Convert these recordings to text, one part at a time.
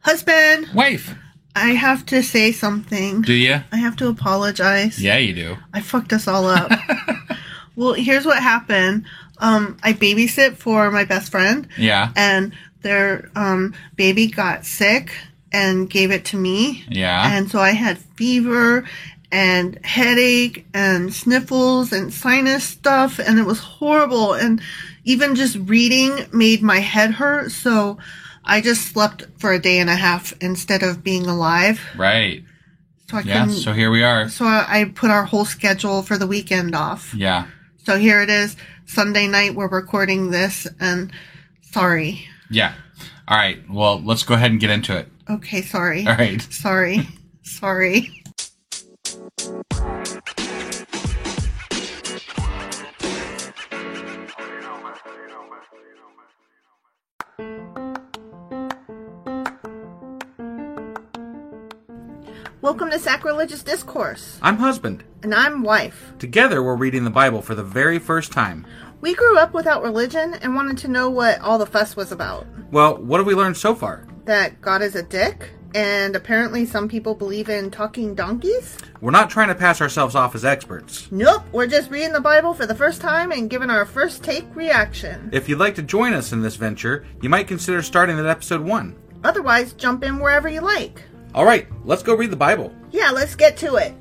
Husband! Wife! I have to say something. Do you? I have to apologize. Yeah, you do. I fucked us all up. Well, here's what happened. I babysit for my best friend. Yeah. And their baby got sick and gave it to me. Yeah. And so I had fever and headache and sniffles and sinus stuff, and it was horrible. And even just reading made my head hurt, so I just slept for a day and a half instead of being alive. Right. So I Yeah, so here we are. So I put our whole schedule for the weekend off. Yeah. So here it is, Sunday night, we're recording this, and sorry. Yeah. All right, well, let's go ahead and get into it. Okay, sorry. All right. Sorry. Sorry. Welcome to Sacrilegious Discourse. I'm husband. And I'm wife. Together, we're reading the Bible for the very first time. We grew up without religion and wanted to know what all the fuss was about. Well, what have we learned so far? That God is a dick, and apparently some people believe in talking donkeys? We're not trying to pass ourselves off as experts. Nope, we're just reading the Bible for the first time and giving our first take reaction. If you'd like to join us in this venture, you might consider starting at episode 1. Otherwise, jump in wherever you like. All right, let's go read the Bible. Yeah, let's get to it.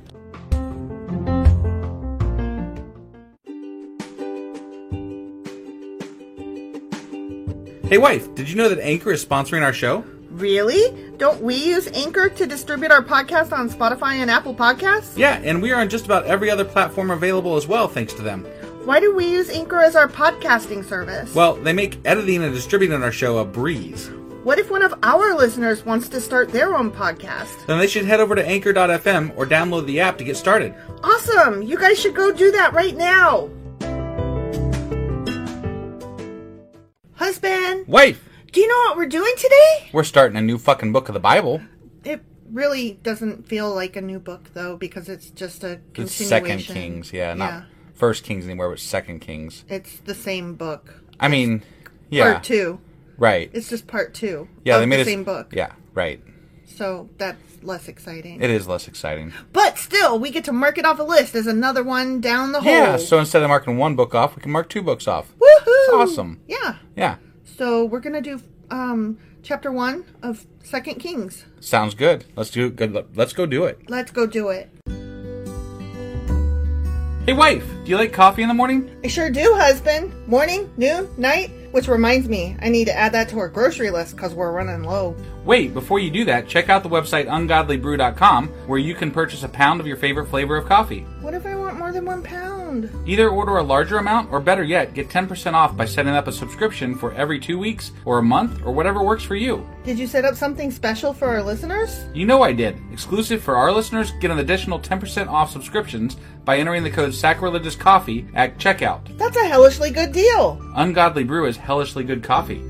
Hey wife, did you know that Anchor is sponsoring our show? Really? Don't we use Anchor to distribute our podcast on Spotify and Apple Podcasts? Yeah, and we are on just about every other platform available as well, thanks to them. Why do we use Anchor as our podcasting service? Well, they make editing and distributing our show a breeze. What if one of our listeners wants to start their own podcast? Then they should head over to Anchor.fm or download the app to get started. Awesome! You guys should go do that right now! Husband! Wife! Do you know what we're doing today? We're starting a new fucking book of the Bible. It really doesn't feel like a new book, though, because it's just a continuation. It's Second Kings, not First Kings anymore, but Second Kings. It's the same book. I mean, yeah. Part 2. Right. It's just part 2 yeah, of they made the same book. Yeah, right. So that's less exciting. It is less exciting. But still, we get to mark it off a list as another one down the hole. Yeah, so instead of marking one book off, we can mark 2 books off. Woohoo! It's awesome. Yeah. Yeah. So we're going to do chapter 1 of 2 Kings. Sounds good. Let's go do it. Let's go do it. Hey wife, do you like coffee in the morning? I sure do, husband. Morning, noon, night. Which reminds me, I need to add that to our grocery list because we're running low. Wait, before you do that, check out the website ungodlybrew.com where you can purchase a pound of your favorite flavor of coffee. What if I want more than 1 pound? Either order a larger amount, or better yet, get 10% off by setting up a subscription for every 2 weeks, or a month, or whatever works for you. Did you set up something special for our listeners? You know I did. Exclusive for our listeners, get an additional 10% off subscriptions by entering the code SACRILEGIOUSCOFFEE at checkout. That's a hellishly good deal. Ungodly Brew is hellishly good coffee.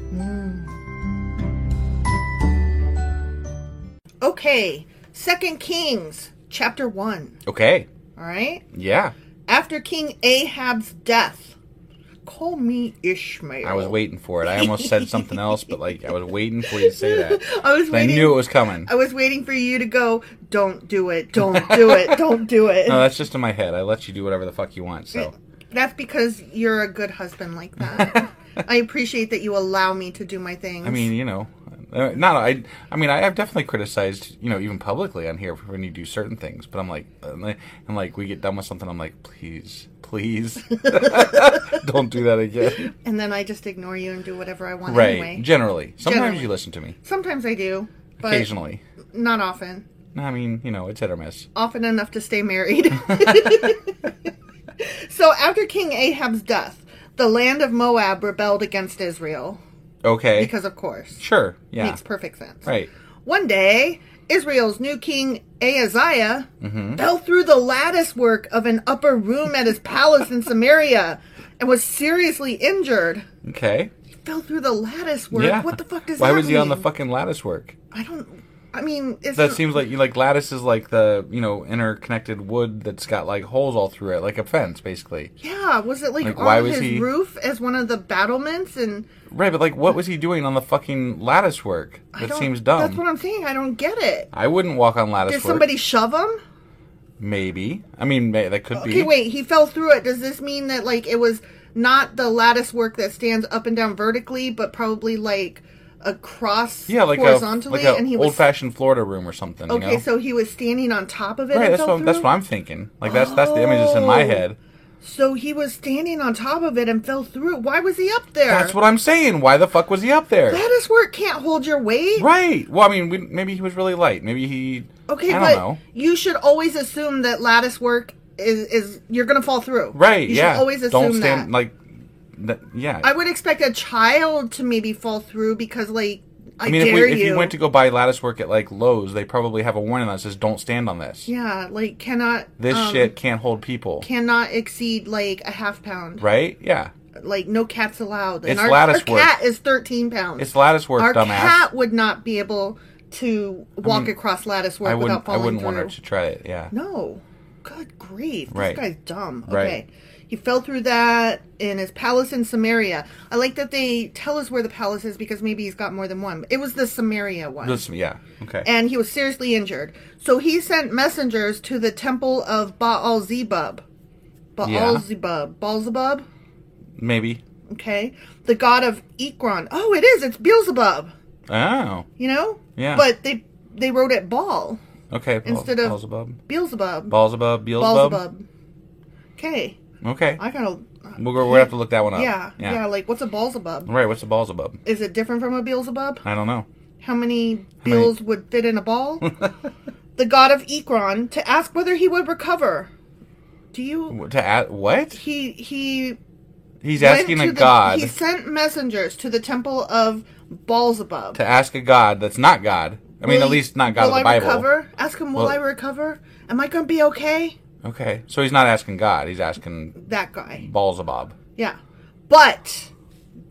Okay, 2 Kings, chapter 1. Okay. All right? Yeah. After King Ahab's death. Call me Ishmael. I was waiting for it. I almost said something else, but I was waiting for you to say that. I knew it was coming. I was waiting for you to go, don't do it, don't do it, don't do it. No, that's just in my head. I let you do whatever the fuck you want, so. That's because you're a good husband like that. I appreciate that you allow me to do my things. I mean, I have definitely criticized, even publicly on here when you do certain things, but I'm like, we get done with something, I'm like, please, don't do that again. And then I just ignore you and do whatever I want anyway. Right, generally. Sometimes you listen to me. Sometimes I do. But occasionally. Not often. I mean, it's hit or miss. Often enough to stay married. So after King Ahab's death, the land of Moab rebelled against Israel. Okay. Because of course. Sure, yeah. Makes perfect sense. Right. One day, Israel's new king Ahaziah fell through the lattice work of an upper room at his palace in Samaria and was seriously injured. Okay. He fell through the lattice work? Yeah. What the fuck does that mean? Why was he on the fucking lattice work? I don't... I mean, it's That seems like lattice is like the interconnected wood that's got like holes all through it, like a fence, basically. yeah. Was it like why on was his he- roof as one of the battlements? And Right, but like, what was he doing on the fucking lattice work? I That don't- seems dumb. That's what I'm saying. I don't get it. I wouldn't walk on lattice Did work. somebody shove him? Maybe. I mean, that could be. Okay, wait. He fell through it. Does this mean that like it was not the lattice work that stands up and down vertically, but probably like across Yeah, like horizontally? a and he was old-fashioned Florida room or something. okay. You know? So he was standing on top of it. Right, and that's fell what through? I'm thinking. Like that's the image that's in my head. So he was standing on top of it and fell through. Why was he up there? That's what I'm saying. Why the fuck was he up there? Lattice work can't hold your weight. Right. Well, I mean, maybe he was really light. Maybe he. Okay, I but don't know. you should always assume that lattice work is you're gonna fall through. Right. You yeah. should always assume Don't stand that. like. That, yeah. I would expect a child to maybe fall through because like I mean, dare if you. you went to go buy lattice work at like Lowe's, they probably have a warning that says "Don't stand on this." yeah, like cannot This shit can't hold people. cannot exceed like a half pound. Right? Yeah. Like no cats allowed. And It's our lattice our work. cat is 13 pounds. It's lattice work, our dumbass. cat would not be able to walk across lattice work I without falling wouldn't through. want her to try it. Yeah. No. Good grief. Right. This guy's dumb. Right. Okay. He fell through that in his palace in Samaria. I like that they tell us where the palace is because maybe he's got more than one. It was the Samaria one. Yeah. Okay. And he was seriously injured. So he sent messengers to the temple of Baal-zebub. Baal-zebub. Maybe. Okay. The god of Ekron. Oh, it is. It's Beelzebub. Oh. You know? Yeah. But they wrote it Baal Okay. instead of Beelzebub. Beelzebub. Beelzebub. Beelzebub. Beelzebub. Okay. Okay. I gotta... We'll have to look that one up. Yeah. Like, what's a Beelzebub? Right. What's a Beelzebub? Is it different from a Beelzebub? I don't know. How many bills would fit in a ball? The god of Ekron, to ask whether he would recover. Do you... To add what? He He's went asking to a god He sent messengers to the temple of Beelzebub. to ask a god that's not God. I mean, Will at least not God of the Bible. Recover? Ask him, will Well- I recover? Am I going to be okay? Okay, so he's not asking God. He's asking That guy. Beelzebub. Yeah. But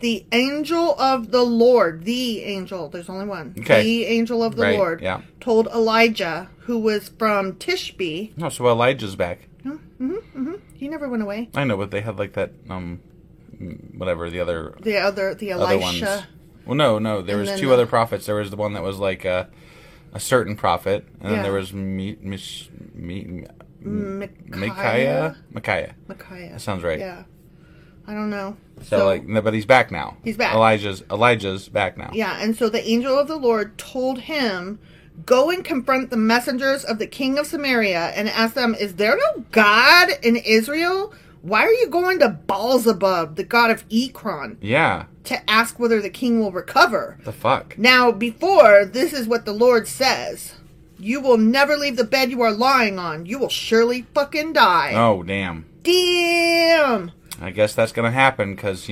the angel of the Lord, there's only one. Okay. The angel of the Right, Lord yeah. told Elijah, who was from Tishbe. No, so Elijah's back. He never went away. I know, but they had like that, whatever, the other The ones. Elisha. Well, no, there And was then two the- other prophets. There was the one that was like a certain prophet, and Yeah. then there was Micaiah. Micaiah. That sounds right. Yeah. I don't know. So but he's back now. He's back. Elijah's back now. Yeah, and so the angel of the Lord told him, go and confront the messengers of the king of Samaria and ask them, is there no God in Israel? Why are you going to Beelzebub, the god of Ekron, Yeah. to ask whether the king will recover? The fuck. Now, before, this is what the Lord says. You will never leave the bed you are lying on. You will surely fucking die. Oh, damn. Damn! I guess that's gonna happen because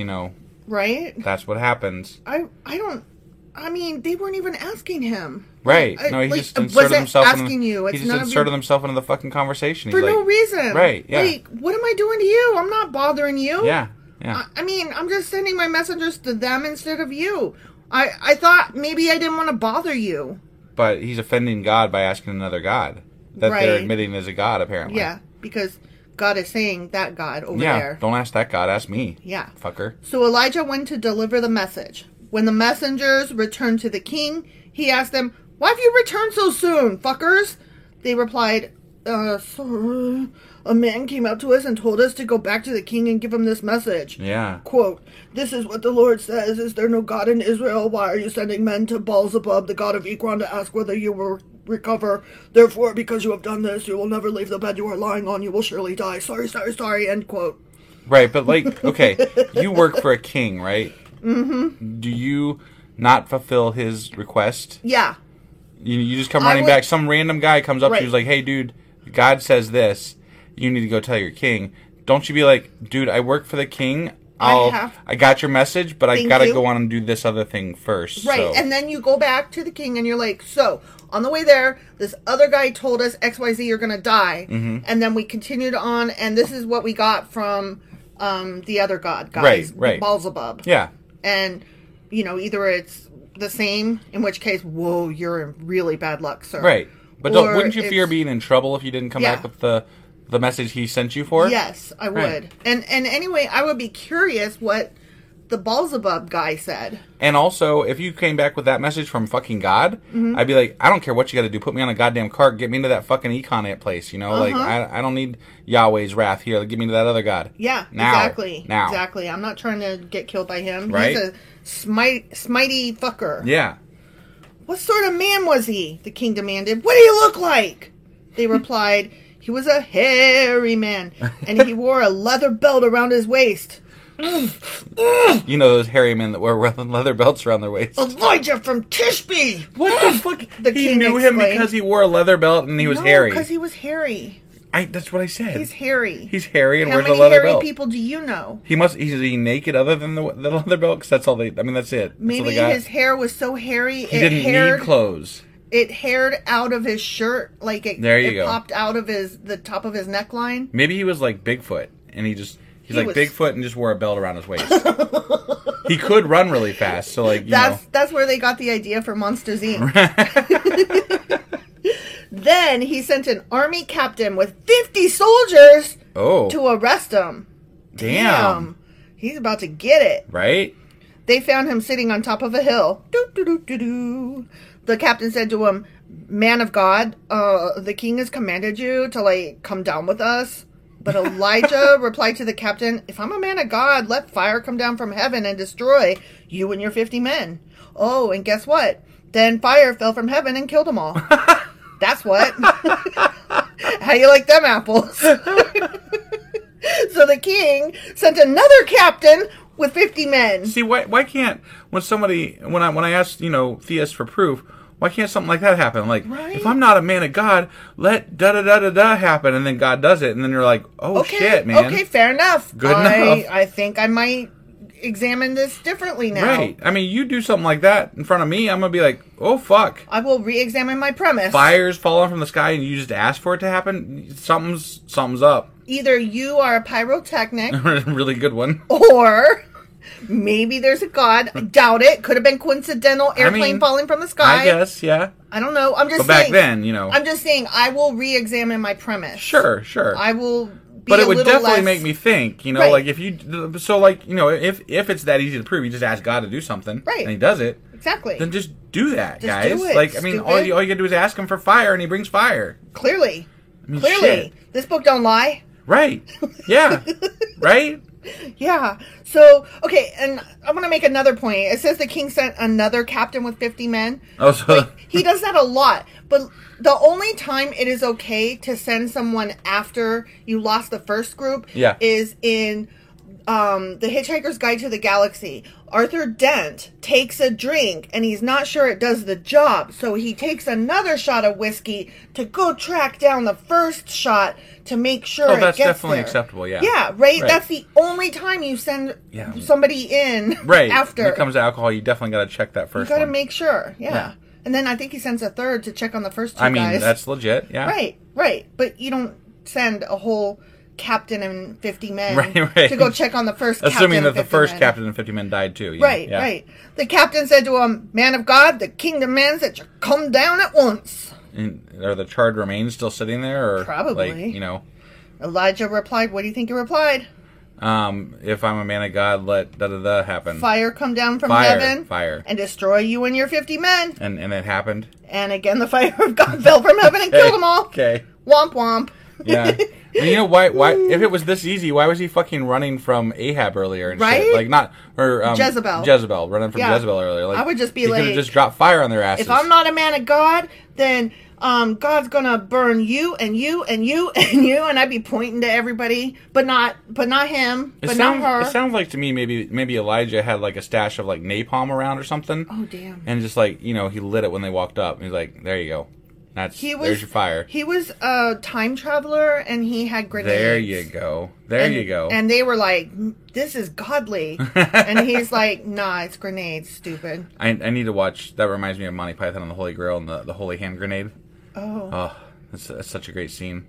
Right? that's what happens. I mean, they weren't even asking him. Right? I- No, he like, just inserted was himself. asking you. He It's just none of inserted your- himself into the fucking conversation. For He's no like, reason. Right, yeah. Like, what am I doing to you? I'm not bothering you. Yeah. I mean, I'm just sending my messengers to them instead of you. I thought maybe I didn't want to bother you. But he's offending God by asking another God that they're Right. admitting is a God, apparently. Yeah, because God is saying that God over Yeah. there. Don't ask that God. Ask me. Yeah. Fucker. So Elijah went to deliver the message. When the messengers returned to the king, he asked them, why have you returned so soon, fuckers? They replied, sir, a man came up to us and told us to go back to the king and give him this message. Yeah. Quote, this is what the Lord says, is there no God in Israel? Why are you sending men to Beelzebub, the god of Ekron, to ask whether you will recover? Therefore, because you have done this, you will never leave the bed you are lying on. You will surely die. Sorry, end quote. Right, but like, okay, you work for a king, right? Mm-hmm. Do you not fulfill his request? Yeah. You just come I running would- back. Some random guy comes up to Right. you, who's like, hey, dude, God says this. You need to go tell your king. Don't you be like, dude, I work for the king. I got your message, but I Thank gotta you. go on and do this other thing first. Right, so. and then you go back to the king and you're like, so, on the way there, this other guy told us XYZ, you're going to die. Mm-hmm. And then we continued on, and this is what we got from the other god, Right, guys, right. Beelzebub. Yeah. And, either it's the same, in which case, whoa, you're in really bad luck, sir. Right. But Or wouldn't you fear it's- being in trouble if you didn't come Yeah. back with the message he sent you for? Yes, I would. Right. And anyway, I would be curious what the Beelzebub guy said. And also, if you came back with that message from fucking God, I'd be like, I don't care what you got to do. Put me on a goddamn cart. Get me into that fucking econ place. You know, like I don't need Yahweh's wrath here. Get me to that other God. Yeah, Now. exactly. Now. Exactly. I'm not trying to get killed by him. Right. He's a smitey fucker. Yeah. What sort of man was he? The king demanded. What do you look like? They replied, he was a hairy man, and he wore a leather belt around his waist. You know those hairy men that wear leather belts around their waist. Elijah from Tishbe! What the fuck? The He king knew him exclaimed. because he wore a leather belt and he was hairy. because he was hairy. That's what I said. He's hairy. He's hairy and How wears a many leather hairy belt. people do you know? Is he naked other than the leather belt? Because that's all they. I mean, that's it. That's all Maybe they got. his hair was so hairy He didn't need clothes. It haired out of his shirt, like There you it go. popped out of the top of his neckline. Maybe he was like Bigfoot, and he's like was- Bigfoot and just wore a belt around his waist. He could run really fast, so like That's where they got the idea for Monsters Inc. Then he sent an army captain with 50 soldiers Oh, to arrest him. damn. He's about to get it. Right? They found him sitting on top of a hill. Doo, doo, doo, doo, doo. The captain said to him, "Man of God, the king has commanded you to come down with us." But Elijah replied to the captain, "If I'm a man of God, let fire come down from heaven and destroy you and your 50 men." Oh, and guess what? Then fire fell from heaven and killed them all. That's what. How you like them apples? So the king sent another captain with 50 men. See, why can't when I ask theists for proof, why can't something like that happen? Like, Right. if I'm not a man of God, let da da da da da happen, and then God does it, and then you're like, oh shit, man. Okay, fair enough. Good enough. I think I might examine this differently now. Right. I mean, you do something like that in front of me, I'm gonna be like, oh fuck. I will re-examine my premise. Fire's falling from the sky, and you just ask for it to happen. Something's up. Either you are a pyrotechnic, Really good one. or maybe there's a god. I doubt it. Could have been coincidental airplane falling from the sky. I guess, yeah. I don't know. I'm just But saying. back then, I'm just saying. I will re-examine my premise. Sure. I will. Be But a it would little definitely less- make me think, Right. like if it's that easy to prove, you just ask God to do something, Right. and He does it, Exactly. then just do that, Just guys. do it, Like, I mean, all stupid. you gotta do is ask Him for fire, and He brings fire. Clearly. I mean, Clearly. shit. This book don't lie. Right? Yeah. Right? Yeah. So, okay, and I want to make another point. It says the king sent another captain with 50 men. Oh, so He does that a lot. But the only time it is okay to send someone after you lost the first group Yeah. is in The Hitchhiker's Guide to the Galaxy. Arthur Dent takes a drink and he's not sure it does the job. So he takes another shot of whiskey to go track down the first shot to make sure it that's gets definitely there. acceptable. Yeah. Yeah, right? Right. That's the only time you send Yeah. somebody in Right. after. When it comes to alcohol, you definitely got to check that You first gotta one. make sure. Yeah. Yeah. And then I think he sends a third to check on the first two I mean, guys. that's legit. Yeah. Right. But you don't send a whole captain and 50 men Right. to go check on the first captain. Assuming that and the 50 first men. captain and 50 men died too. Right. The captain said to him, "Man of God, the king demands that you come down at once." And are the charred remains still sitting there? Or Probably. Like, Elijah replied, "What do you think he replied? if I'm a man of God, let da-da-da happen. Fire come down from Fire, heaven fire. and destroy you and your 50 men." And it happened? And again, the fire of God fell from heaven and killed them all. Okay. Womp womp. Yeah. And you know why? If it was this easy, why was he fucking running from Ahab earlier and Right? shit? Like not or Jezebel. running from Yeah. Jezebel earlier. Like I would just be he could like, have just dropped fire on their asses. If I'm not a man of God, then God's gonna burn you and you and you and you, and I'd be pointing to everybody, but not him, but not her. It sounds like to me maybe Elijah had like a stash of like napalm around or something. Oh damn! And just like he lit it when they walked up. And he's like, there you go. There's your fire. He was a time traveler, and he had grenades. There you go. There you go. And they were like, "This is godly," and he's like, "Nah, it's grenades, stupid." I need to watch. That reminds me of Monty Python and the Holy Grail and the Holy Hand Grenade. Oh, That's such a great scene.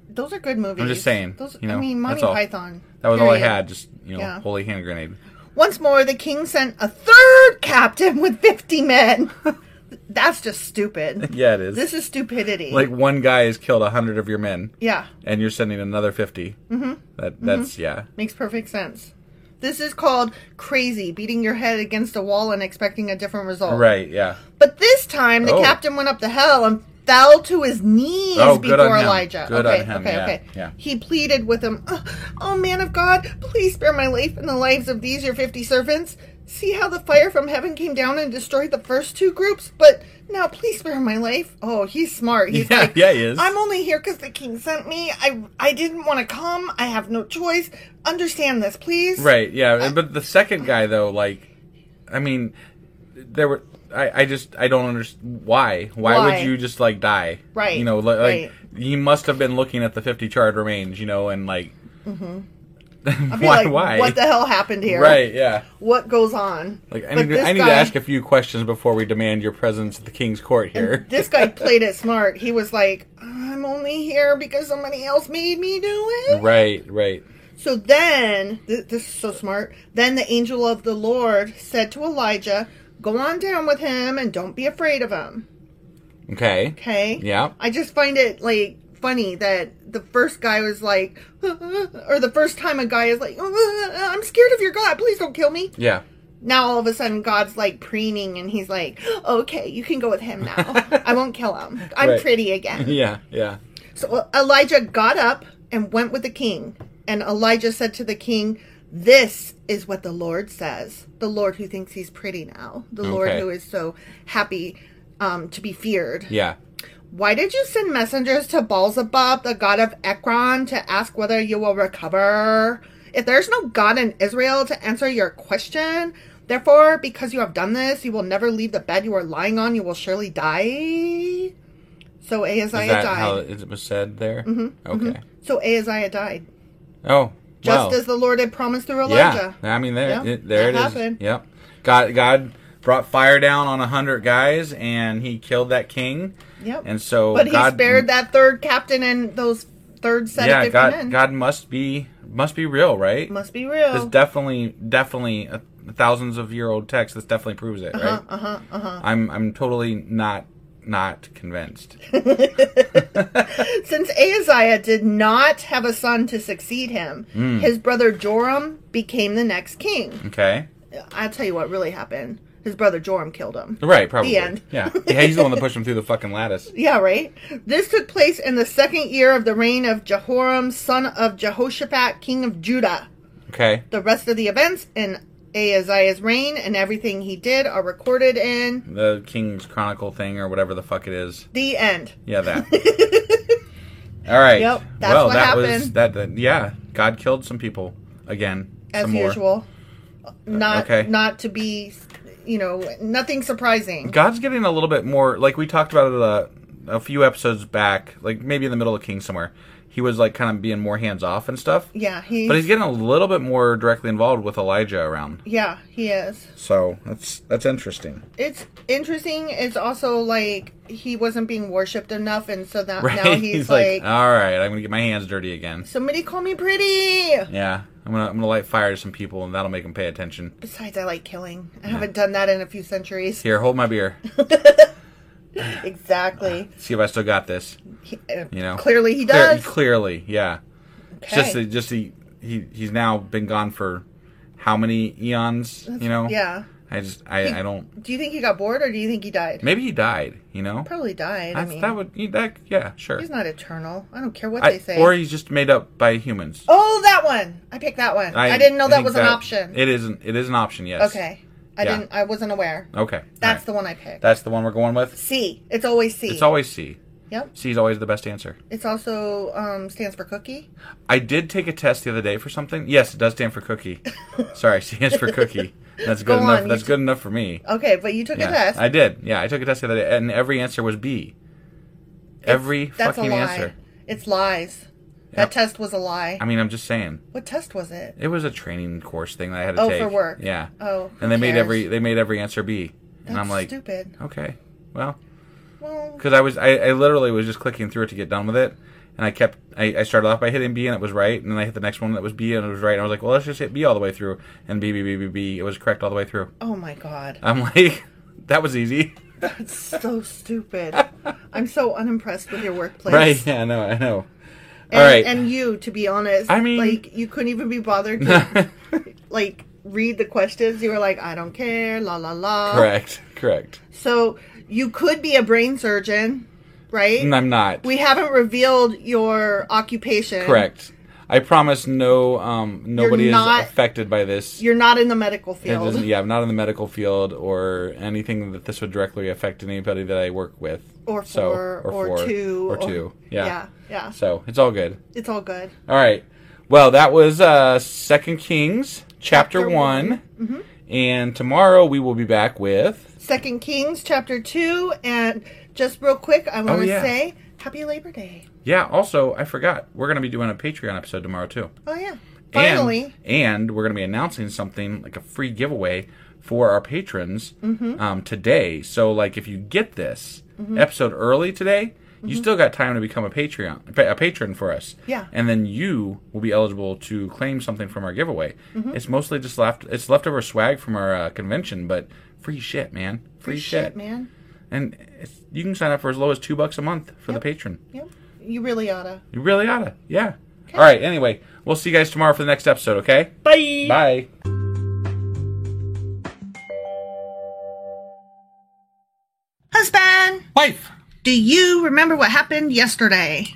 those are good movies. I'm just saying. Those, I mean, Monty that's all. Python. That was all I period. had. Just Yeah. Holy Hand Grenade. Once more, the king sent a third captain with 50 men. That's just stupid. Yeah, it is. This is stupidity. Like, one guy has killed 100 of your men. Yeah. And you're sending another 50. Mm-hmm. That's, yeah. Makes perfect sense. This is called crazy, beating your head against a wall and expecting a different result. Right, yeah. But this time, the captain went up to hell and fell to his knees before Elijah. Good on him. Yeah. He pleaded with him, "Oh, man of God, please spare my life and the lives of these your 50 servants. See how the fire from heaven came down and destroyed the first two groups? But now please spare my life." Oh, he's smart. He's like, he is. "I'm only here because the king sent me. I didn't want to come. I have no choice. Understand this, please." Right, yeah. But the second guy, though, like, I mean, there were... I don't understand why. Why would you just, like, die? Right. You know, like he must have been looking at the 50 charred remains, you know, and, like... Mm-hmm. Why? What the hell happened here? Right, yeah. What goes on? Like, I need to ask a few questions before we demand your presence at the king's court here. This guy played it smart. He was like, "I'm only here because somebody else made me do it." Right. So then, this is so smart, then the angel of the Lord said to Elijah, "Go on down with him and don't be afraid of him." Okay? Yeah. I just find it, like, funny that the first guy was like, or the first time a guy is like, "I'm scared of your God, please don't kill me." Yeah. Now all of a sudden God's like preening and he's like, "Okay, you can go with him now. I won't kill him. I'm pretty again." Yeah. So Elijah got up and went with the king. And Elijah said to the king, "This is what the Lord says." The Lord who thinks he's pretty now. The Lord who is so happy to be feared. Yeah. "Why did you send messengers to Baal-zebub, the god of Ekron, to ask whether you will recover? If there's no God in Israel to answer your question, therefore, because you have done this, you will never leave the bed you are lying on. You will surely die." So Ahaziah Is that died. how it was said there? Mm-hmm. Okay. Mm-hmm. So Ahaziah died. Oh, Just as the Lord had promised through Elijah. Yeah, I mean, there it happened. is. Yep. God brought fire down on 100 guys, and he killed that king. Yep. And so, but he spared that third captain and those third set of 50 men. God must be real, right? Must be real. There's definitely thousands of year old text. This definitely proves it, right? I'm totally not convinced. Since Ahaziah did not have a son to succeed him, his brother Joram became the next king. Okay. I'll tell you what really happened. His brother Joram killed him. Right, probably. The end. Yeah, he's the one that pushed him through the fucking lattice. Yeah, right? This took place in the second year of the reign of Jehoram, son of Jehoshaphat, king of Judah. Okay. The rest of the events in Ahaziah's reign and everything he did are recorded in the King's Chronicle thing or whatever the fuck it is. The end. Yeah, that. All right. Yep, that's what happened. Yeah, God killed some people again. As usual. Not to be, nothing surprising. God's getting a little bit more, like we talked about it a few episodes back, like maybe in the middle of King somewhere. He was like kind of being more hands off and stuff. Yeah, but he's getting a little bit more directly involved with Elijah around. Yeah, he is. So that's interesting. It's interesting. It's also like he wasn't being worshipped enough, and so that right? now he's like, all right, I'm gonna get my hands dirty again. Somebody call me pretty. Yeah, I'm gonna light fire to some people, and that'll make them pay attention. Besides, I like killing. I haven't done that in a few centuries. Here, hold my beer. Exactly. See if I still got this. Clearly he does. Clearly, yeah. Okay. He's now been gone for how many eons? Yeah. I don't. Do you think he got bored, or do you think he died? Maybe he died. Probably died. Yeah, sure. He's not eternal. I don't care what they say. Or he's just made up by humans. Oh, that one. I picked that one. I didn't know that was an option. It isn't. It is an option. Yes. Okay. I wasn't aware. Okay. That's the one I picked. That's the one we're going with? C. It's always C. It's always C. Yep. C is always the best answer. It's also stands for cookie. I did take a test the other day for something. Yes, it does stand for cookie. Sorry, C stands for cookie. That's good enough. That's good enough for me. Okay, but you took a test. I did. Yeah, I took a test the other day, and every answer was B. Every fucking answer. It's lies. That test was a lie. I mean, I'm just saying. What test was it? It was a training course thing that I had to take. Oh, for work. Yeah. Oh. And they made every answer B. And I'm like, stupid. Okay, well, Well, because I literally was just clicking through it to get done with it, and I started off by hitting B and it was right, and then I hit the next one that was B and it was right, and I was like, well, let's just hit B all the way through, and B, it was correct all the way through. oh my God. I'm like, that was easy. That's so stupid. I'm so unimpressed with your workplace. Right, yeah, I know. And, All right. And you, to be honest. I mean... like, you couldn't even be bothered to, like, read the questions. You were like, I don't care, la la la. Correct. So, you could be a brain surgeon, right? I'm not. We haven't revealed your occupation. Correct. I promise nobody is affected by this. You're not in the medical field. I'm not in the medical field or anything that this would directly affect anybody that I work with. Or two. Yeah. Yeah. So, it's all good. It's all good. All right. Well, that was 2 Kings, chapter 1. Mm-hmm. And tomorrow we will be back with 2 Kings, chapter 2. And just real quick, I want to say, Happy Labor Day. Yeah, also, I forgot. We're going to be doing a Patreon episode tomorrow, too. Oh, yeah. Finally. And we're going to be announcing something, like a free giveaway for our patrons today. So, like, if you get this episode early today, you still got time to become a patron for us. Yeah. And then you will be eligible to claim something from our giveaway. It's mostly just leftover swag from our convention, but free shit, man. Free shit, man. And you can sign up for as low as $2 a month for the patron. Yep. You really oughta. You really oughta. Yeah. Okay. All right. Anyway, we'll see you guys tomorrow for the next episode, okay? Bye. Bye. Husband. Wife. Do you remember what happened yesterday?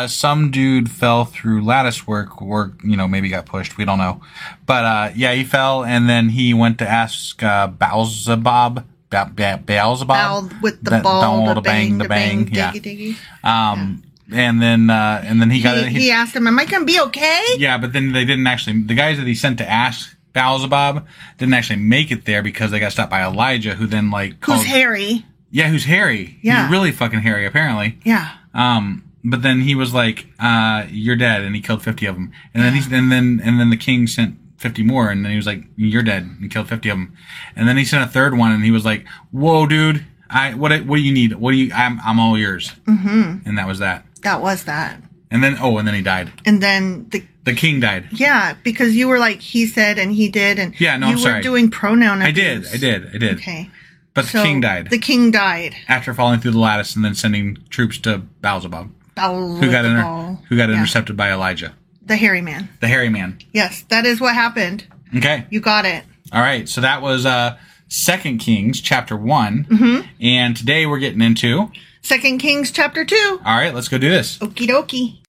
Some dude fell through lattice work, maybe got pushed. We don't know. But, he fell, and then he went to ask Beelzebub. Bell with the ball, the bang, yeah. diggy. And then he asked him, am I going to be okay? Yeah, but then they didn't actually, the guys that he sent to ask Beelzebub didn't actually make it there because they got stopped by Elijah, who then called, who's hairy. Yeah, who's hairy. Yeah. He's really fucking hairy, apparently. Yeah. But then he was like, you're dead, and he killed 50 of them. And then the king sent 50 more, and then he was like, you're dead, and killed 50 of them. And then he sent a third one, and he was like, whoa, dude, what do you need? I'm all yours. Mm-hmm. And that was that. That was that. And then he died. And then the king died. Yeah, because you were like, he said, and he did, and I'm sorry. You were doing pronoun abuse. I did. Okay. But the king died. The king died. After falling through the lattice and then sending troops to Beelzebub. Who got intercepted by Elijah. The hairy man. The hairy man. Yes, that is what happened. Okay. You got it. All right, so that was 2 Kings, chapter 1. Mm-hmm. And today we're getting into 2 Kings, chapter 2. All right, let's go do this. Okie dokie.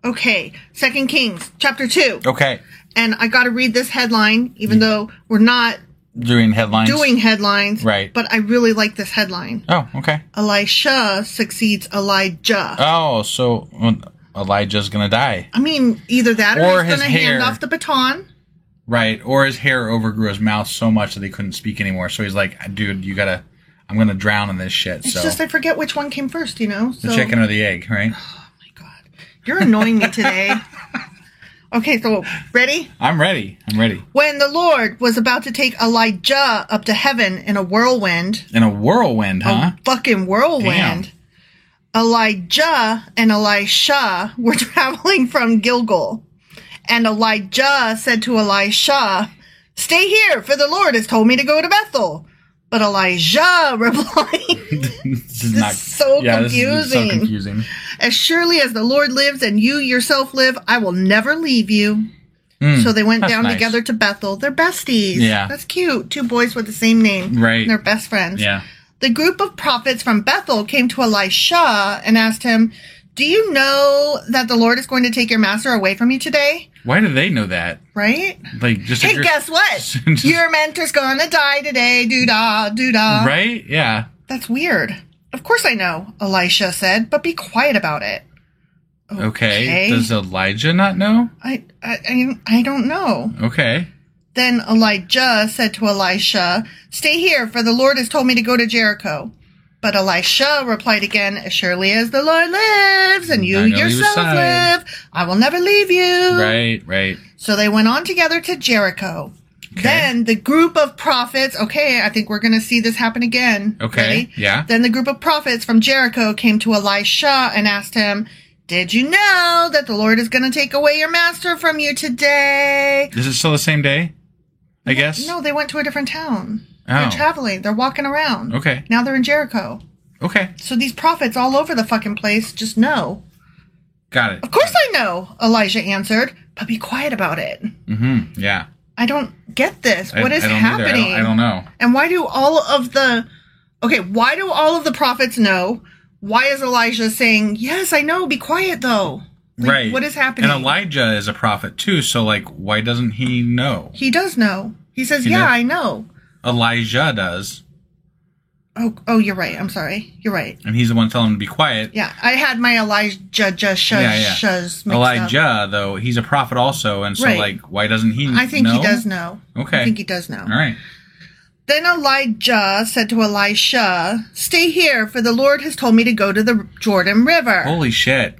Okay, 2 Kings, chapter 2. Okay. And I got to read this headline, even though we're not doing headlines. Right. But I really like this headline. Oh, okay. Elisha succeeds Elijah. Oh, so Elijah's going to die. I mean, either that or he's going to hand off the baton. Right. Or his hair overgrew his mouth so much that he couldn't speak anymore. So he's like, dude, I'm going to drown in this shit. It's just I forget which one came first, The chicken or the egg, right? Oh, my God. You're annoying me today. Okay, so ready? I'm ready. When the Lord was about to take Elijah up to heaven in a whirlwind. In a whirlwind, huh? A fucking whirlwind. Damn. Elijah and Elisha were traveling from Gilgal. And Elijah said to Elisha, stay here, for the Lord has told me to go to Bethel. But Elijah replied, This is so confusing. As surely as the Lord lives and you yourself live, I will never leave you. So they went down together to Bethel. They're besties. Yeah. That's cute. Two boys with the same name. Right. They're best friends. Yeah. The group of prophets from Bethel came to Elisha and asked him, do you know that the Lord is going to take your master away from you today? Why do they know that? Right? Hey, guess what? Your mentor's gonna die today. Doo-dah, doo-dah. Right? Yeah. That's weird. Of course I know, Elisha said, but be quiet about it. Okay. Does Elijah not know? I don't know. Okay. Then Elijah said to Elisha, stay here, for the Lord has told me to go to Jericho. But Elisha replied again, as surely as the Lord lives and you yourself live, I will never leave you. Right. So they went on together to Jericho. Okay. Then the group of prophets, okay, I think we're going to see this happen again. Okay, Ready? yeah. Then the group of prophets from Jericho came to Elisha and asked him, did you know that the Lord is going to take away your master from you today? Is it still the same day? I guess? No, they went to a different town. Oh. They're traveling. They're walking around. Okay. Now they're in Jericho. Okay. So these prophets all over the fucking place just know. Got it. Of course I know, Elijah answered, but be quiet about it. Mm-hmm. Yeah. I don't get this. What is I don't happening? I don't know. And why do all of the prophets know? Why is Elijah saying, yes, I know, be quiet though? Like, Right. What is happening? And Elijah is a prophet too, so like, why doesn't he know? He does know. He says, He yeah, does? I know. Elijah does, Oh, you're right. I'm sorry. You're right. and he's the one telling him to be quiet. Yeah, I had my Elijah mixed up. Elijah, though, he's a prophet also, and so Right. like, why doesn't he? I think know? he does know. Okay. I think he does know. All right. Then Elijah said to Elisha, stay here, for the Lord has told me to go to the Jordan River. Holy shit!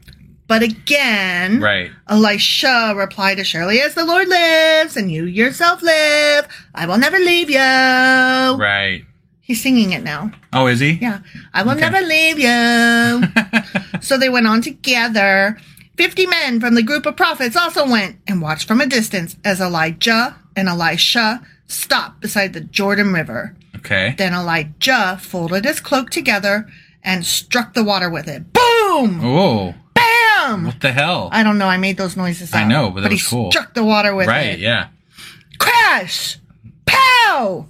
But again, Right. Elisha replied, as surely as the Lord lives, and you yourself live, I will never leave you. Right. He's singing it now. Oh, is he? Yeah. I will Okay. never leave you. So they went on together. 50 men from the group of prophets also went and watched from a distance as Elijah and Elisha stopped beside the Jordan River. Okay. Then Elijah folded his cloak together and struck the water with it. Boom! Oh, Bam! what the hell? I don't know. I made those noises I out. know, but that was he cool. struck the water with Right. it. Yeah. Crash! Pow!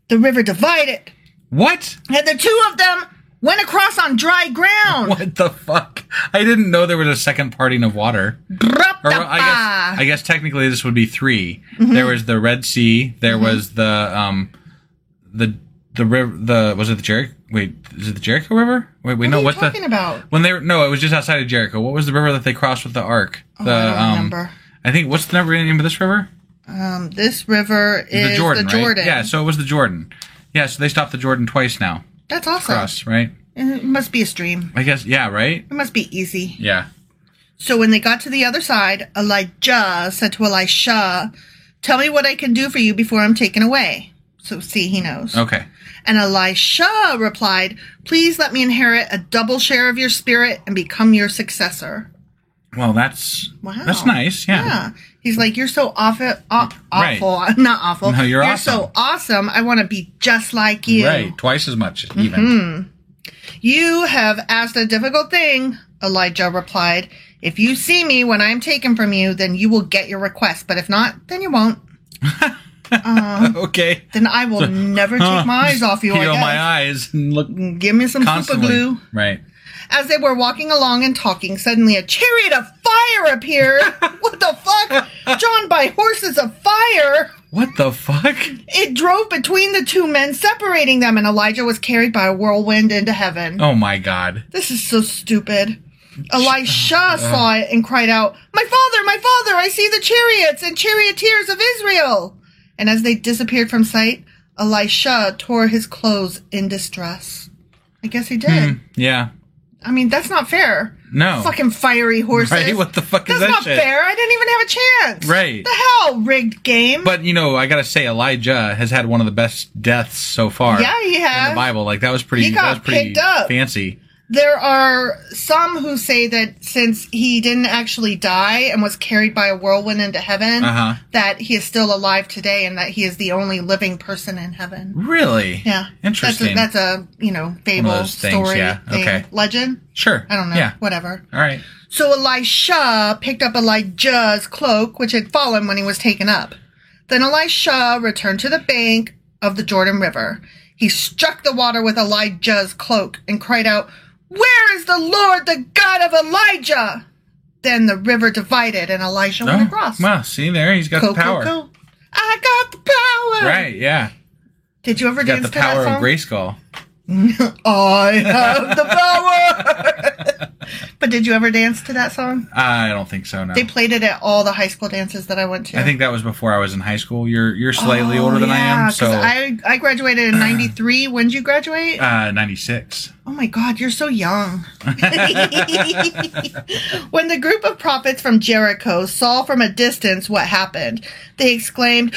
The river divided, What? and the two of them went across on dry ground. What the fuck? I didn't know there was a second parting of water. Or I guess technically this would be 3. Mm-hmm. There was the Red Sea. There was the river. Was it the Jericho? Wait, is it the Jericho River? Wait, What no. are you What talking the? about? When they were it was just outside of Jericho. What was the river that they crossed with the ark? I don't remember. I think what's the name of this river? This river is The Jordan. Jordan. Right? Yeah, so it was the Jordan. Yeah, so they stopped the Jordan twice now. That's awesome. Cross, right? And it must be a stream. I guess. Yeah. Right. It must be easy. Yeah. So when they got to the other side, Elijah said to Elisha, tell me what I can do for you before I'm taken away. So see, he knows. Okay. And Elisha replied, please let me inherit a double share of your spirit and become your successor. Well, that's Wow. nice. Yeah. Yeah. He's like, you're so awful. Right. Not awful. No, you're awesome. so awesome. I want to be just like you. Right. Twice as much, even. Mm-hmm. You have asked a difficult thing, Elijah replied. If you see me when I'm taken from you, then you will get your request. But if not, then you won't. Okay. Then I will never take my eyes off you, I Peel guess. my eyes and look Give me some super constantly. glue. Right. As they were walking along and talking, suddenly a chariot of fire appeared. What the fuck? Drawn by horses of fire. What the fuck? It drove between the two men, separating them, and Elijah was carried by a whirlwind into heaven. Oh my god. This is so stupid. Elisha saw it and cried out, my father, I see the chariots and charioteers of Israel. And as they disappeared from sight, Elisha tore his clothes in distress. I guess he did. Yeah. I mean, that's not fair. No. Fucking fiery horses. Right? What the fuck is That's that not shit? fair. I didn't even have a chance. Right. The hell, rigged game. But, I gotta say, Elijah has had one of the best deaths so far. Yeah, he has. In the Bible. Like, that was pretty, He got picked up. fancy. There are some who say that since he didn't actually die and was carried by a whirlwind into heaven, that he is still alive today and that he is the only living person in heaven. Really? Yeah. Interesting. That's a fable, One of those things, story, yeah. thing. Okay. Legend? Sure. I don't know. Yeah. Whatever. All right. So Elisha picked up Elijah's cloak, which had fallen when he was taken up. Then Elisha returned to the bank of the Jordan River. He struck the water with Elijah's cloak and cried out, where is the Lord, the God of Elijah? Then the river divided and Elisha went across. Well, see there, he's got the power. I got the power. Right, yeah. Did you ever He's got dance the to that power song? of Grayskull. I have the power. But did you ever dance to that song? I don't think so. No. They played it at all the high school dances that I went to. I think that was before I was in high school. You're slightly older than I am. So I graduated in 93. When did you graduate? 96. Oh my God, you're so young. When the group of prophets from Jericho saw from a distance what happened, they exclaimed,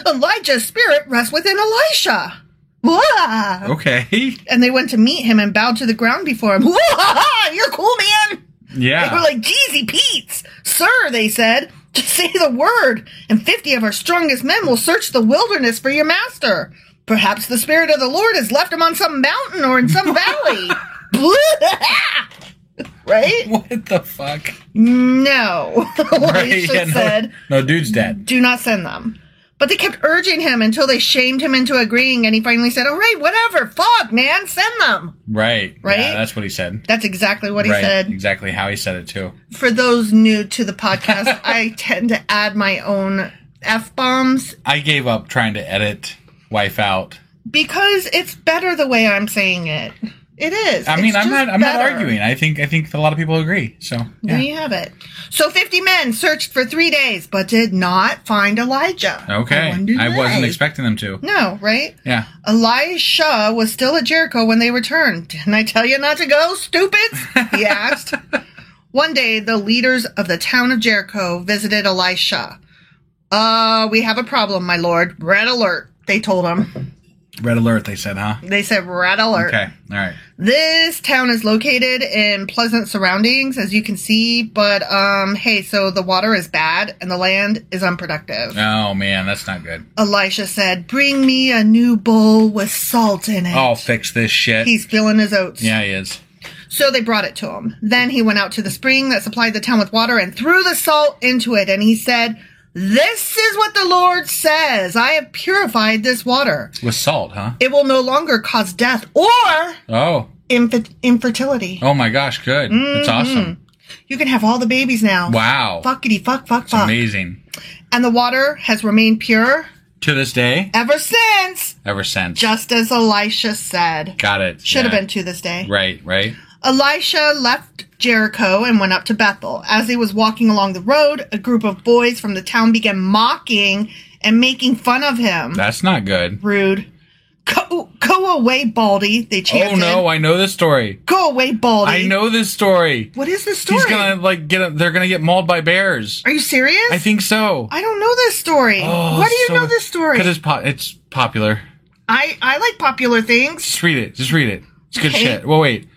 Elijah's spirit rests within Elisha. Wah! Okay. And they went to meet him and bowed to the ground before him. Wah! You're cool, man. Yeah. They were like, Jeezy Pete's. Sir, they said, just say the word, and 50 of our strongest men will search the wilderness for your master. Perhaps the Spirit of the Lord has left him on some mountain or in some valley. Right? What the fuck? No. Elisha said, no, dude's dead. Do not send them. But they kept urging him until they shamed him into agreeing, and he finally said, all right, whatever, fuck, man, send them. Right. Right? Yeah, that's what he said. That's exactly what he said. Exactly how he said it, too. For those new to the podcast, I tend to add my own F-bombs. I gave up trying to edit Wife Out. Because it's better the way I'm saying it. It is. I mean, I'm not arguing. I think a lot of people agree. So yeah. There you have it. So 50 men searched for 3 days, but did not find Elijah. Okay. I wasn't expecting them to. No, right? Yeah. Elisha was still at Jericho when they returned. Didn't I tell you not to go, stupids? He asked. One day, the leaders of the town of Jericho visited Elisha. We have a problem, my lord. Red alert, they told him. Red alert, they said, huh? They said red alert. Okay, all right. This town is located in pleasant surroundings, as you can see, but, hey, so the water is bad and the land is unproductive. Oh, man, that's not good. Elisha said, bring me a new bowl with salt in it. I'll fix this shit. He's feeling his oats. Yeah, he is. So they brought it to him. Then he went out to the spring that supplied the town with water and threw the salt into it, and he said, this is what the Lord says. I have purified this water. With salt, huh? It will no longer cause death or infertility. Oh my gosh, good. That's awesome. You can have all the babies now. Wow. Fuckity fuck. It's amazing. And the water has remained pure. To this day? Ever since. Just as Elisha said. Got it. Should have been to this day. Right. Elisha left Jericho and went up to Bethel. As he was walking along the road, a group of boys from the town began mocking and making fun of him. That's not good. Rude. Go away, Baldy, they chanted. Oh no, I know this story. Go away, Baldy. I know this story. What is this story? He's gonna they're gonna get mauled by bears. Are you serious? I think so. I don't know this story. Oh, why do you know this story? Because it's popular. I like popular things. Just read it. It's good shit. Well, wait.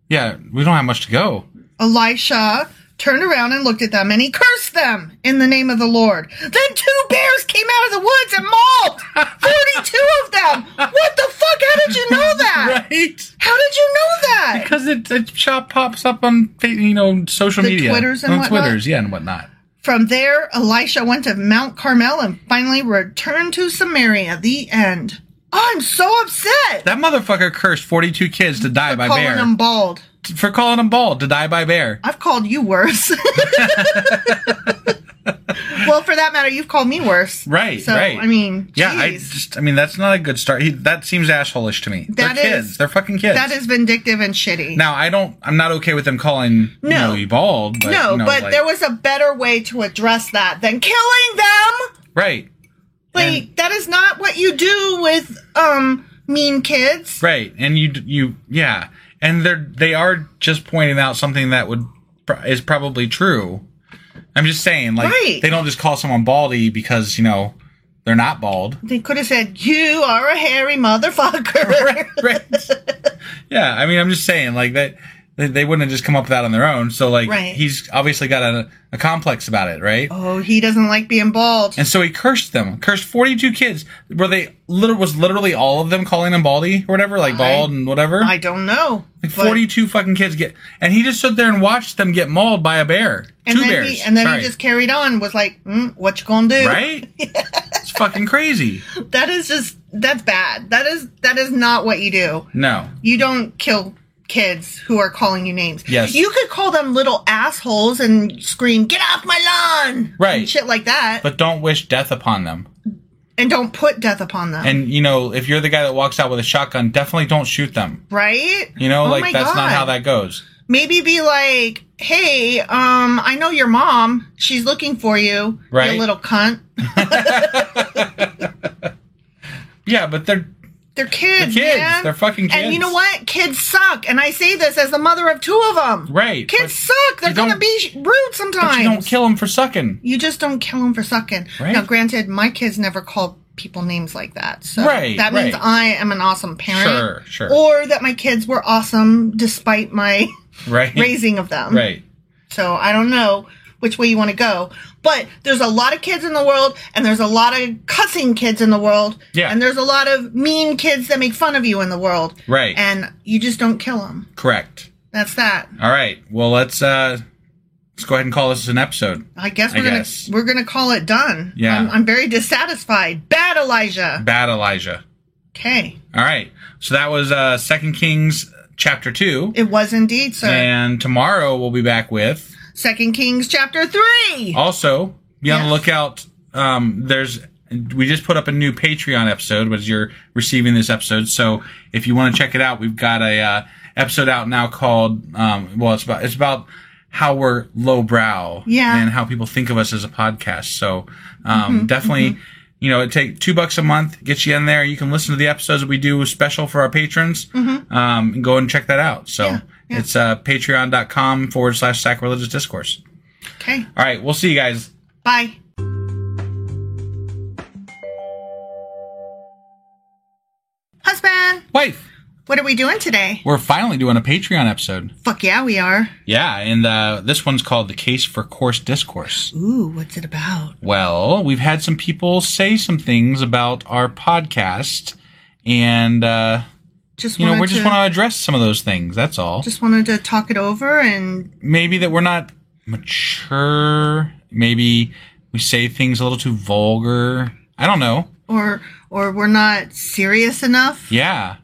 Yeah, we don't have much to go. Elisha turned around and looked at them, and he cursed them in the name of the Lord. Then 2 bears came out of the woods and mauled 42 of them. What the fuck? How did you know that? Right? How did you know that? Because it pops up on social media. Twitters and whatnot? Twitters, yeah, and whatnot. From there, Elisha went to Mount Carmel and finally returned to Samaria. The end. Oh, I'm so upset. That motherfucker cursed 42 kids to die by bear. For calling them bald. For calling them bald, to die by bear. I've called you worse. Well, for that matter, you've called me worse. Right, so, right. I mean, yeah, geez. That's not a good start. That seems asshole-ish to me. They're kids. They're fucking kids. That is vindictive and shitty. Now, I'm not okay with them calling you bald. But, but there was a better way to address that than killing them. Right. Like, that is not what you do with, mean kids. Right. And yeah. And they are just pointing out something that is probably true. I'm just saying, They don't just call someone baldy because, they're not bald. They could have said, you are a hairy motherfucker. right. Yeah, I mean, I'm just saying, that they wouldn't have just come up with that on their own. So, he's obviously got a complex about it, right? Oh, he doesn't like being bald. And so he cursed 42 kids. Was literally all of them calling him baldy or whatever, bald and whatever? I don't know. 42 fucking kids and he just stood there and watched them get mauled by a bear. And 2 bears. He just carried on, was like, what you gonna do? Right? It's fucking crazy. That's bad. That is not what you do. No. You don't kill kids who are calling you names. Yes. You could call them little assholes and scream, get off my lawn! Right. And shit like that. But don't wish death upon them. And don't put death upon them. And, if you're the guy that walks out with a shotgun, definitely don't shoot them. Right? That's not how that goes. Maybe be like, hey, I know your mom. She's looking for you, Right. you little cunt. Yeah, but they're kids, kids. man. They're fucking kids. And you know what? Kids suck. And I say this as the mother of 2 of them. Right. Kids suck. They're you going to don't- be rude sometimes. But you don't kill them for sucking. You just don't kill them for sucking. Right. Now, granted, my kids never called people names like that. So Right, that means right. I am an awesome parent. Sure. Or that my kids were awesome despite my Right. raising of them. Right. So I don't know which way you want to go. But there's a lot of kids in the world, and there's a lot of cussing kids in the world. Yeah. And there's a lot of mean kids that make fun of you in the world. Right. And you just don't kill them. Correct. That's that. All right. Well, let's go ahead and call this an episode. I guess guess. we're gonna call it done. Yeah. I'm very dissatisfied. Bad Elijah. Bad Elijah. Okay. All right. So that was 2 Kings chapter 2. It was indeed, sir. And tomorrow we'll be back with 2 Kings chapter 3. also be on the Yes. lookout. We just put up a new Patreon episode as you're receiving this episode. So if you want to check it out, we've got a episode out now called it's about how we're lowbrow Yeah. and how people think of us as a podcast. So definitely, it take $2 a month, get you in there. You can listen to the episodes that we do special for our patrons. And go and check that out. So Yeah. it's patreon.com/sacrilegious discourse. Okay. All right, we'll see you guys. Bye. Husband, Wife, what are we doing today? we're finally doing a Patreon episode. Fuck yeah, we are. Yeah, and this one's called The Case for Coarse Discourse. Ooh, what's it about? Well, we've had some people say some things about our podcast, and Just we wanted just want to address some of those things. That's all. just wanted to talk it over, and Maybe that we're not mature. Maybe we say things a little too vulgar. I don't know. or we're not serious enough, Yeah,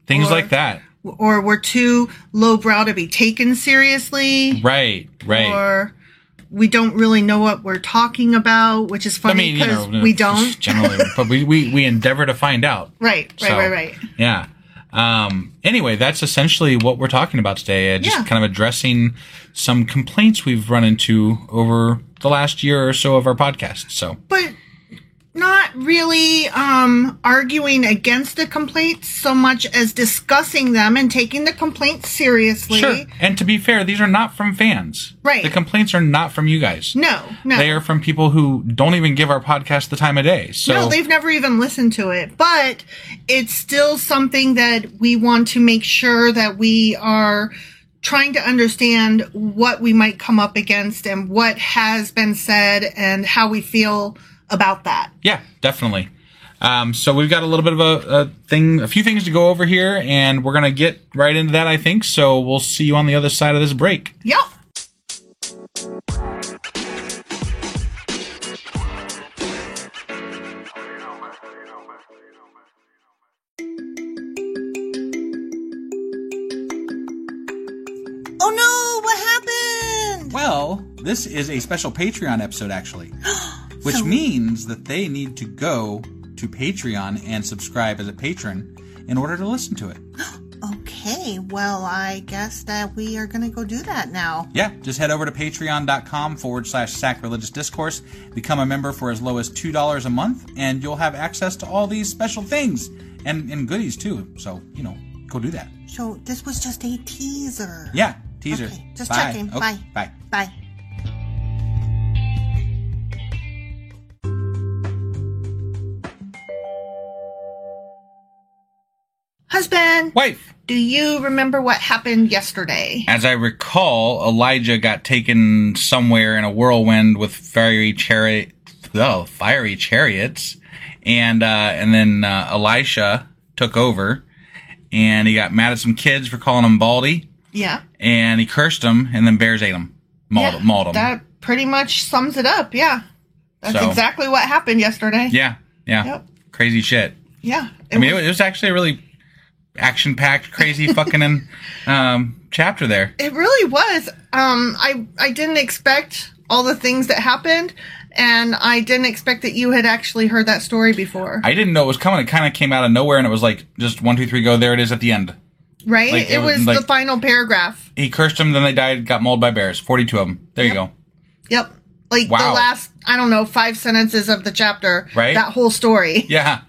things Or- like that. or we're too lowbrow to be taken seriously, Right. or we don't really know what we're talking about, which is funny because we don't. generally, but we endeavor to find out. Right. So, Right. Yeah. Anyway, that's essentially what we're talking about today. Just Yeah. kind of addressing some complaints we've run into over the last year or so of our podcast. So, But not really arguing against the complaints so much as discussing them and taking the complaints seriously. sure. And to be fair, these are not from fans. Right. The complaints are not from you guys. No. They are from people who don't even give our podcast the time of day. So, No, they've never even listened to it. But it's still something that we want to make sure that we are trying to understand what we might come up against and what has been said and how we feel about that. yeah, definitely. So we've got a little bit of a few things to go over here, and we're going to get right into that, I think. So we'll see you on the other side of this break. Yep. Oh no, what happened? Well, this is a special Patreon episode, actually, which means that they need to go to Patreon and subscribe as a patron in order to listen to it. Okay, well, I guess that we are going to go do that now. Yeah, just head over to patreon.com/sacrilegious discourse, become a member for as low as $2 a month, and you'll have access to all these special things and goodies too. So, go do that. So this was just a teaser. Yeah, teaser. Okay, just Bye. checking. Okay, Bye. Bye. Bye. Husband, Wife. do you remember what happened yesterday? As I recall, Elijah got taken somewhere in a whirlwind with fiery chariots, and then Elisha took over, and he got mad at some kids for calling him Baldy, Yeah. and he cursed them, and then bears ate them, mauled them. That pretty much sums it up. Yeah. That's So- exactly what happened yesterday. Yeah. Yep. Crazy shit. Yeah. It was actually a really action-packed, crazy fucking chapter there. It really was. I didn't expect all the things that happened, and I didn't expect that you had actually heard that story before. I didn't know it was coming. It kind of came out of nowhere, and it was like, just 1, 2, 3, go. There it is at the end. Right? Like, it was like, the final paragraph. he cursed them, then they died, got mauled by bears. 42 of them. There you go. Yep. Like the last, I don't know, 5 sentences of the chapter. Right? That whole story. Yeah.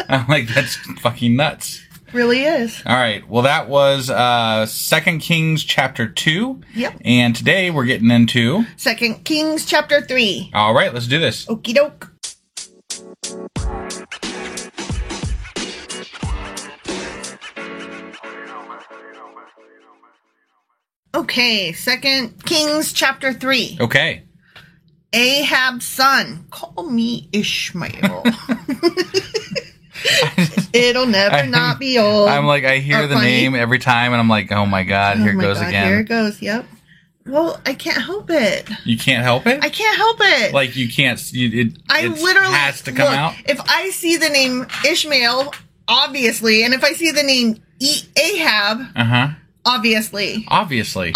I'm like, that's fucking nuts. Really is. All right. Well, that was 2 Kings chapter 2. Yep. And today we're getting into 2 Kings chapter 3. All right, let's do this. Okie doke. Okay, 2 Kings chapter 3. Okay. Ahab's son. Call me Ishmael. It'll never not be old. I'm like, I hear the name every time, and I'm like, oh my God, here it goes again. Here it goes, yep. Well, I can't help it. You can't help it? I can't help it. Like, you can't, it literally has to come out? If I see the name Ishmael, obviously, and if I see the name Ahab, obviously. Obviously.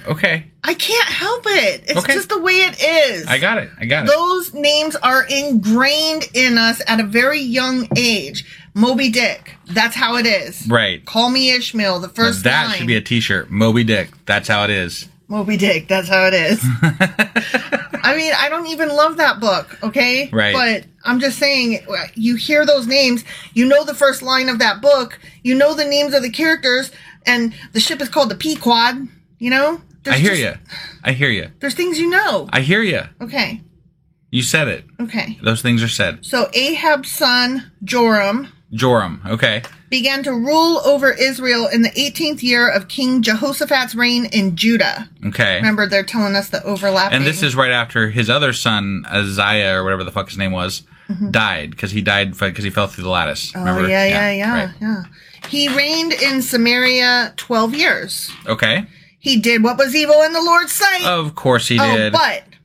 Okay. I can't help it. It's just the way it is. I got it. Those names are ingrained in us at a very young age. Moby Dick. That's how it is. Right. Call me Ishmael. The first that line. Should be a t-shirt. Moby Dick. That's how it is. Moby Dick. That's how it is. I mean, I don't even love that book, okay? Right. But I'm just saying, you hear those names, you know the first line of that book, you know the names of the characters, and the ship is called the Pequod, you know? I hear you. There's things you know. I hear you. Okay. You said it. Okay. Those things are said. So Ahab's son, Joram, okay. began to rule over Israel in the 18th year of King Jehoshaphat's reign in Judah. Okay. Remember, they're telling us the overlapping. And this is right after his other son, Uzziah, or whatever the fuck his name was, died. Because he fell through the lattice. Remember? Oh, yeah. He reigned in Samaria 12 years. Okay. He did what was evil in the Lord's sight. Of course he did.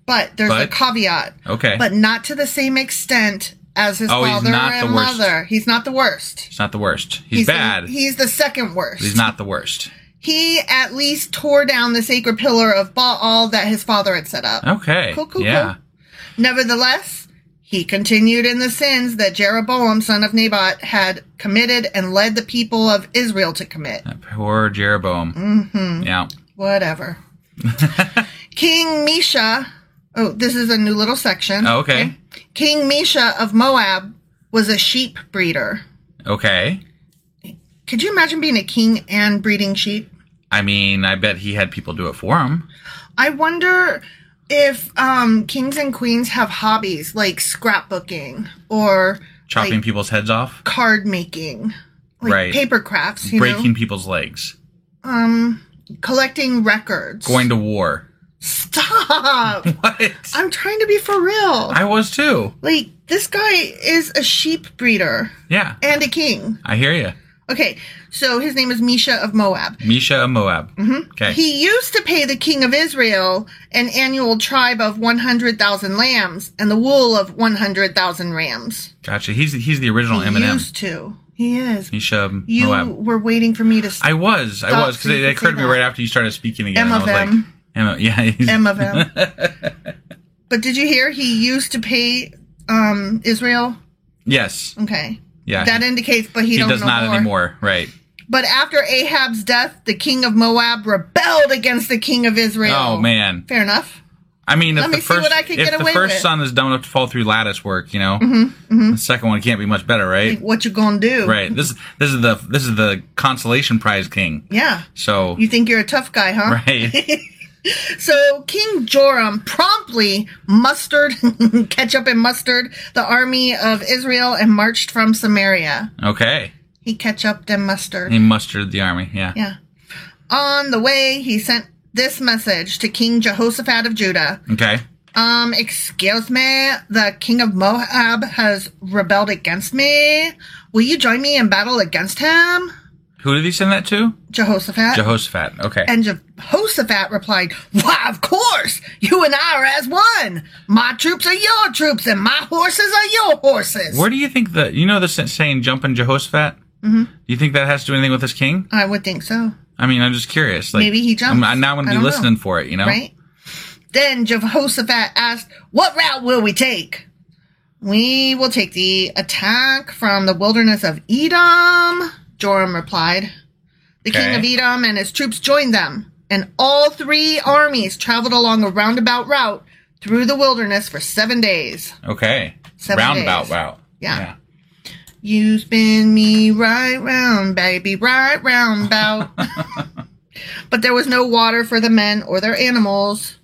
But there's a caveat. Okay. But not to the same extent as his father and mother. He's not the worst. He's not the worst. He's bad. He's the second worst. He's not the worst. He at least tore down the sacred pillar of Baal that his father had set up. Okay. Cool. Yeah. Nevertheless, he continued in the sins that Jeroboam, son of Nebat, had committed and led the people of Israel to commit. That poor Jeroboam. Mm-hmm. Yeah. Whatever. King Mesha. Oh, this is a new little section. Oh, okay. King Mesha of Moab was a sheep breeder. Okay. Could you imagine being a king and breeding sheep? I mean, I bet he had people do it for him. I wonder if kings and queens have hobbies like scrapbooking or chopping people's heads off, card making, like paper crafts, breaking people's legs, collecting records, going to war. Stop! What? I'm trying to be for real. I was too. Like, this guy is a sheep breeder. Yeah. And a king. I hear you. Okay, so his name is Mesha of Moab. Mesha of Moab. Mm-hmm. Okay. He used to pay the king of Israel an annual tribe of 100,000 lambs and the wool of 100,000 rams. Gotcha. He's the original Eminem. He used to. He is. Mesha of Moab. You were waiting for me to I was, because it occurred to me right after you started speaking again. M of M. Emma, yeah. M of M. But did you hear he used to pay Israel? Yes. Okay. Yeah. That indicates, but he does not anymore. Right. But after Ahab's death, the king of Moab rebelled against the king of Israel. Oh, man. Fair enough. I mean, if Let me see what I could get away the first with. son is dumb enough to fall through lattice work, the second one can't be much better, right? Like, what you gonna do? Right. This is the consolation prize king. Yeah. So you think you're a tough guy, huh? Right. So King Joram promptly mustered the army of Israel and marched from Samaria. Okay. He ketchuped and mustard. He mustered the army, yeah. Yeah. On the way, he sent this message to King Jehoshaphat of Judah. Okay. Excuse me, the king of Moab has rebelled against me. Will you join me in battle against him? Who did he send that to? Jehoshaphat. Jehoshaphat, okay. And Jehoshaphat replied, why, of course, you and I are as one. My troops are your troops, and my horses are your horses. Where do you think the saying, jumping Jehoshaphat? Mm-hmm. Do you think that has to do anything with this king? I would think so. I mean, I'm just curious. Like, maybe he jumps. I'm now going to be listening for it, Right? Then Jehoshaphat asked, what route will we take? We will take the attack from the wilderness of Edom. Joram replied. The king Okay. of Edom and his troops joined them, and all 3 armies traveled along a roundabout route through the wilderness for 7 days. Okay. 7 Roundabout days. route. Yeah. You spin me right round, baby, right round bout. But there was no water for the men or their animals.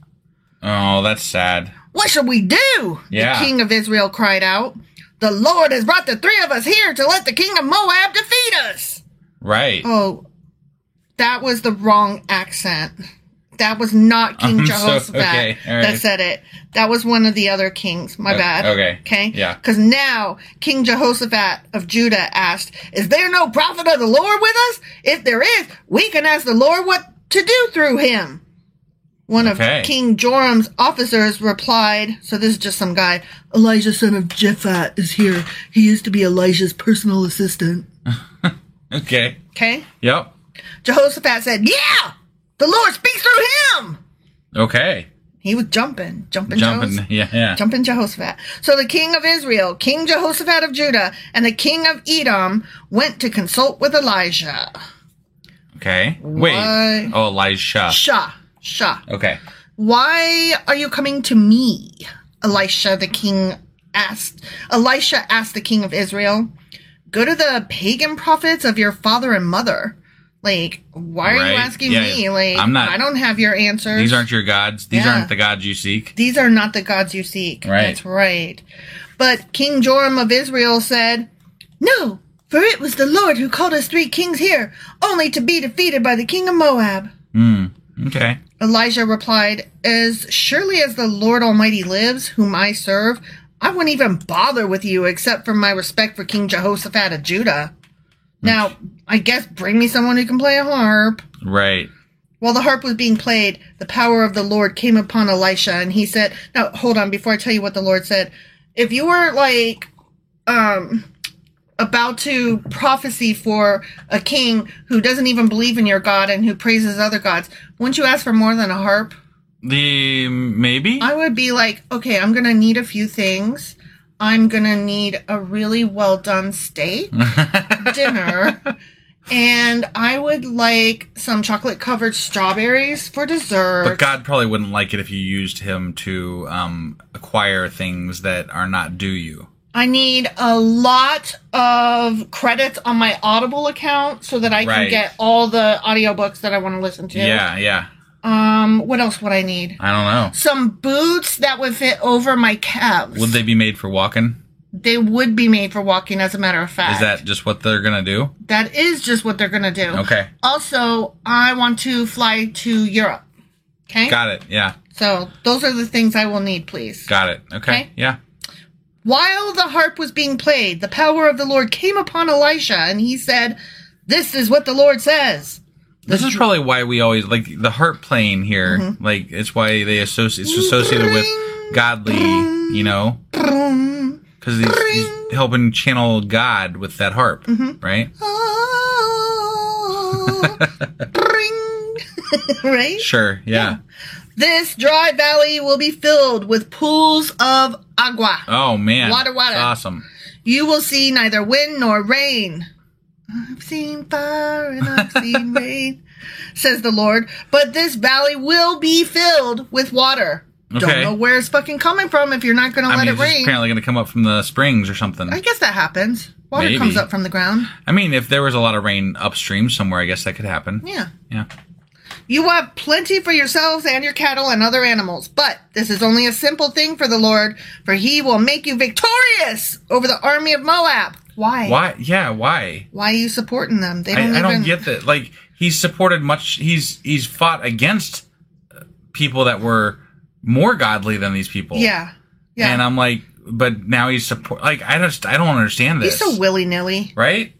Oh, that's sad. What shall we do? Yeah. The king of Israel cried out. The Lord has brought the 3 of us here to let the king of Moab defeat us. Right. Oh, that was the wrong accent. That was not King Jehoshaphat okay, all right. that said it. That was one of the other kings. My bad. okay, Okay? yeah. Because now King Jehoshaphat of Judah asked, is there no prophet of the Lord with us? If there is, we can ask the Lord what to do through him. One of Okay. King Joram's officers replied, so this is just some guy, Elijah son of Japhat is here. He used to be Elijah's personal assistant. Okay. Okay? Yep. Jehoshaphat said, yeah! The Lord speaks through him! Okay. He was jumping Jumping. Yeah. Jumping Jehoshaphat. So the king of Israel, King Jehoshaphat of Judah, and the king of Edom went to consult with Elijah. Okay. Wait. Why? Oh, Elisha. Shah. Okay. Why are you coming to me? Elisha asked the king of Israel. Go to the pagan prophets of your father and mother. Like, why are you Right. asking Yeah. me? Like, I'm not- I don't have your answers. These aren't your gods. These Yeah. aren't the gods you seek. These are not the gods you seek. Right. That's right. But King Joram of Israel said, no, for it was the Lord who called us 3 kings here, only to be defeated by the king of Moab. Okay. Elijah replied, as surely as the Lord Almighty lives, whom I serve, I wouldn't even bother with you except for my respect for King Jehoshaphat of Judah. Now, I guess bring me someone who can play a harp. Right. While the harp was being played, the power of the Lord came upon Elisha, and he said, now, hold on, before I tell you what the Lord said. If you were, like, about to prophecy for a king who doesn't even believe in your God and who praises other gods, wouldn't you ask for more than a harp? Maybe? I would be like, okay, I'm going to need a few things. I'm going to need a really well done steak, dinner, and I would like some chocolate covered strawberries for dessert. But God probably wouldn't like it if you used him to acquire things that are not due you. I need a lot of credits on my Audible account so that I can Right. get all the audiobooks that I want to listen to. Yeah. What else would I need? I don't know. Some boots that would fit over my calves. Would they be made for walking? They would be made for walking, as a matter of fact. Is that just what they're going to do? That is just what they're going to do. Okay. Also, I want to fly to Europe. Okay? Got it. Yeah. So, those are the things I will need, please. Got it. Okay. Okay. Yeah. While the harp was being played, the power of the Lord came upon Elisha, and he said, this is what the Lord says. This is probably why we always like the harp playing here. Mm-hmm. Like it's why they it's associated with godly, you know, because he's helping channel God with that harp, Mm-hmm. right? Ring. Right? Sure. Yeah. This dry valley will be filled with pools of agua. Oh man. Water. Awesome. You will see neither wind nor rain. I've seen fire and I've seen rain, says the Lord. But this valley will be filled with water. Don't Okay. know where it's fucking coming from if you're not going to I let mean, it it's just rain. apparently going to come up from the springs or something. I guess that happens. Water Maybe. comes up from the ground. I mean, if there was a lot of rain upstream somewhere, I guess that could happen. Yeah. Yeah. You will have plenty for yourselves and your cattle and other animals. But this is only a simple thing for the Lord, for he will make you victorious over the army of Moab. Why? Why? Yeah. Why? Why are you supporting them? They I don't get that. Like he's supported much. He's fought against people that were more godly than these people. Yeah. Yeah. And I'm like, but now he's support. Like I don't understand this. He's so willy-nilly. Right?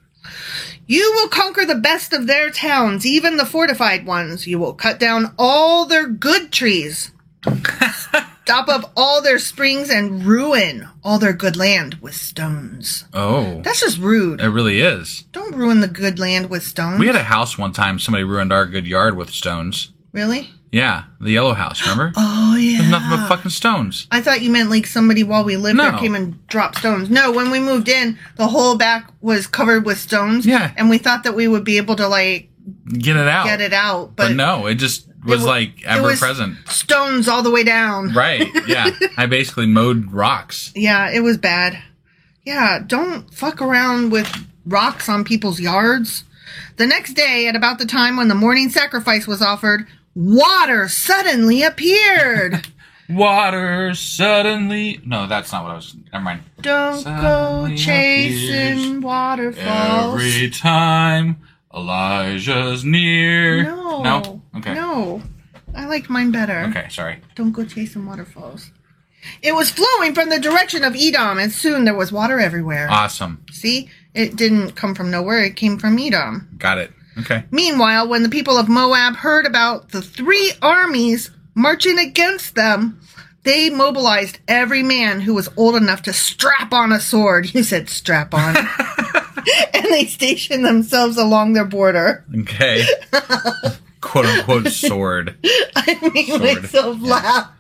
You will conquer the best of their towns, even the fortified ones. You will cut down all their good trees, stop up all their springs, and ruin all their good land with stones. Oh, That's just rude. it really is. Don't ruin the good land with stones. We had a house one time. Somebody ruined our good yard with stones. Really? Yeah, the yellow house, remember? Oh, yeah. There's nothing but fucking stones. I thought you meant like somebody while we lived there No. came and dropped stones. No, when we moved in, the whole back was covered with stones. Yeah. And we thought that we would be able to like Get it out. get it out. But no, it just was like it was ever-present. stones all the way down. Right, yeah. I basically mowed rocks. Yeah, it was bad. Yeah, don't fuck around with rocks on people's yards. The next day, at about the time when the morning sacrifice was offered, water suddenly appeared. Water suddenly... No, that's not what I was... Never mind. Don't go Suddenly chasing appears waterfalls. Every time Elijah's near. No. No? Okay. No. I liked mine better. Okay, sorry. Don't go chasing waterfalls. It was flowing from the direction of Edom, and soon there was water everywhere. Awesome. See? It didn't come from nowhere. It came from Edom. Got it. Okay. Meanwhile, when the people of Moab heard about the 3 armies marching against them, they mobilized every man who was old enough to strap on a sword. You said strap on. And they stationed themselves along their border. Okay. Quote unquote sword. I made Sword. myself laugh.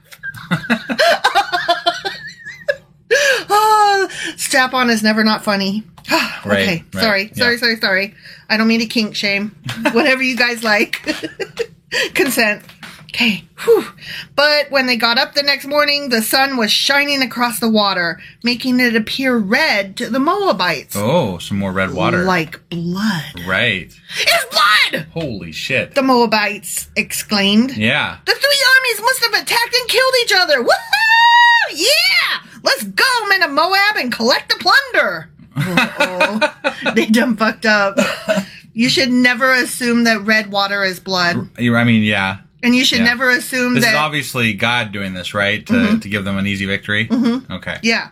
Oh, strap on is never not funny. Okay, right, sorry, yeah. sorry. I don't mean to kink shame. Whatever you guys like. Consent. Okay. Whew. But when they got up the next morning, the sun was shining across the water, making it appear red to the Moabites. Oh, some more red water. Like blood. Right. It's blood! Holy shit. The Moabites exclaimed. Yeah. The 3 armies must have attacked and killed each other. Woohoo! Yeah! Let's go, men of Moab, and collect the plunder. Uh-oh. They done fucked up. You should never assume that red water is blood. I mean, yeah. And you should Yeah. never assume This that... is obviously God doing this, right? To give them an easy victory? Mm-hmm. Okay. Yeah.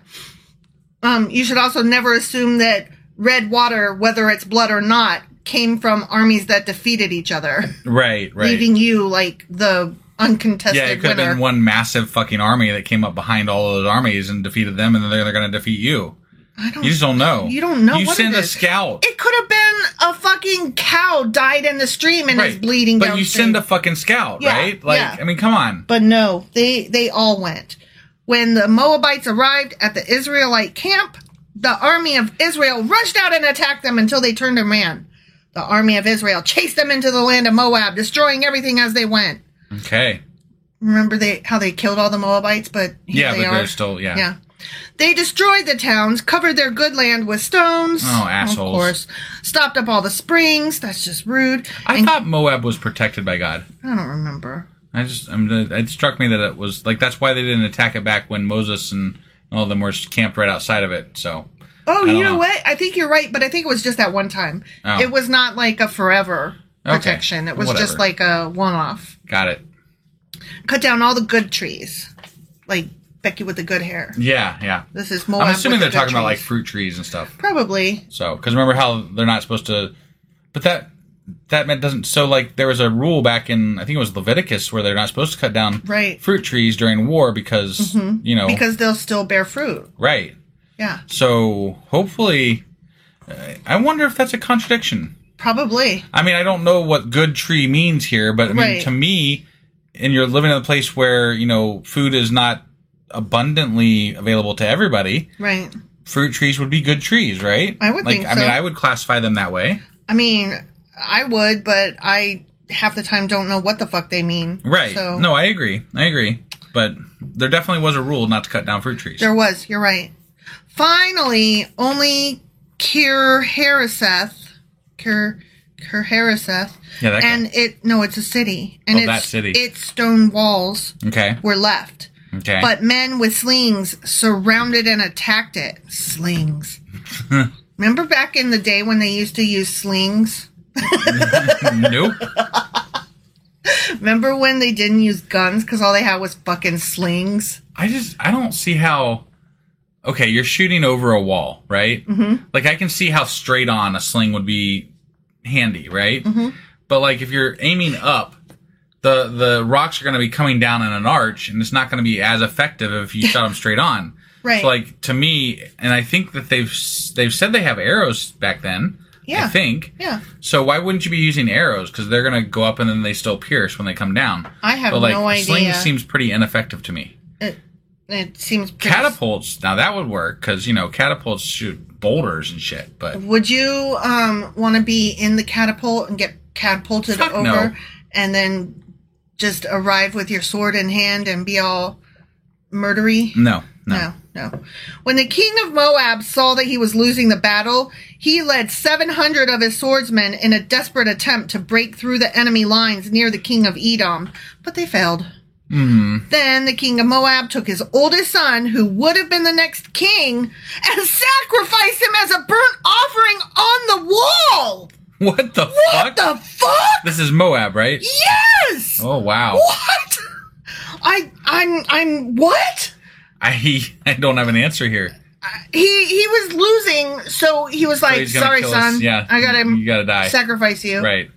You should also never assume that red water, whether it's blood or not, came from armies that defeated each other. Right. Leaving you, like, the uncontested Yeah, it could have winner. been one massive fucking army that came up behind all of those armies and defeated them, and then they're going to defeat you. You just don't know. You don't know You what send it a is. scout. It could have been a fucking cow died in the stream and is bleeding But downstream. you send a fucking scout, Yeah, right? Like, yeah. I mean, come on. But no, they all went. When the Moabites arrived at the Israelite camp, the army of Israel rushed out and attacked them until they turned their man. The army of Israel chased them into the land of Moab, destroying everything as they went. Okay. Remember how they killed all the Moabites, but here Yeah, they but are. they're still, yeah. Yeah. They destroyed the towns, covered their good land with stones. Oh, assholes. Of course. Stopped up all the springs. That's just rude. I thought Moab was protected by God. I don't remember. It struck me that it was, like, that's why they didn't attack it back when Moses and all of them were camped right outside of it, so. Oh, I you don't know know. what? I think you're right, but I think it was just that one time. Oh. It was not like a forever Okay. protection. It was Whatever. just like a one-off. Got it. Cut down all the good trees. Like Becky with the good hair. Yeah, yeah. This is Moab I'm assuming with they're the talking good about, like, trees. fruit trees and stuff. Probably. So, because remember how they're not supposed to, but that meant doesn't, so like there was a rule back in, I think it was Leviticus, where they're not supposed to cut down Right. fruit trees during war because, you know. Because they'll still bear fruit. Right. Yeah. So, hopefully, I wonder if that's a contradiction. Probably. I mean, I don't know what good tree means here, but I mean, Right. to me, and you're living in a place where, you know, food is not abundantly available to everybody, Right. fruit trees would be good trees, right? I would think I mean, so. I would classify them that way. I mean, I would, but I half the time don't know what the fuck they mean. Right. So No, I agree. But there definitely was a rule not to cut down fruit trees. there was. You're right. Finally, only Kir-Hareseth, Yeah, that guy. and it's a city, and Oh, that city. its stone walls Okay. were left. Okay. But men with slings surrounded and attacked it. Slings. Remember back in the day when they used to use slings? Nope. Remember when they didn't use guns because all they had was fucking slings? I don't see how. Okay, you're shooting over a wall, right? Mm-hmm. Like, I can see how straight on a sling would be handy, right? Mm-hmm. But, like, if you're aiming up, the rocks are going to be coming down in an arch, and it's not going to be as effective if you shot them straight on. Right. So, like, to me, and I think that they've said they have arrows back then. Yeah. I think. Yeah. So why wouldn't you be using arrows? Because they're going to go up and then they still pierce when they come down. I have but, like, no idea. Sling seems pretty ineffective to me. It seems pretty... Catapults, now that would work, because, catapults shoot boulders and shit, but... Would you want to be in the catapult and get catapulted Fuck over no. and then just arrive with your sword in hand and be all murdery? No. No. When the king of Moab saw that he was losing the battle, he led 700 of his swordsmen in a desperate attempt to break through the enemy lines near the king of Edom, but they failed. Then the king of Moab took his oldest son, who would have been the next king, and sacrificed him as a burnt offering on the wall. What the fuck? What the fuck? This is Moab, right? Yes. Oh, wow. What? I'm what? I don't have an answer here. He was losing, so he was like, he's gonna "Sorry, kill son. us. Yeah, I gotta you gotta die. sacrifice you." Right.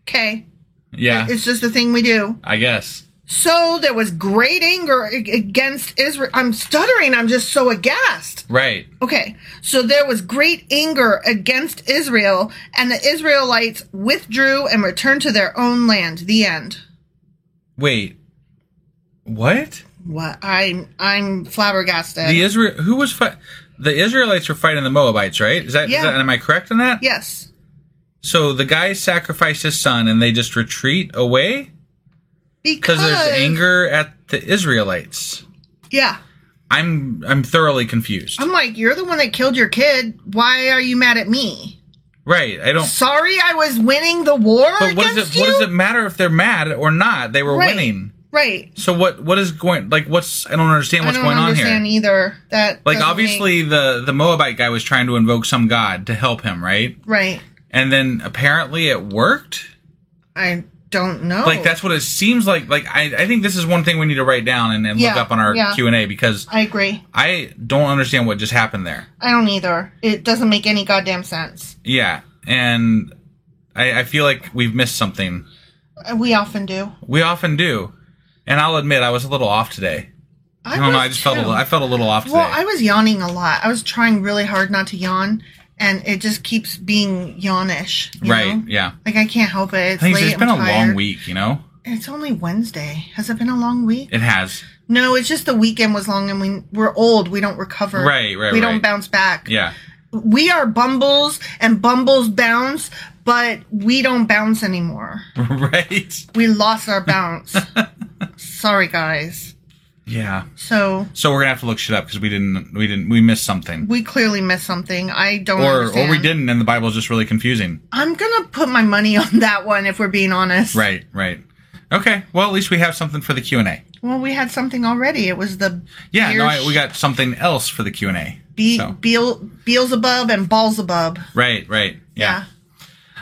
Okay. Yeah, It's just a thing we do. I guess. So there was great anger against Israel. I'm stuttering. I'm just so aghast. Right. Okay. So there was great anger against Israel, and the Israelites withdrew and returned to their own land. The end. Wait. What? What? I'm flabbergasted. The Israelites were fighting the Moabites, right? Is that am I correct in that? Yes. So the guy sacrificed his son and they just retreat away? Because there's anger at the Israelites. Yeah. I'm thoroughly confused. I'm like, you're the one that killed your kid. Why are you mad at me? Right. I don't. Sorry, I was winning the war But what does it matter if they're mad or not? They were winning. Right. So what is going, like, I don't understand what's going on here. I don't understand either. That like, obviously the Moabite guy was trying to invoke some god to help him, right? Right. And then apparently it worked? I don't know. Like, that's what it seems like. Like, I think this is one thing we need to write down and look up on our Q&A, because I agree. I don't understand what just happened there. I don't either. It doesn't make any goddamn sense. Yeah. And I feel like we've missed something. We often do. We often do. And I'll admit, I was a little off today. I don't know. I felt a little off today. Well, I was yawning a lot. I was trying really hard not to yawn, and it just keeps being yawnish. You know? Yeah. Like, I can't help it. It's late. It's been I'm a tired. long week, It's only Wednesday. Has it been a long week? It has. No, it's just the weekend was long, and we're old. We don't recover. Right. We don't bounce back. Yeah. We are Bumbles, and Bumbles bounce, but we don't bounce anymore. Right. We lost our bounce. Sorry, guys. Yeah. So we're gonna have to look shit up because we missed something. We clearly missed something. I don't understand. Or we didn't, and the Bible's just really confusing. I'm gonna put my money on that one if we're being honest. Right. Okay. Well, at least we have something for the Q&A. Well, we had something already. It was the we got something else for the Q&A. Beelzebub and Ballsabub. Right. Yeah.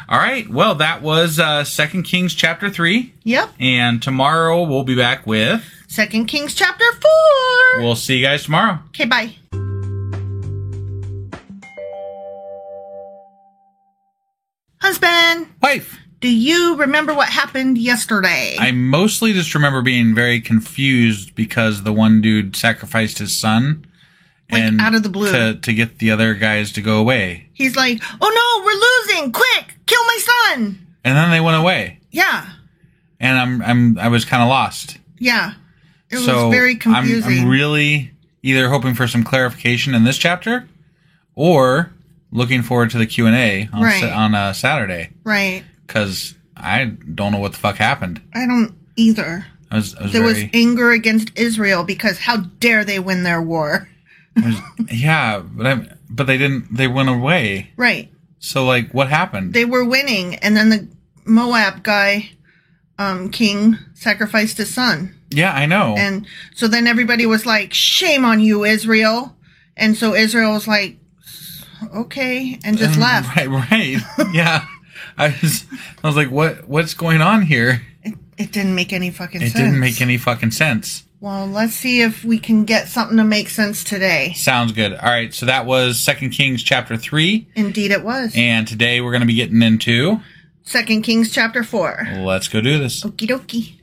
All right. Well, that was 2 Kings chapter 3. Yep. And tomorrow we'll be back with 2 Kings chapter 4. We'll see you guys tomorrow. Okay, bye. Husband. Wife. Do you remember what happened yesterday? I mostly just remember being very confused because the one dude sacrificed his son. Like, out of the blue. To get the other guys to go away. He's like, oh no, we're losing! Quick! Kill my son! And then they went away. Yeah. And I was kind of lost. Yeah. It was very confusing. I'm really either hoping for some clarification in this chapter or looking forward to the Q&A on Saturday. Right. Because I don't know what the fuck happened. I don't either. There was anger against Israel because how dare they win their war? But they didn't. They went away. Right. So, like, what happened? They were winning, and then the Moab guy, king, sacrificed his son. Yeah, I know. And so then everybody was like, "Shame on you, Israel!" And so Israel was like, "Okay," and just left. Right. Yeah. I was like, what's going on here? It didn't make any fucking sense. It didn't make any fucking sense. Well, let's see if we can get something to make sense today. Sounds good. All right, so that was 2 Kings chapter 3. Indeed it was. And today we're going to be getting into 2 Kings chapter 4. Let's go do this. Okie dokie.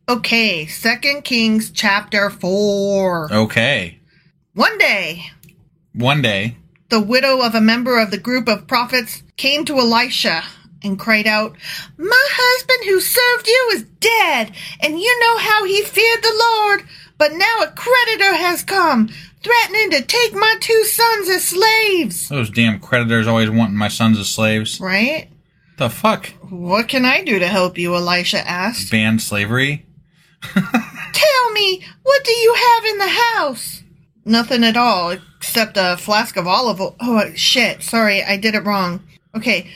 Okay, 2 Kings chapter 4. Okay. One day, the widow of a member of the group of prophets came to Elisha and cried out, "My husband who served you is dead, and you know how he feared the Lord. But now a creditor has come, threatening to take my 2 sons as slaves." Those damn creditors always wanting my sons as slaves. Right? The fuck? "What can I do to help you?" Elisha asked. Ban slavery? "Tell me, what do you have in the house?" "Nothing at all, except a flask of olive oil." Oh, shit. Sorry, I did it wrong. Okay.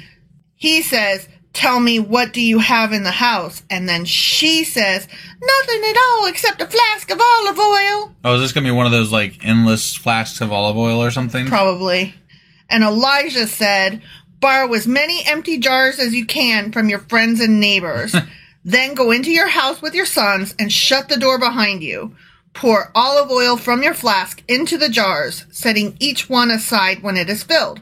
He says, "Tell me, what do you have in the house?" And then she says, "Nothing at all, except a flask of olive oil." Oh, is this going to be one of those, like, endless flasks of olive oil or something? Probably. And Elijah said, "Borrow as many empty jars as you can from your friends and neighbors. Then go into your house with your sons and shut the door behind you. Pour olive oil from your flask into the jars, setting each one aside when it is filled."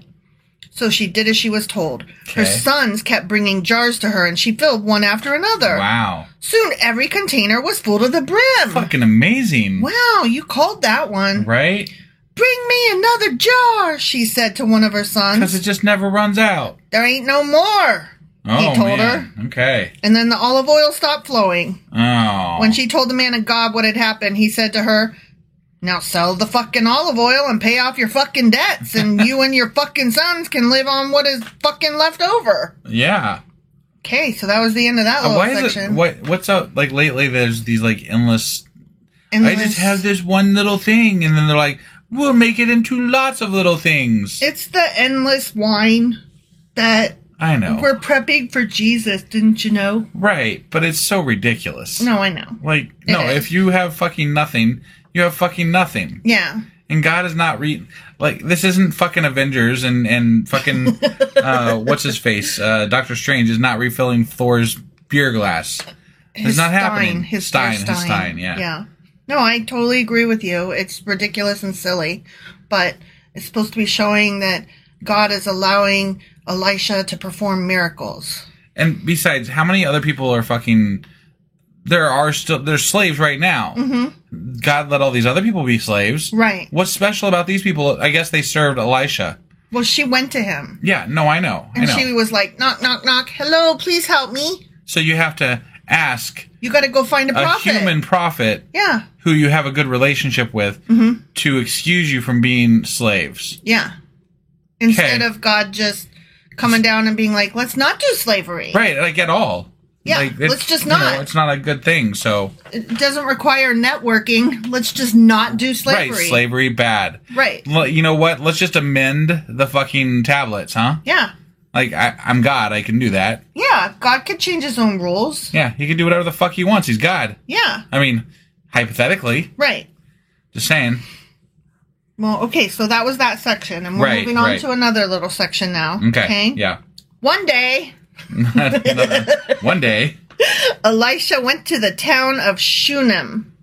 So she did as she was told. Her Okay. sons kept bringing jars to her, and she filled one after another. Wow. Soon every container was full to the brim. Fucking amazing. Wow, you called that one. Right? "Bring me another jar," she said to one of her sons. Because it just never runs out. "There ain't no more," Oh, he told man. her. Okay. And then the olive oil stopped flowing. Oh. When she told the man of God what had happened, he said to her, "Now sell the fucking olive oil and pay off your fucking debts, and you and your fucking sons can live on what is fucking left over." Yeah. Okay, so that was the end of that little Why is section. what's up? Like, lately there's these, like, endless... And I just have this one little thing, and then they're like, we'll make it into lots of little things. It's the endless wine that I know. we're prepping for Jesus, didn't you know? Right, but it's so ridiculous. No, I know. Like, It no, is. if you have fucking nothing, you have fucking nothing. Yeah. And God is not like, this isn't fucking Avengers and fucking, what's his face? Doctor Strange is not refilling Thor's beer glass. It's not happening. His Stein, yeah. yeah. Yeah. No, I totally agree with you. It's ridiculous and silly, but it's supposed to be showing that God is allowing Elisha to perform miracles. And besides, how many other people are fucking... There's slaves right now. Mm-hmm. God let all these other people be slaves. Right. What's special about these people? I guess they served Elisha. Well, she went to him. Yeah, no, I know. And she was like, "Knock, knock, knock. Hello, please help me." So you have to ask You got to go find a prophet. human prophet Yeah. who you have a good relationship with to excuse you from being slaves. Yeah. Instead of God just coming down and being like, "Let's not do slavery." Right, like at all. Yeah, Like, let's just not. it's not a good thing, so... It doesn't require networking. Let's just not do slavery. Right, slavery, bad. Right. Well, you know what? Let's just amend the fucking tablets, huh? Yeah. Like, I'm God, I can do that. Yeah. God could change his own rules. Yeah, he can do whatever the fuck he wants. He's God. Yeah. I mean, hypothetically. Right. Just saying. Well, okay, so that was that section, and we're Right, moving on right. to another little section now. Okay. Yeah. One day, One day. Elisha went to the town of Shunem.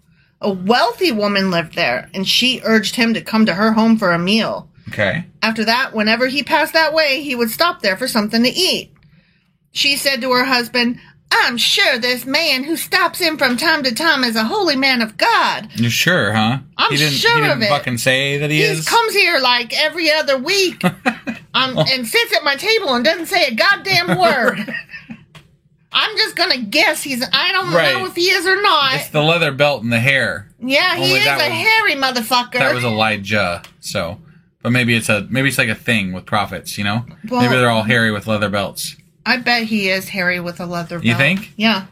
A wealthy woman lived there, and she urged him to come to her home for a meal. Okay. After that, whenever he passed that way, he would stop there for something to eat. She said to her husband, "I'm sure this man who stops in from time to time is a holy man of God. You're sure, huh? I'm he sure he didn't of it. fucking say that he He is? comes here like every other week and sits at my table and doesn't say a goddamn word. I'm just gonna guess I don't Right. know if he is or not. It's the leather belt and the hair. Yeah, he Only is that a was- hairy motherfucker. That was Elijah, so... But maybe it's like a thing with prophets, you know? Well- Maybe they're all hairy with leather belts. I bet he is hairy with a leather belt. You think? Yeah.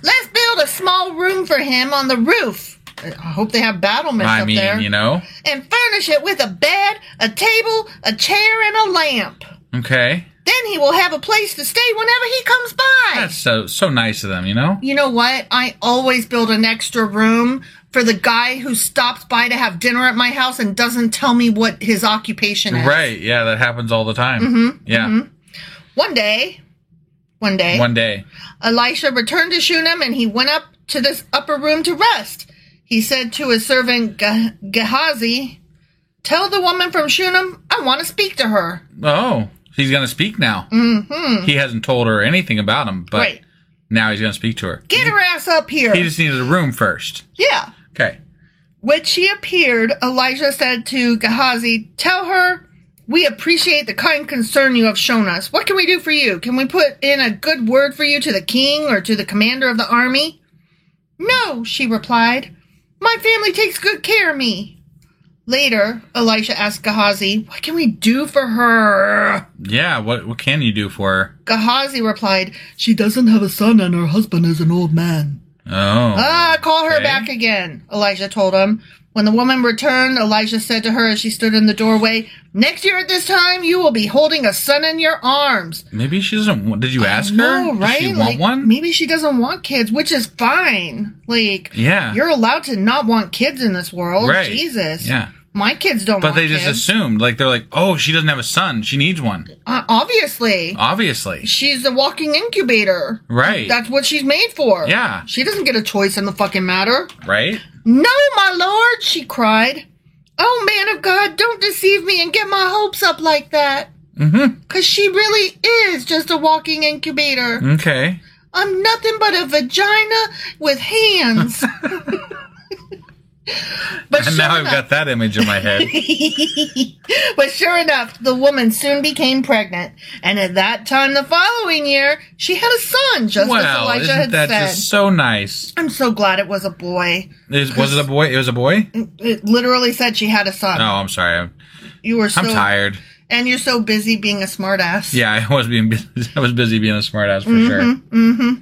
Let's build a small room for him on the roof. I hope they have battlements I up mean, there. you know? And furnish it with a bed, a table, a chair, and a lamp. Okay. Then he will have a place to stay whenever he comes by. That's so nice of them, you know? You know what? I always build an extra room for the guy who stops by to have dinner at my house and doesn't tell me what his occupation is. Right, yeah, that happens all the time. Yeah. One day, One day. Elisha returned to Shunem and he went up to this upper room to rest. He said to his servant Gehazi, "Tell the woman from Shunem I want to speak to her." Oh, he's going to speak now. Mm-hmm. He hasn't told her anything about him, but Right. Now he's going to speak to her. Get her ass up here. He just needed a room first. Yeah. Okay. When she appeared, Elijah said to Gehazi, "Tell her, we appreciate the kind concern you have shown us. What can we do for you? Can we put in a good word for you to the king or to the commander of the army?" "No," she replied. "My family takes good care of me." Later, Elisha asked Gehazi, "What can we do for her?" Yeah, what can you do for her? Gehazi replied, "She doesn't have a son and her husband is an old man." Oh. Call her okay. back again, Elijah told him. When the woman returned, Elijah said to her as she stood in the doorway, "Next year at this time, you will be holding a son in your arms." Maybe she doesn't want... Did you ask her? No, right? Does she want one? Maybe she doesn't want kids, which is fine. Like, Yeah. you're allowed to not want kids in this world. Right. Jesus. Yeah. My kids don't But want they kids. just assumed. Like, they're like, oh, she doesn't have a son. She needs one. Obviously. Obviously. She's a walking incubator. Right. That's what she's made for. Yeah. She doesn't get a choice in the fucking matter. Right? "No, my lord," she cried. "Oh, man of God, don't deceive me and get my hopes up like that. Mm-hmm. 'Cause she really is just a walking incubator. Okay. I'm nothing but a vagina with hands." But And sure now I've enough, got that image in my head. but sure enough, the woman soon became pregnant, and at that time the following year, she had a son, just as Wow, Elijah isn't had that said. just so nice? I'm so glad it was a boy. Was it a boy? It was a boy? It literally said she had a son. Oh, I'm sorry. You were so I'm tired. And you're so busy being a smartass. Yeah, I was busy being a smartass for sure. Mm-hmm.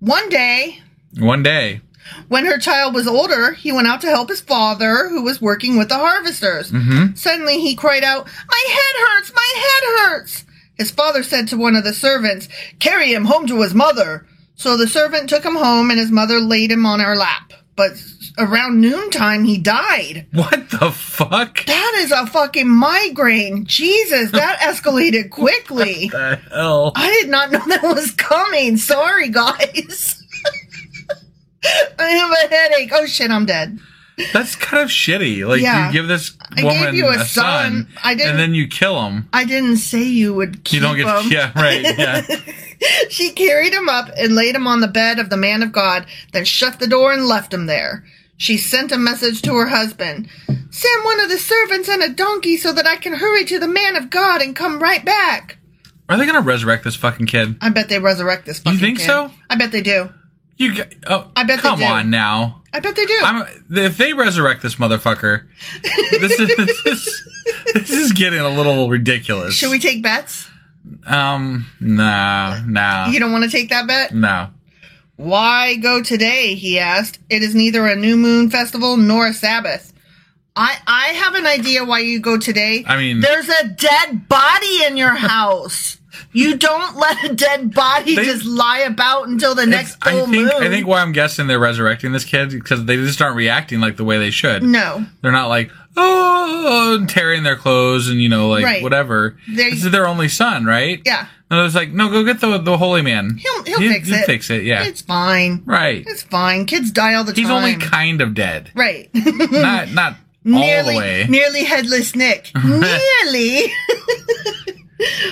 One day, One day. when her child was older, he went out to help his father, who was working with the harvesters. Mm-hmm. Suddenly he cried out, "My head hurts! My head hurts!" His father said to one of the servants, "Carry him home to his mother." So the servant took him home, and his mother laid him on her lap. But around noontime, he died. What the fuck? That is a fucking migraine. Jesus, that escalated quickly. What the hell? I did not know that was coming. Sorry, guys. I have a headache. Oh, shit, I'm dead. That's kind of shitty. Like, Yeah. you give this I woman gave you a a son, I didn't- and then you kill him. I didn't say you would keep You don't get... him. Yeah, right, yeah. She carried him up and laid him on the bed of the man of God, then shut the door and left him there. She sent a message to her husband. "Send one of the servants and a donkey so that I can hurry to the man of God and come right back." Are they going to resurrect this fucking kid? I bet they resurrect this fucking You think kid. so? I bet they do. I bet they come do. on now. I bet they do. If they resurrect this motherfucker, this is getting a little ridiculous. Should we take bets? Nah. You don't want to take that bet? No. "Why go today?" he asked. "It is neither a new moon festival nor a Sabbath." I have an idea why you go today. I mean... There's a dead body in your house. You don't let a dead body just lie about until the next full moon. I think why I'm guessing they're resurrecting this kid because they just aren't reacting like the way they should. No. They're not like, oh, tearing their clothes and, Right. whatever. This is their only son, right? Yeah. No, it's like, no, go get the holy man. He'll fix it. He'll fix it, yeah. It's fine. Right. It's fine. Kids die all the time. He's only kind of dead. Right. Not all the way. Nearly headless Nick. Nearly.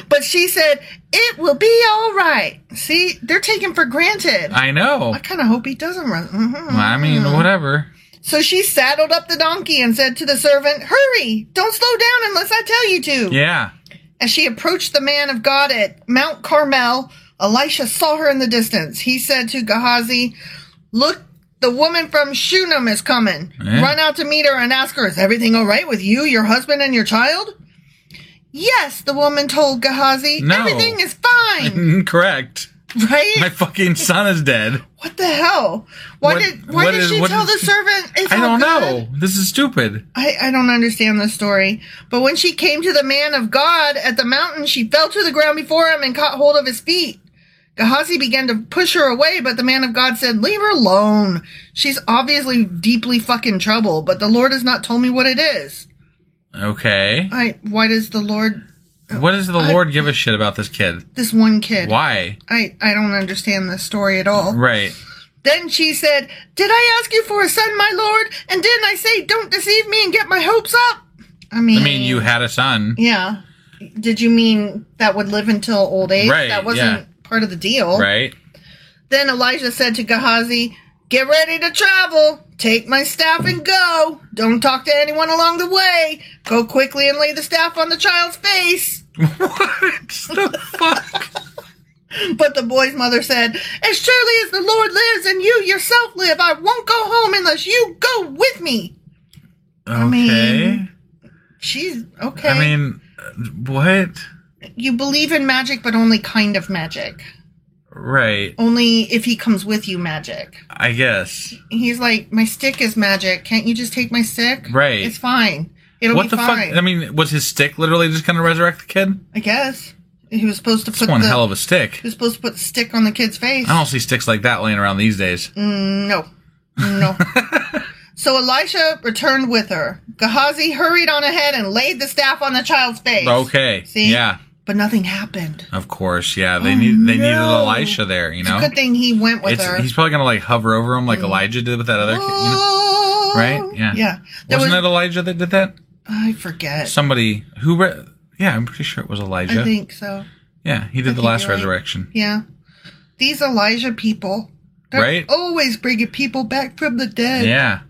But she said, "It will be all right." See, they're taken for granted. I know. I kind of hope he doesn't run. I mean, whatever. So she saddled up the donkey and said to the servant, "Hurry! Don't slow down unless I tell you to." Yeah. As she approached the man of God at Mount Carmel, Elisha saw her in the distance. He said to Gehazi, "Look, the woman from Shunem is coming. Eh? Run out to meet her and ask her, is everything all right with you, your husband, and your child?" "Yes," the woman told Gehazi. No. "Everything is fine." Correct. Right? My fucking son is dead. What the hell? Why did she tell the servant it's I all don't good? know. This is stupid. I don't understand the story. But when she came to the man of God at the mountain, she fell to the ground before him and caught hold of his feet. Gehazi began to push her away, but the man of God said, "Leave her alone. She's obviously deeply fucking trouble, but the Lord has not told me what it is." Okay. Why does the Lord... What does the Lord give a shit about this kid? This one kid. Why? I don't understand this story at all. Right. Then she said, "Did I ask you for a son, my lord? And didn't I say, don't deceive me and get my hopes up?" I mean, you had a son. Yeah. Did you mean that would live until old age? Right, That wasn't part of the deal. Right. Then Elijah said to Gehazi, "Get ready to travel. Take my staff and go. Don't talk to anyone along the way. Go quickly and lay the staff on the child's face." What the fuck? But the boy's mother said, "As surely as the Lord lives and you yourself live, I won't go home unless you go with me." Okay. mean, She's okay. I mean, what? You believe in magic, but only kind of magic. Right. Only if he comes with you magic. I guess. He's like, "My stick is magic. Can't you just take my stick?" Right. It's fine. It'll What be the fine. fuck? I mean, was his stick literally just going to resurrect the kid? I guess. He was supposed to It's put one hell of a stick. He was supposed to put the stick on the kid's face. I don't see sticks like that laying around these days. No. So Elisha returned with her. Gehazi hurried on ahead and laid the staff on the child's face. Okay. See? Yeah. But nothing happened. Of course. Yeah. They needed no. Elisha there, you know? It's a good thing he went with her. He's probably going to like hover over him like Elijah did with that other kid. You know? Right? Yeah. Yeah. Wasn't it Elijah that did that? I forget. Somebody who... yeah, I'm pretty sure it was Elijah. I think so. Yeah, he did the last resurrection. Yeah. These Elijah people. They're Right? always bringing people back from the dead. Yeah.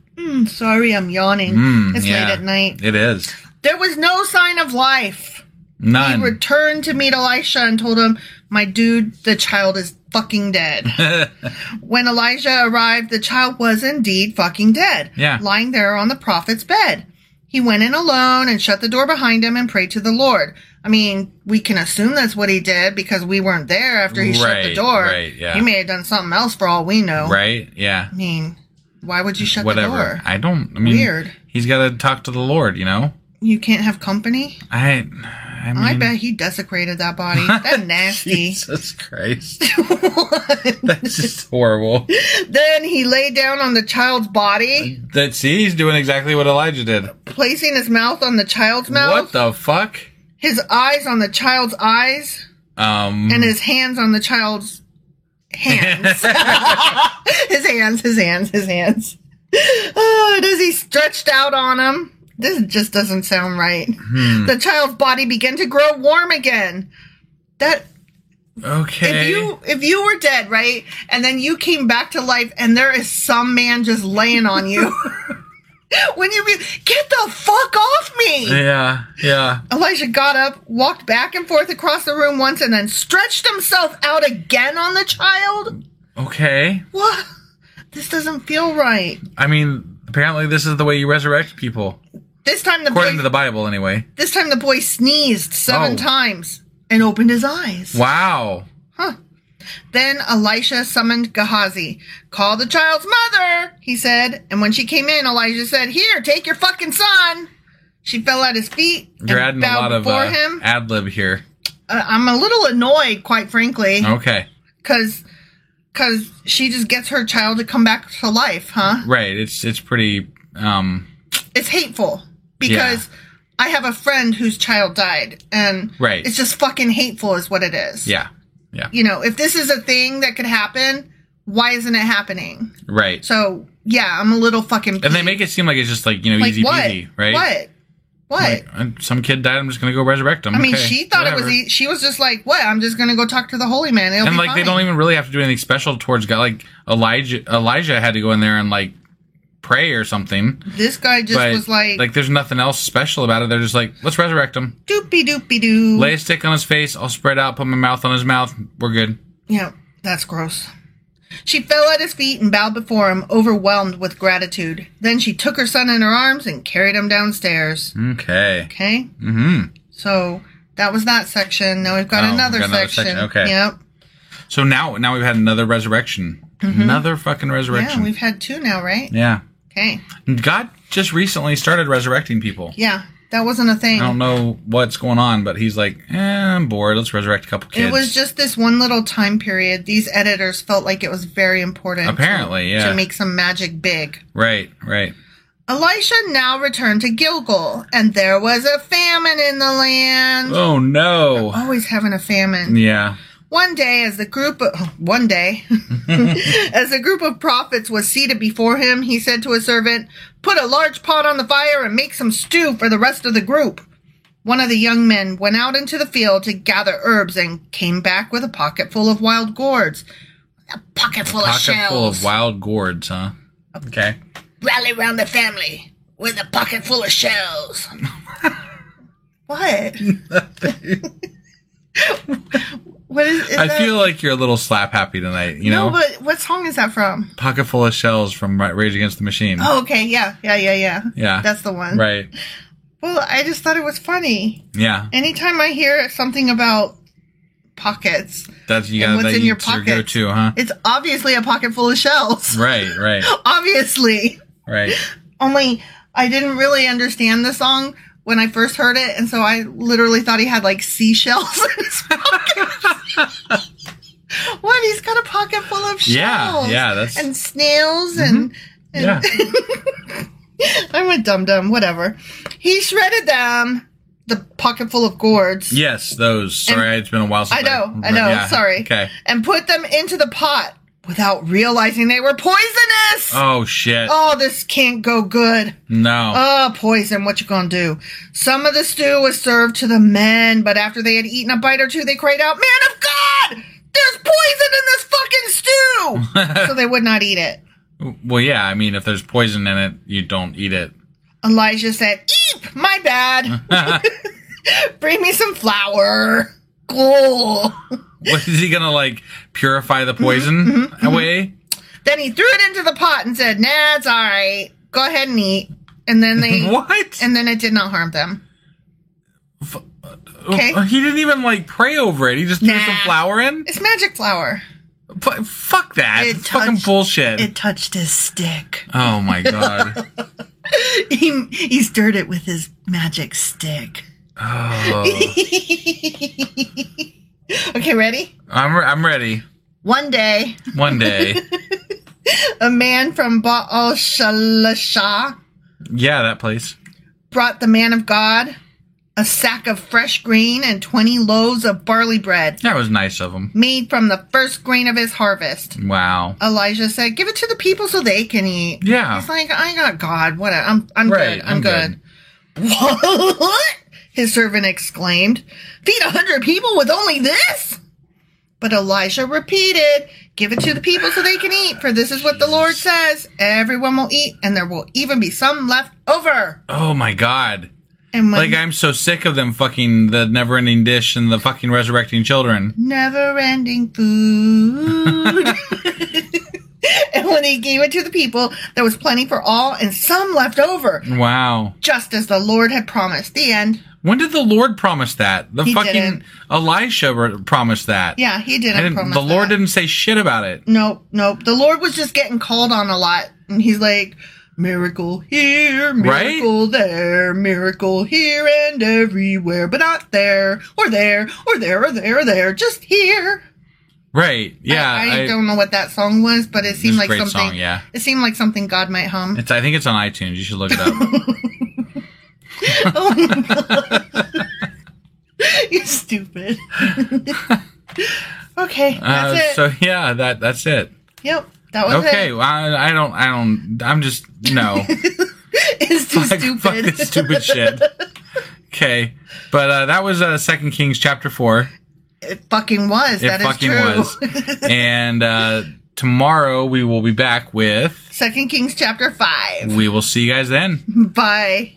Sorry, I'm yawning. It's yeah. late at night. It is. There was no sign of life. None. He returned to meet Elisha and told him, "My dude, the child is fucking dead." When Elijah arrived, the child was indeed fucking dead. Yeah. Lying there on the prophet's bed. He went in alone and shut the door behind him and prayed to the Lord. I mean, we can assume that's what he did because we weren't there after he shut the door. Right, yeah. He may have done something else for all we know. Right? Yeah. I mean, why would you shut Whatever. the door? I mean, Weird. He's got to talk to the Lord, you know? You can't have company? I mean... I bet he desecrated that body. That's nasty. Jesus Christ. That's just horrible. Then he lay down on the child's body, See, he's doing exactly what Elijah did. placing his mouth on the child's mouth, What the fuck? his eyes on the child's eyes, and his hands on the child's hands. his hands. Oh, as he stretched out on him. This just doesn't sound right. The child's body began to grow warm again. That Okay. if you were dead, right, and then you came back to life, and there is some man just laying on you, when you get the fuck off me. Yeah. Elijah got up, walked back and forth across the room once, and then stretched himself out again on the child. Okay. What? This doesn't feel right. I mean, apparently this is the way you resurrect people. This time According to the Bible, anyway. This time the boy sneezed 7 times and opened his eyes. Wow. Then Elisha summoned Gehazi. "Call the child's mother," he said. And when she came in, Elijah said, "Here, take your fucking son." She fell at his feet You're and adding a bowed lot of before him. ad-lib here. I'm a little annoyed, quite frankly, Okay. because she just gets her child to come back to life, huh? Right. It's pretty... It's hateful because I have a friend whose child died, and Right. it's just fucking hateful is what it is. Yeah. You know, if this is a thing that could happen, why isn't it happening? Right. So, yeah, I'm a little fucking... And they make it seem like it's just like, you know, like, easy what? peasy, right? What? Like, some kid died, I'm just going to go resurrect him. I mean, Okay, she thought whatever. it was... She was just like, what? I'm just going to go talk to the holy man. It'll And be like, fine. they don't even really have to do anything special towards God. Like, Elijah had to go in there and like pray or something. This guy just But was like there's nothing else special about it. They're just like, let's resurrect him. doopy-doopy-doo. Lay a stick on his face. I'll spread out, put my mouth on his mouth. We're good. Yeah, that's gross. She fell at his feet and bowed before him, overwhelmed with gratitude. Then she took her son in her arms and carried him downstairs. Okay. Okay? Mm-hmm. So, that was that section. Now we've got another section. Okay. Yep. So now we've had another resurrection. Another fucking resurrection. Yeah, we've had 2 now, right? Yeah. Okay. God just recently started resurrecting people. Yeah, that wasn't a thing. I don't know what's going on, but he's like, I'm bored. Let's resurrect a couple kids. It was just this one little time period. These editors felt like it was very important. Apparently, yeah. To make some magic big. Right. Elisha now returned to Gilgal, and there was a famine in the land. Oh, no. Always having a famine. Yeah. One day, as the group of prophets was seated before him, he said to his servant, "Put a large pot on the fire and make some stew for the rest of the group." One of the young men went out into the field to gather herbs and came back with a pocket full of wild gourds. A pocket full of Pocket shells. full of wild gourds, huh? Okay. Rally round the family with a pocket full of shells. What? What is I that? feel like you're a little slap happy tonight, you know? No, but what song is that from? Pocket full of shells from Rage Against the Machine. Oh, okay, yeah. Yeah. That's the one. Right. Well, I just thought it was funny. Yeah. Anytime I hear something about pockets, That's you and got what's that in your your pocket? go-to, huh? it's obviously a pocket full of shells. Right. Obviously. Right. Only I didn't really understand the song when I first heard it, and so I literally thought he had like seashells in his pocket. What? He's got a pocket full of shells. Yeah, that's and snails and yeah. I'm a dum-dum, whatever. He shredded them, the pocket full of gourds. Yes, those. Sorry, it's been a while since I know, yeah. sorry. Okay. And put them into the pot without realizing they were poisonous. Oh shit. Oh, this can't go good. No. Oh, poison, what you gonna do? Some of the stew was served to the men, but after they had eaten a bite or two, they cried out, "Man of God! There's poison in this fucking stew!" So they would not eat it. Well, yeah, I mean, if there's poison in it, you don't eat it. Elijah said, "Eep! My bad. Bring me some flour." Cool. What, is he gonna, like, purify the poison away? Then he threw it into the pot and said, "Nah, it's all right. Go ahead and eat." And then they What? And then it did not harm them. Okay. He didn't even, like, pray over it. He just threw Nah. some flour in? It's magic flour. Fuck that. It It's fucking touched- bullshit. It touched his stick. Oh, my God. He stirred it with his magic stick. Oh. Okay, ready? I'm ready. One day, One day. a man from Baal Shalashah Yeah, that place. brought the man of God a sack of fresh grain and 20 loaves of barley bread That was nice of him. made from the first grain of his harvest. Wow. Elijah said, "Give it to the people so they can eat." Yeah. He's like, "I got God. What? I'm Right, good. I'm good." What? His servant exclaimed. "Feed 100 people with only this?" But Elijah repeated, "Give it to the people so they can eat, for this is what the Lord says. Everyone will eat, and there will even be some left over." Oh, my God. And when Like, I'm so sick of them fucking the never-ending dish and the fucking resurrecting children. never-ending food. And when he gave it to the people, there was plenty for all and some left over, Wow. just as the Lord had promised. The end. When did the Lord promise that? The He fucking didn't. Elisha promised that. Yeah, he I didn't promise the Lord that. didn't say shit about it. Nope. The Lord was just getting called on a lot. And he's like, miracle here, miracle there, miracle here and everywhere, but not there, or there, or there, or there, or there, just here. Right. Yeah. I don't know what that song was, but it seemed It's a like great something. song, yeah. It seemed like something God might hum. I think it's on iTunes. You should look it up. Oh my God. You're stupid. Okay, that's it. So yeah, that's it. Yep, that was Okay. it. Well, I don't. I'm just no. It's too stupid. Fuck this stupid shit. Okay, but that was 2 Kings chapter 4. It fucking was. It That is fucking true. was. And tomorrow we will be back with. 2 Kings chapter 5. We will see you guys then. Bye.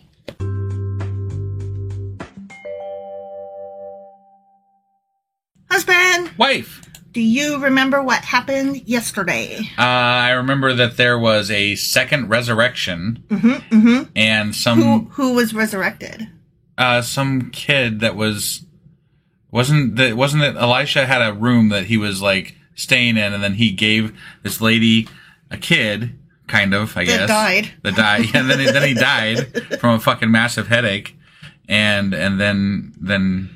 Husband, Wife. do you remember what happened yesterday? I remember that there was a second resurrection, and Who was resurrected? some kid that wasn't it Elisha had a room that he was like staying in, and then he gave this lady a kid, kind of, I guess. That died. Yeah, and then he died from a fucking massive headache, and then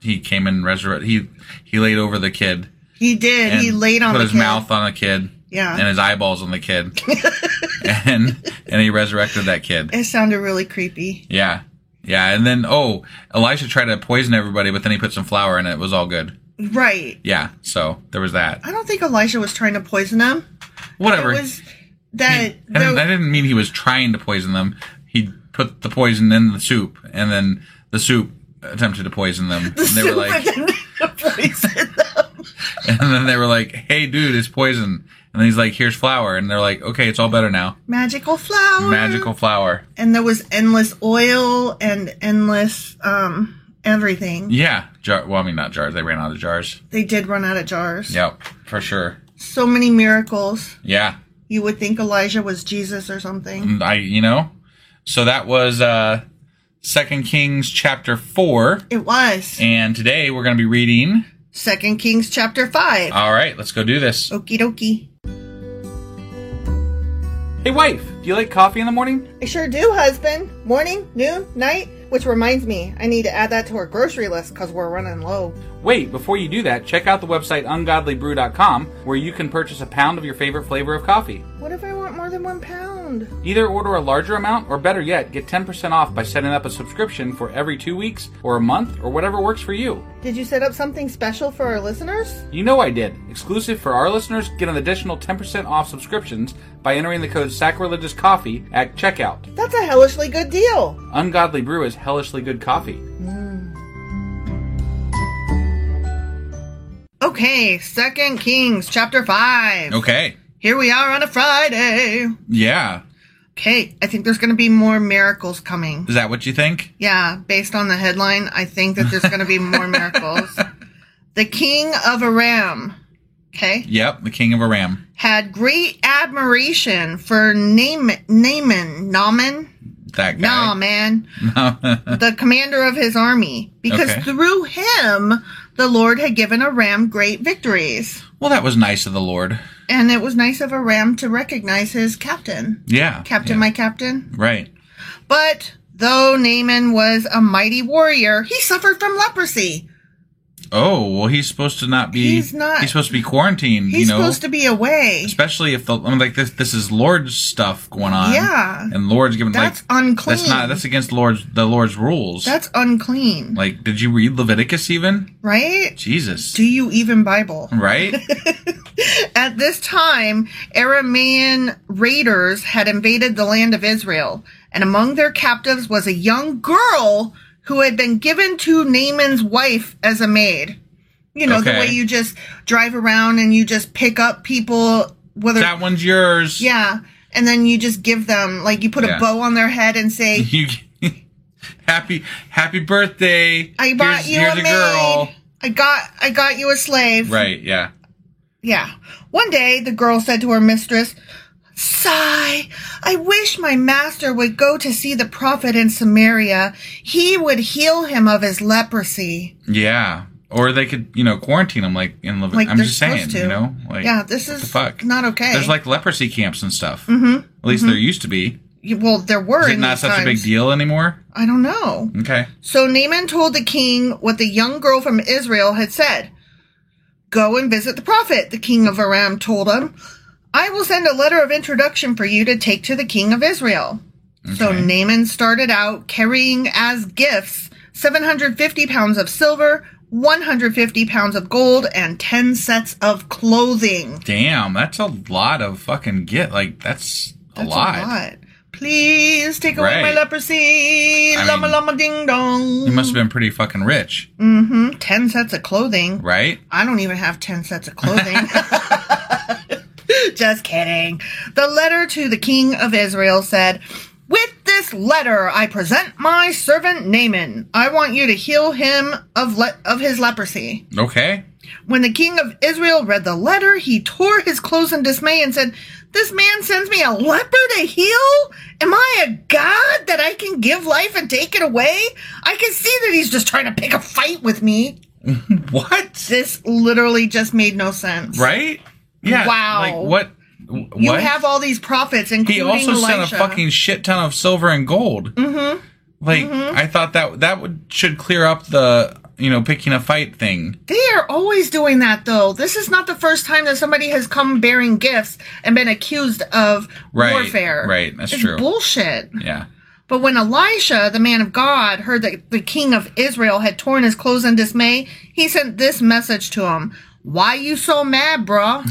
he came and resurrected. He laid over the kid. He did. And He laid on put the his kid. mouth on a kid. Yeah. And his eyeballs on the kid. and he resurrected that kid. It sounded really creepy. Yeah. Yeah. And then Elisha tried to poison everybody, but then he put some flour in it. It was all good. Right. Yeah. So there was that. I don't think Elisha was trying to poison them. Whatever. It was that. I didn't mean he was trying to poison them. He put the poison in the soup, and then the soup attempted to poison them. And they were like, poison them. And then they were like, hey, dude, it's poison. And then he's like, here's flour. And they're like, okay, it's all better now. Magical flour. Magical flour. And there was endless oil and endless everything. Yeah. Not jars. They ran out of jars. They did run out of jars. Yep, for sure. So many miracles. Yeah. You would think Elijah was Jesus or something. So that was 2 Kings chapter 4. It was. And today we're going to be reading 2 Kings chapter 5. All right, let's go do this. Okie dokie. Hey, wife, do you like coffee in the morning? I sure do, husband. Morning, noon, night. Which reminds me, I need to add that to our grocery list because we're running low. Wait, before you do that, check out the website ungodlybrew.com where you can purchase a pound of your favorite flavor of coffee. What if I want more than 1 pound? Either order a larger amount, or better yet, get 10% off by setting up a subscription for every 2 weeks, or a month, or whatever works for you. Did you set up something special for our listeners? You know I did. Exclusive for our listeners, get an additional 10% off subscriptions by entering the code SACRILEGIOUSCOFFEE at checkout. That's a hellishly good deal. Ungodly Brew is hellishly good coffee. Okay, 2 Kings chapter 5. Okay. Here we are on a Friday. Yeah. Okay, I think there's going to be more miracles coming. Is that what you think? Yeah, based on the headline, I think that there's going to be more miracles. The king of Aram, okay? Yep, the king of Aram. Had great admiration for Naaman, That guy. Nah, man. The commander of his army. Because Okay. through him, the Lord had given Aram great victories. Well, that was nice of the Lord. And it was nice of Aram to recognize his captain. Yeah. Captain, yeah. my captain. Right. But though Naaman was a mighty warrior, he suffered from leprosy. Oh, well, he's supposed to not be... He's not. He's supposed to be quarantined, He's supposed to be away. Especially if this is Lord's stuff going on. Yeah. And Lord's giving That's unclean. That's against the Lord's rules. That's unclean. Like, did you read Leviticus even? Right? Jesus. Do you even Bible? Right? At this time, Aramean raiders had invaded the land of Israel, and among their captives was a young girl who had been given to Naaman's wife as a maid. You know, the Okay. way you just drive around and you just pick up people, whether... That one's yours. Yeah, and then you just give them, like, you put Yeah. a bow on their head and say, You happy birthday. I bought you here's a a maid. girl. I got you a slave. Right, yeah. Yeah. One day, the girl said to her mistress, "Sigh, I wish my master would go to see the prophet in Samaria. He would heal him of his leprosy." Yeah. Or they could, quarantine them like in Leviticus. Like I'm they're just saying, supposed to. Like, Yeah, this what the is fuck? not okay. There's like leprosy camps and stuff. Mm-hmm. At least there used to be. Well, there were Is it in not these such a big times. deal anymore? I don't know. Okay. So Naaman told the king what the young girl from Israel had said. "Go and visit the prophet," the king of Aram told him. "I will send a letter of introduction for you to take to the king of Israel." So Okay. Naaman started out carrying as gifts 750 pounds of silver, 150 pounds of gold, and 10 sets of clothing. Damn, that's a lot of fucking that's a lot. Please take away Right. my leprosy. I Lama mean, lama ding dong. You must have been pretty fucking rich, 10 sets of clothing. right? I don't even have 10 sets of clothing. Just kidding. The letter to the king of Israel said, "With this letter I present my servant Naaman. I want you to heal him of his leprosy." Okay. When the king of Israel read the letter, he tore his clothes in dismay and said, "This man sends me a leper to heal? Am I a god that I can give life and take it away? I can see that he's just trying to pick a fight with me." What? This literally just made no sense. Right? Yeah. Wow. Like what? You What? have all these prophets, He including also Elisha. sent a fucking shit ton of silver and gold. Mm-hmm. Like I thought that should clear up the picking a fight thing. They are always doing that, though. This is not the first time that somebody has come bearing gifts and been accused of Right, warfare. right, that's it's true. Bullshit. Yeah. But when Elisha, the man of God, heard that the king of Israel had torn his clothes in dismay, he sent this message to him. "Why you so mad, bruh?"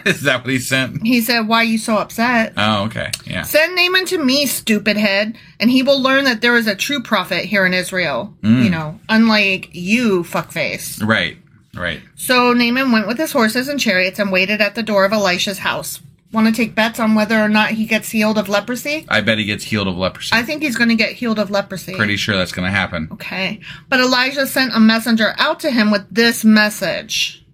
Is that what he sent? He said, "Why you so upset?" Oh, okay. Yeah. "Send Naaman to me, stupid head, and he will learn that there is a true prophet here in Israel. Unlike you, fuckface." Right. Right. So Naaman went with his horses and chariots and waited at the door of Elisha's house. Want to take bets on whether or not he gets healed of leprosy? I bet he gets healed of leprosy. I think he's going to get healed of leprosy. Pretty sure that's going to happen. Okay. But Elijah sent a messenger out to him with this message.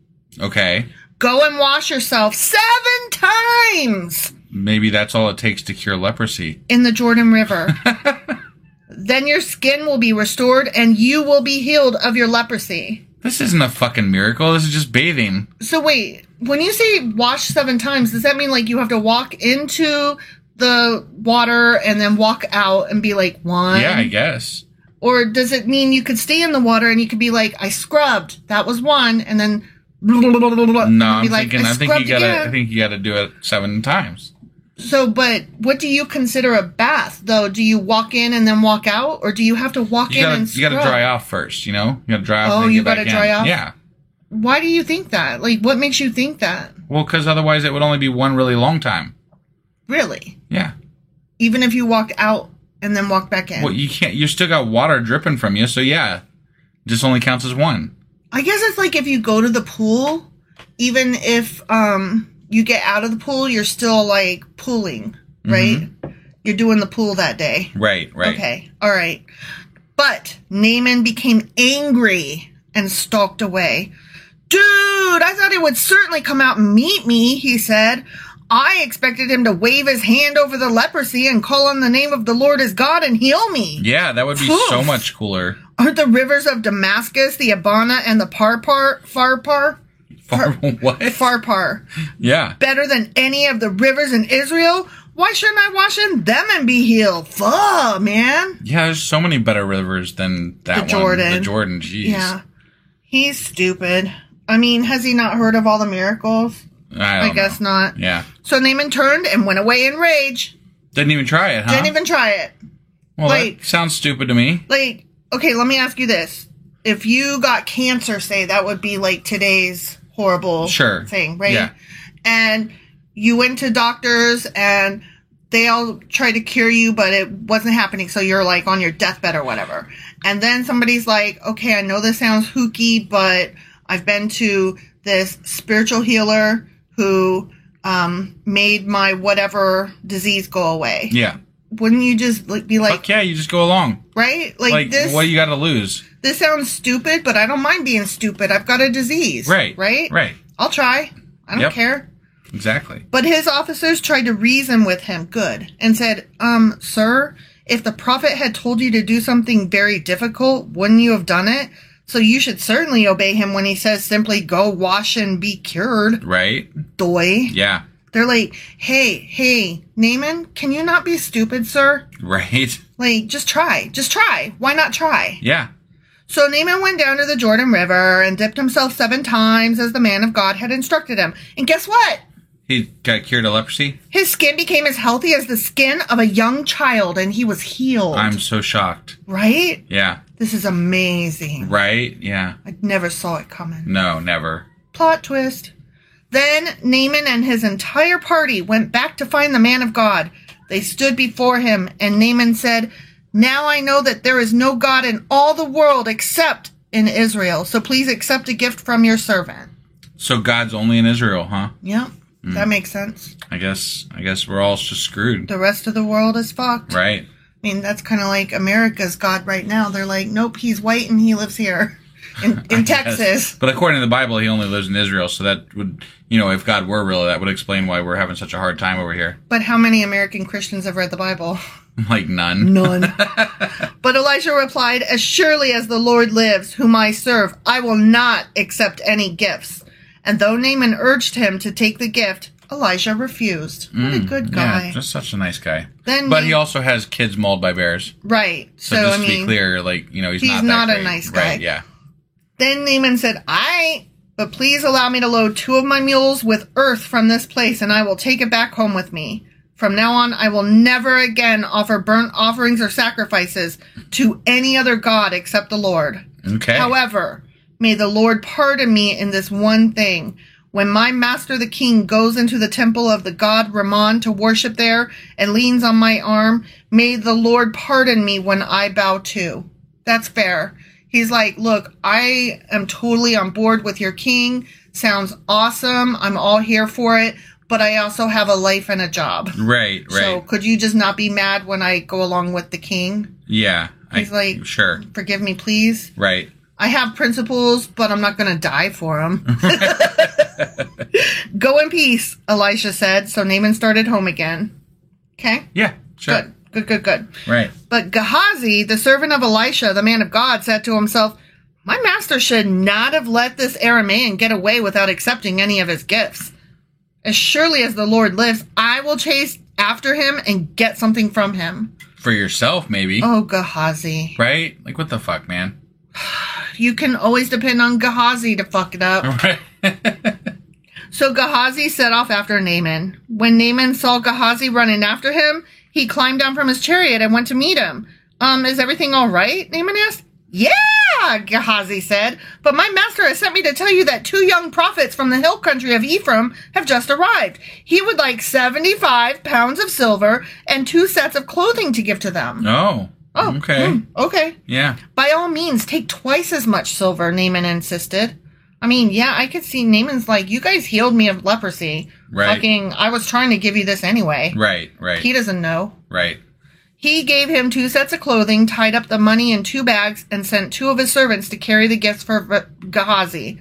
Okay. Go and wash yourself 7 times Maybe that's all it takes to cure leprosy. in the Jordan River. Then your skin will be restored and you will be healed of your leprosy. This isn't a fucking miracle. This is just bathing. So wait, when you say wash 7 times, does that mean like you have to walk into the water and then walk out and be like 1? Yeah, I guess. Or does it mean you could stay in the water and you could be like, I scrubbed, that was 1, and then No, I'm be like, thinking. I think scrubbed you gotta. again. I think you gotta do it 7 times. So, but what do you consider a bath, though? Do you walk in and then walk out? Or do you have to walk in and You gotta scrub? dry off first. You know, you gotta dry off. Oh, and then you get back gotta in. dry off? Yeah. Why do you think that? Like, what makes you think that? Well, because otherwise it would only be 1 really long time. Really? Yeah. Even if you walk out and then walk back in? Well, you can't. You still got water dripping from you, so yeah, just only counts as 1. I guess it's like if you go to the pool, even if you get out of the pool, you're still like pooling, right? You're doing the pool that day. Right. Right. Okay, all right. But Naaman became angry and stalked away. Dude, I thought he would certainly come out and meet me, he said. I expected him to wave his hand over the leprosy and call on the name of the Lord as God and heal me. Yeah, that would be Oof. so much cooler. Aren't the rivers of Damascus, the Abana, and the Pharpar What? Yeah. better than any of the rivers in Israel? Why shouldn't I wash in them and be healed? Fuck, man. Yeah, there's so many better rivers than that The one. Jordan. The Jordan, jeez. Yeah. He's stupid. I mean, has he not heard of all the miracles? I guess know. not. Yeah. So Naaman turned and went away in rage. Didn't even try it, huh? Didn't even try it. Well, like- that sounds stupid to me. Like, okay, let me ask you this. If you got cancer, say, that would be like today's horrible Sure. thing, right? Yeah. And you went to doctors and they all tried to cure you, but it wasn't happening. So you're like on your deathbed or whatever. And then somebody's like, okay, I know this sounds hooky, but I've been to this spiritual healer who made my whatever disease go away. Yeah. Wouldn't you just like, be like, Fuck yeah, you just go along. right? Like, this, what do you got to lose? this sounds stupid, but I don't mind being stupid. I've got a disease. Right. Right? Right. I'll try. I don't Yep. care. Exactly. But his officers tried to reason with him, good, and said, sir, if the prophet had told you to do something very difficult, wouldn't you have done it? So you should certainly obey him when he says simply go wash and be cured, Right? doy. Yeah. They're like, hey, Naaman, can you not be stupid, sir? Right? Like, just try. Just try. Why not try? Yeah. So Naaman went down to the Jordan River and dipped himself 7 times as the man of God had instructed him. And guess what? He got cured of leprosy. His skin became as healthy as the skin of a young child, and he was healed. I'm so shocked. Right? Yeah. This is amazing. Right? Yeah. I never saw it coming. No, never. Plot twist. Then Naaman and his entire party went back to find the man of God. They stood before him, and Naaman said, now I know that there is no God in all the world except in Israel. So please accept a gift from your servant. So God's only in Israel, huh? Yep. That makes sense. I guess we're all just screwed. The rest of the world is fucked. Right? I mean, that's kind of like America's God right now. They're like, nope, he's white and he lives here in Texas. Yes. But according to the Bible, he only lives in Israel. So that would, if God were real, that would explain why we're having such a hard time over here. But how many American Christians have read the Bible? Like none. None. But Elisha replied, as surely as the Lord lives, whom I serve, I will not accept any gifts. And though Naaman urged him to take the gift, Elijah refused. What a good guy. Yeah, just such a nice guy. Then But he also has kids mauled by bears. Right. So, So, just I to be mean, clear, he's not that not a great. nice guy. Right, yeah. then Naaman said, but please allow me to load 2 of my mules with earth from this place, and I will take it back home with me. From now on, I will never again offer burnt offerings or sacrifices to any other god except the Lord. Okay. However, may the Lord pardon me in this one thing. When my master the king goes into the temple of the god Ramon to worship there and leans on my arm, may the Lord pardon me when I bow too. That's fair. He's like, look, I am totally on board with your king. Sounds awesome. I'm all here for it. But I also have a life and a job. Right. So could you just not be mad when I go along with the king? Yeah. He's like, sure. Forgive me, please. Right. I have principles, but I'm not going to die for them. Go in peace, Elisha said. So Naaman started home again. Okay? Yeah, sure. Good. Right. But Gehazi, the servant of Elisha, the man of God, said to himself, my master should not have let this Aramaean get away without accepting any of his gifts. As surely as the Lord lives, I will chase after him and get something from him. For yourself, maybe. Oh, Gehazi. Right? Like, what the fuck, man? You can always depend on Gehazi to fuck it up. Right. So Gehazi set off after Naaman. When Naaman saw Gehazi running after him, he climbed down from his chariot and went to meet him. Is everything all right? Naaman asked. Yeah, Gehazi said, but my master has sent me to tell you that 2 young prophets from the hill country of Ephraim have just arrived. He would like 75 pounds of silver and 2 sets of clothing to give to them. Oh, okay. Okay. Yeah. By all means, take twice as much silver, Naaman insisted. I mean, yeah, I could see Naaman's like, you guys healed me of leprosy. Right. Fucking, I was trying to give you this anyway. Right. He doesn't know. Right. He gave him 2 sets of clothing, tied up the money in 2 bags, and sent 2 of his servants to carry the gifts for Gehazi.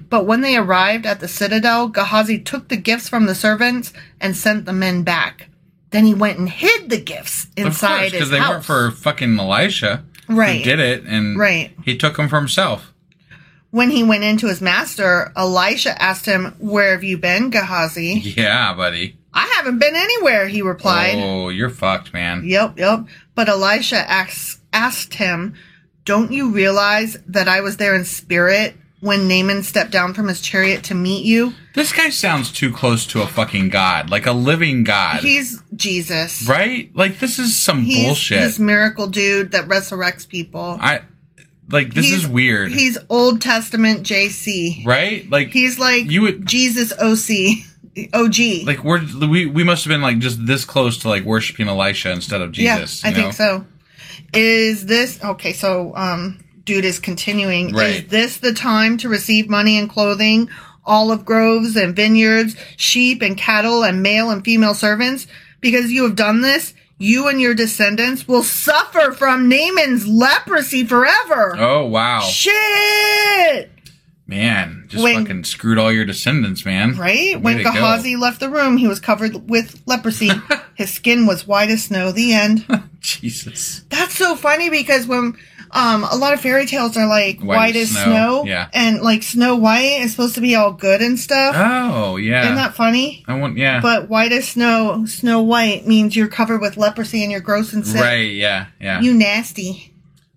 But when they arrived at the citadel, Gehazi took the gifts from the servants and sent the men back. Then he went and hid the gifts inside his house. Because they weren't for fucking Elisha. Right. Who did it, and he took them for himself. When he went into his master, Elisha asked him, where have you been, Gehazi? Yeah, buddy. I haven't been anywhere, he replied. Oh, you're fucked, man. Yep. But Elisha asked him, don't you realize that I was there in spirit when Naaman stepped down from his chariot to meet you? This guy sounds too close to a fucking god, like a living god. He's Jesus. Right? Like, this is some bullshit. He's this miracle dude that resurrects people. This is weird. He's Old Testament JC. Right? Like, he's like Jesus OG. Like, we must have been, like, just this close to, like, worshiping Elisha instead of Jesus. Yeah, I think so. Is this... Okay, so, dude is continuing. Right. Is this the time to receive money and clothing, olive groves and vineyards, sheep and cattle and male and female servants? Because you have done this, you and your descendants will suffer from Naaman's leprosy forever. Oh, wow. Shit! Man, fucking screwed all your descendants, man. Right? When Gehazi left the room, he was covered with leprosy. His skin was white as snow. The end. Jesus. That's so funny because when a lot of fairy tales are like white as snow. Yeah. And like Snow White is supposed to be all good and stuff. Oh, yeah. Isn't that funny? Yeah. But white as snow, Snow White means you're covered with leprosy and you're gross and sick. Right, yeah. You nasty.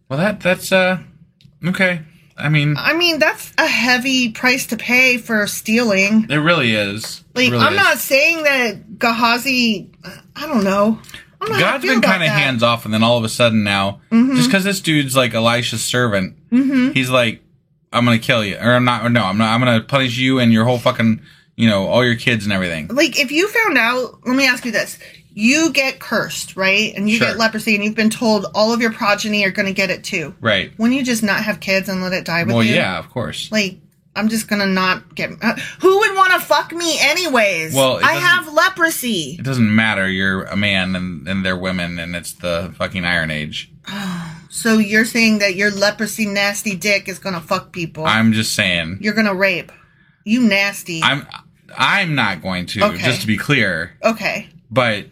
Well, that's okay. I mean, that's a heavy price to pay for stealing. It really is. Like, I'm not saying that Gehazi, I don't know. God's been kind of hands off, and then all of a sudden now, just because this dude's like Elisha's servant, he's like, I'm going to kill you. Or I'm going to punish you and your whole fucking, all your kids and everything. Like, if you found out, let me ask you this. You get cursed, right? And you get leprosy, and you've been told all of your progeny are going to get it too. Right. Wouldn't you just not have kids and let it die with you? Well, yeah, of course. Like, I'm just going to not get... who would want to fuck me anyways? Well, I have leprosy. It doesn't matter. You're a man, and they're women, and it's the fucking Iron Age. So you're saying that your leprosy nasty dick is going to fuck people? I'm just saying. You're going to rape. You nasty. I'm not going to, just to be clear. Okay. But...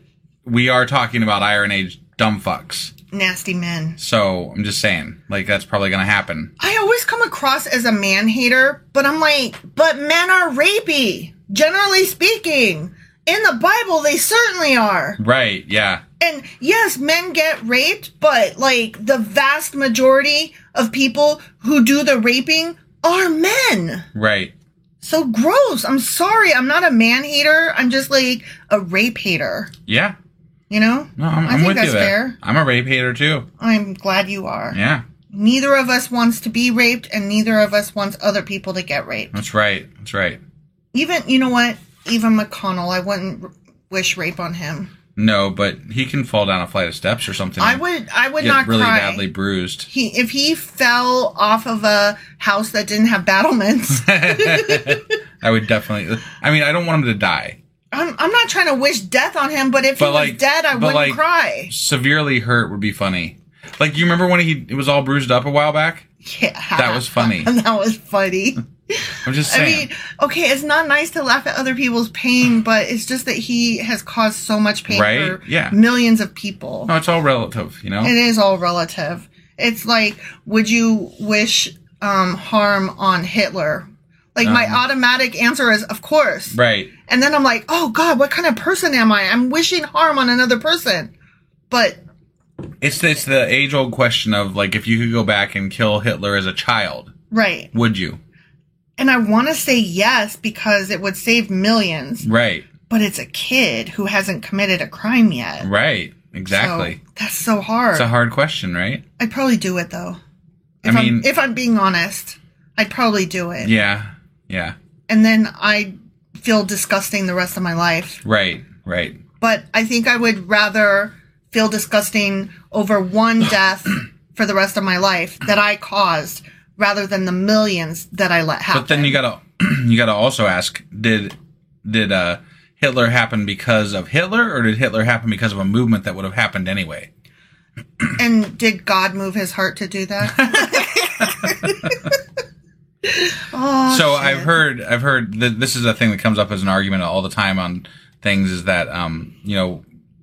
we are talking about Iron Age dumb fucks. Nasty men. So, I'm just saying, like, that's probably going to happen. I always come across as a man hater, but I'm like, but men are rapey. Generally speaking. In the Bible, they certainly are. Right, yeah. And yes, men get raped, but, like, the vast majority of people who do the raping are men. Right. So gross. I'm sorry. I'm not a man hater. I'm just, like, a rape hater. Yeah. No, I'm with you there. Fair. I'm a rape hater too. I'm glad you are. Yeah. Neither of us wants to be raped, and neither of us wants other people to get raped. That's right. Even, you know what? Even McConnell, I wouldn't wish rape on him. No, but he can fall down a flight of steps or something. I would get not really cry. badly bruised. If he fell off of a house that didn't have battlements, I would definitely. I mean, I don't want him to die. I'm not trying to wish death on him, but if he was dead, I wouldn't cry. Severely hurt would be funny. Like, you remember when it was all bruised up a while back? Yeah. That was funny. That was funny. I'm just saying. I mean, okay, it's not nice to laugh at other people's pain, but it's just that he has caused so much pain for millions of people. No, it's all relative, you know? It is all relative. It's like, would you wish harm on Hitler? Like, my automatic answer is, of course. Right. And then I'm like, oh, God, what kind of person am I? I'm wishing harm on another person. But it's the age-old question of, like, if you could go back and kill Hitler as a child. Right. Would you? And I want to say yes because it would save millions. Right. But it's a kid who hasn't committed a crime yet. Right. Exactly. So that's so hard. It's a hard question, right? I'd probably do it, though. If I'm being honest, I'd probably do it. Yeah. Yeah. And then I'd feel disgusting the rest of my life. Right. Right. But I think I would rather feel disgusting over one death for the rest of my life that I caused rather than the millions that I let happen. But then you gotta also ask, did Hitler happen because of Hitler, or did Hitler happen because of a movement that would have happened anyway? And did God move his heart to do that? So shit. I've heard that this is a thing that comes up as an argument all the time on things, is that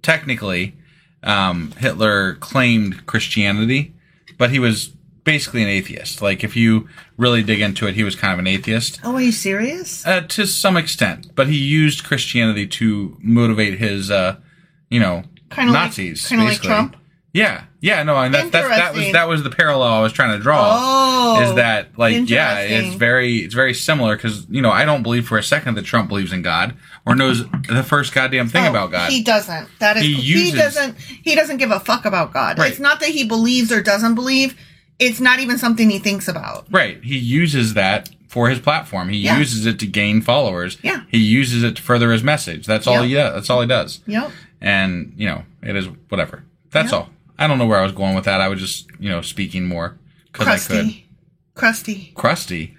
technically Hitler claimed Christianity, but he was basically an atheist. Like, if you really dig into it, he was kind of an atheist. Oh, are you serious? To some extent, but he used Christianity to motivate his, Nazis. Kind of like Trump. Yeah, no, and that was the parallel I was trying to draw. Oh, is that, like, it's very similar, because I don't believe for a second that Trump believes in God or knows the first goddamn thing about God. He doesn't. He doesn't give a fuck about God. Right. It's not that he believes or doesn't believe. It's not even something he thinks about. Right. He uses that for his platform. He uses it to gain followers. Yeah. He uses it to further his message. That's all he does. That's all he does. Yep. And, it is whatever. That's all. I don't know where I was going with that. I was just, speaking more because I could. Crusty.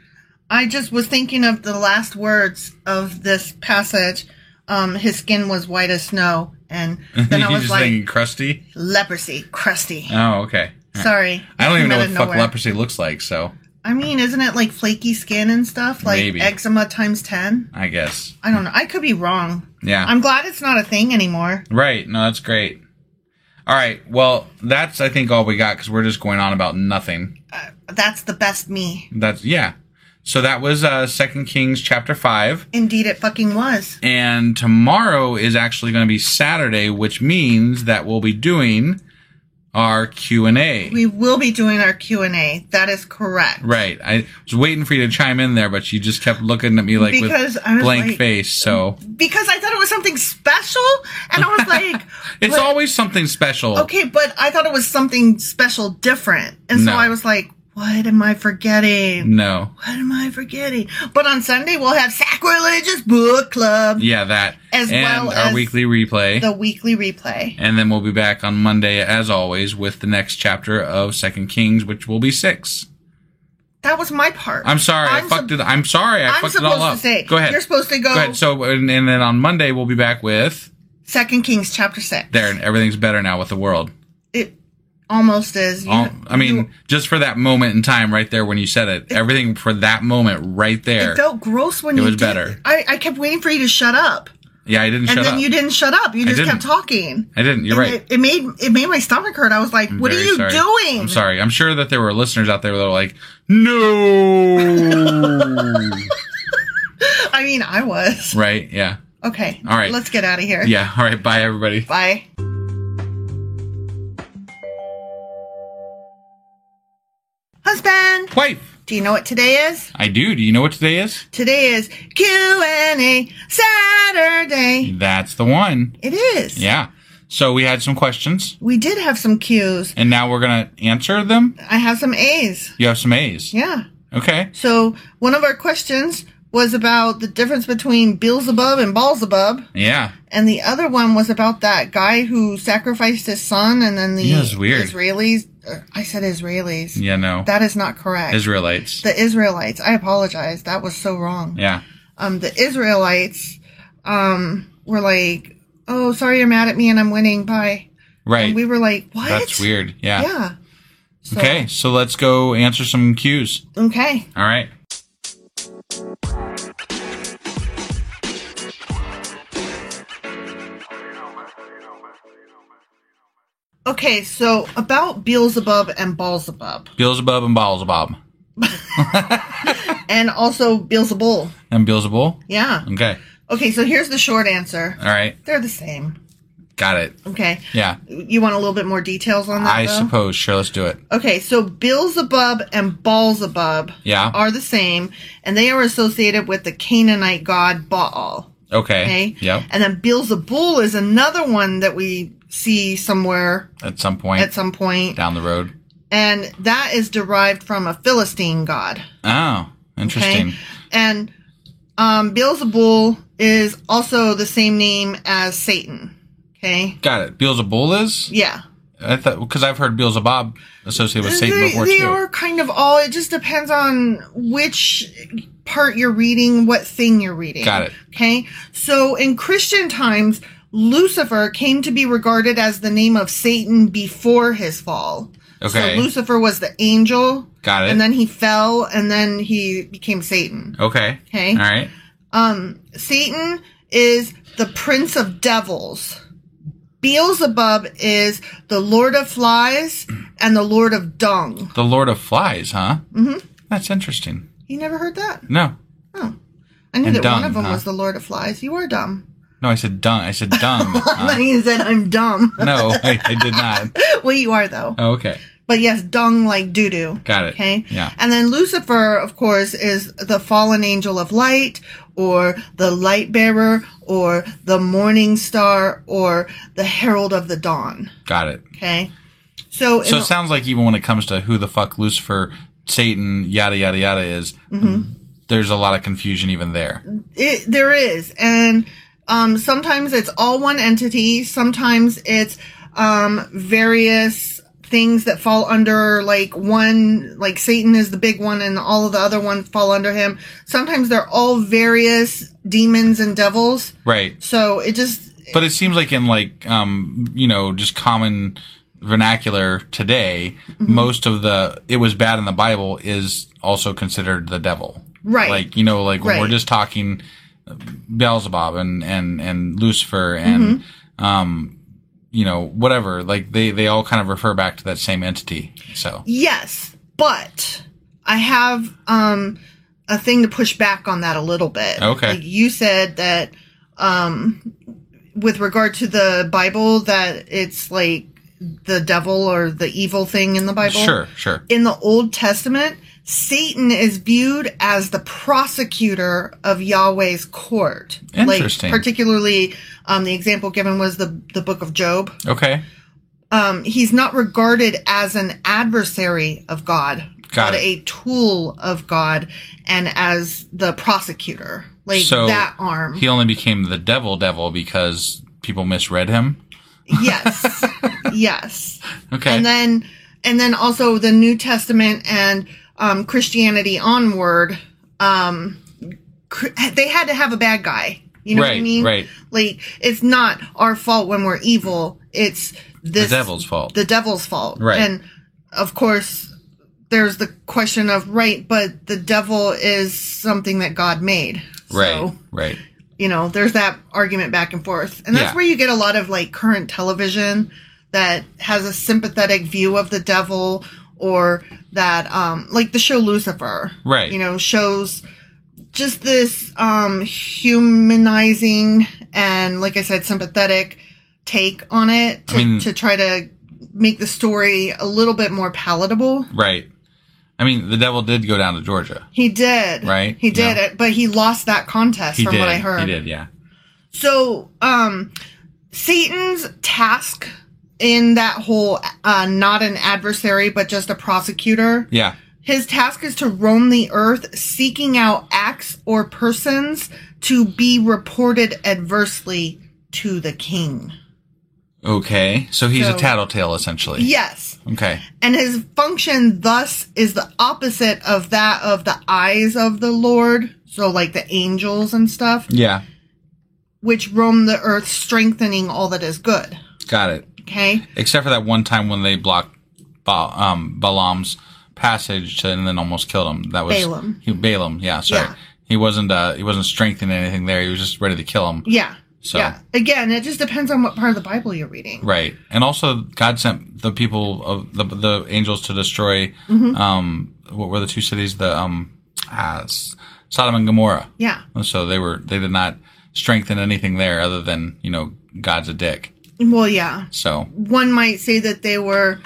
I just was thinking of the last words of this passage. His skin was white as snow. And then I was just like, thinking crusty? Leprosy. Crusty. Oh, okay. Sorry. I don't even know what the fuck leprosy looks like, so. I mean, isn't it like flaky skin and stuff? Like maybe. Eczema times 10? I guess. I don't know. I could be wrong. Yeah. I'm glad it's not a thing anymore. Right. No, that's great. All right. Well, that's, I think, all we got, because we're just going on about nothing. That's the best me. Yeah. So that was 2 Kings chapter 5. Indeed, it fucking was. And tomorrow is actually going to be Saturday, which means that we'll be doing our Q&A. We will be doing our Q&A. That is correct. Right. I was waiting for you to chime in there, but you just kept looking at me like with blank face. So because I thought it was something special, and I was like, it's always something special. Okay, but I thought it was something special different. And so I was like, what am I forgetting? No. What am I forgetting? But on Sunday, we'll have Sacrilegious Book Club. Yeah, that. As well as our weekly replay. The weekly replay. And then we'll be back on Monday, as always, with the next chapter of 2 Kings, which will be 6. That was my part. I'm sorry. I fucked it all up. Go ahead. You're supposed to go. Go ahead. So, and then on Monday, we'll be back with 2 Kings chapter 6. There, and everything's better now with the world. It almost is. Just for that moment in time right there when you said it, everything for that moment right there. It felt gross when you did. It was better. I kept waiting for you to shut up. Yeah, I didn't shut up. And then you didn't shut up. You just kept talking. I didn't. You're right. It made my stomach hurt. I was like, what are you doing? I'm sorry. I'm sure that there were listeners out there that were like, no. I mean, I was. Right, yeah. Okay. All right. Let's get out of here. Yeah. All right. Bye, everybody. Bye. Husband. Wife. Do you know what today is? I do. Do you know what today is? Today is Q&A Saturday. That's the one. It is. Yeah. So we had some questions. We did have some Q's. And now we're going to answer them? I have some A's. You have some A's? Yeah. Okay. So one of our questions was about the difference between Beelzebub and Baalzebub. Yeah. And the other one was about that guy who sacrificed his son, and then the it's weird. Israelis. I said Israelis. Yeah, no. That is not correct. Israelites. The Israelites. I apologize. That was so wrong. Yeah. The Israelites were like, "Oh, sorry, you're mad at me, and I'm winning. Bye." Right. And we were like, "What?" That's weird. Yeah. Yeah. So, Okay, so let's go answer some cues. Okay. All right. Okay, so about Beelzebub and Baalzebub. Beelzebub and Baalzebub. And also Beelzebul. And Beelzebul? Yeah. Okay. Okay, so here's the short answer. All right. They're the same. Got it. Okay. Yeah. You want a little bit more details on that, I though? suppose. Sure, let's do it. Okay, so Beelzebub and Baalzebub Yeah. are the same, and they are associated with the Canaanite god Baal. Okay. Yep. And then Beelzebul is another one that we see somewhere At some point. Down the road. And that is derived from a Philistine god. Oh, interesting. Okay? And Beelzebul is also the same name as Satan. Okay? Got it. Beelzebul is? Yeah. I thought, because I've heard Beelzebub associated with Satan before, they too. are kind of all, it just depends on which part you're reading, what thing you're reading. Got it. Okay? So in Christian times, Lucifer came to be regarded as the name of Satan before his fall. Okay. So Lucifer was the angel. Got it. And then he fell, and then he became Satan. Okay. Okay? All right. Satan is the prince of devils. Beelzebub is the lord of flies and the lord of dung. The Lord of Flies, huh? Mm-hmm. That's interesting. You never heard that? No. Oh. I knew And that dung, one of them huh? was the lord of flies. You are dumb. No, I said dung. I said dung. I thought you said I'm dumb. No, I did not. Well, you are, though. Oh, okay. But yes, dung like doo-doo. Got it. Okay? Yeah. And then Lucifer, of course, is the fallen angel of light, or the light bearer, or the morning star, or the herald of the dawn. Got it. Okay? So So it sounds like even when it comes to who the fuck Lucifer, Satan, yada, yada, yada is, there's a lot of confusion even there. there is. And sometimes it's all one entity. Sometimes it's various things that fall under like one, like Satan is the big one and all of the other ones fall under him. Sometimes they're all various demons and devils. Right. So it just... But it seems like in like, just common vernacular today, most of the it was bad in the Bible is also considered the devil. Right. Like, when Right. we're just talking Beelzebub and Lucifer and, whatever, like they all kind of refer back to that same entity. So. Yes, but I have a thing to push back on that a little bit. Okay. Like you said that with regard to the Bible that it's like the devil or the evil thing in the Bible. Sure. In the Old Testament, Satan is viewed as the prosecutor of Yahweh's court. Interesting. Like, particularly, the example given was the book of Job. Okay. He's not regarded as an adversary of God, Got but it. a tool of God, and as the prosecutor, like So that arm. he only became the devil because people misread him. Yes, yes. Okay. And then also the New Testament and Christianity onward, they had to have a bad guy. You know what I mean? Right. Like, it's not our fault when we're evil. It's The devil's fault. The devil's fault. Right. And, of course, there's the question of, but the devil is something that God made. So, Right. there's that argument back and forth. And that's Yeah. where you get a lot of, like, current television that has a sympathetic view of the devil, or that, like the show Lucifer. Right. Shows just this humanizing and, like I said, sympathetic take on it to try to make the story a little bit more palatable. Right. I mean, the devil did go down to Georgia. He did. Right? He did it, but he lost that contest from what I heard. He did, yeah. So, Satan's task in that whole, not an adversary, but just a prosecutor. Yeah. His task is to roam the earth, seeking out acts or persons to be reported adversely to the king. Okay. So he's a So- tattletale, essentially. Yes. Okay. And his function thus is the opposite of that of the eyes of the Lord. So like the angels and stuff, Yeah. which roam the earth, strengthening all that is good. Got it. Okay. Except for that one time when they blocked Balaam's passage and then almost killed him. That was Balaam. Balaam, yeah, sorry. Yeah. He wasn't strengthening anything there. He was just ready to kill him. Yeah. So- Yeah. Again, it just depends on what part of the Bible you're reading. Right. And also God sent the people of the angels to destroy what were the two cities? Sodom and Gomorrah. Yeah. So they did not strengthen anything there other than, God's a dick. Well, yeah. So One might say that they were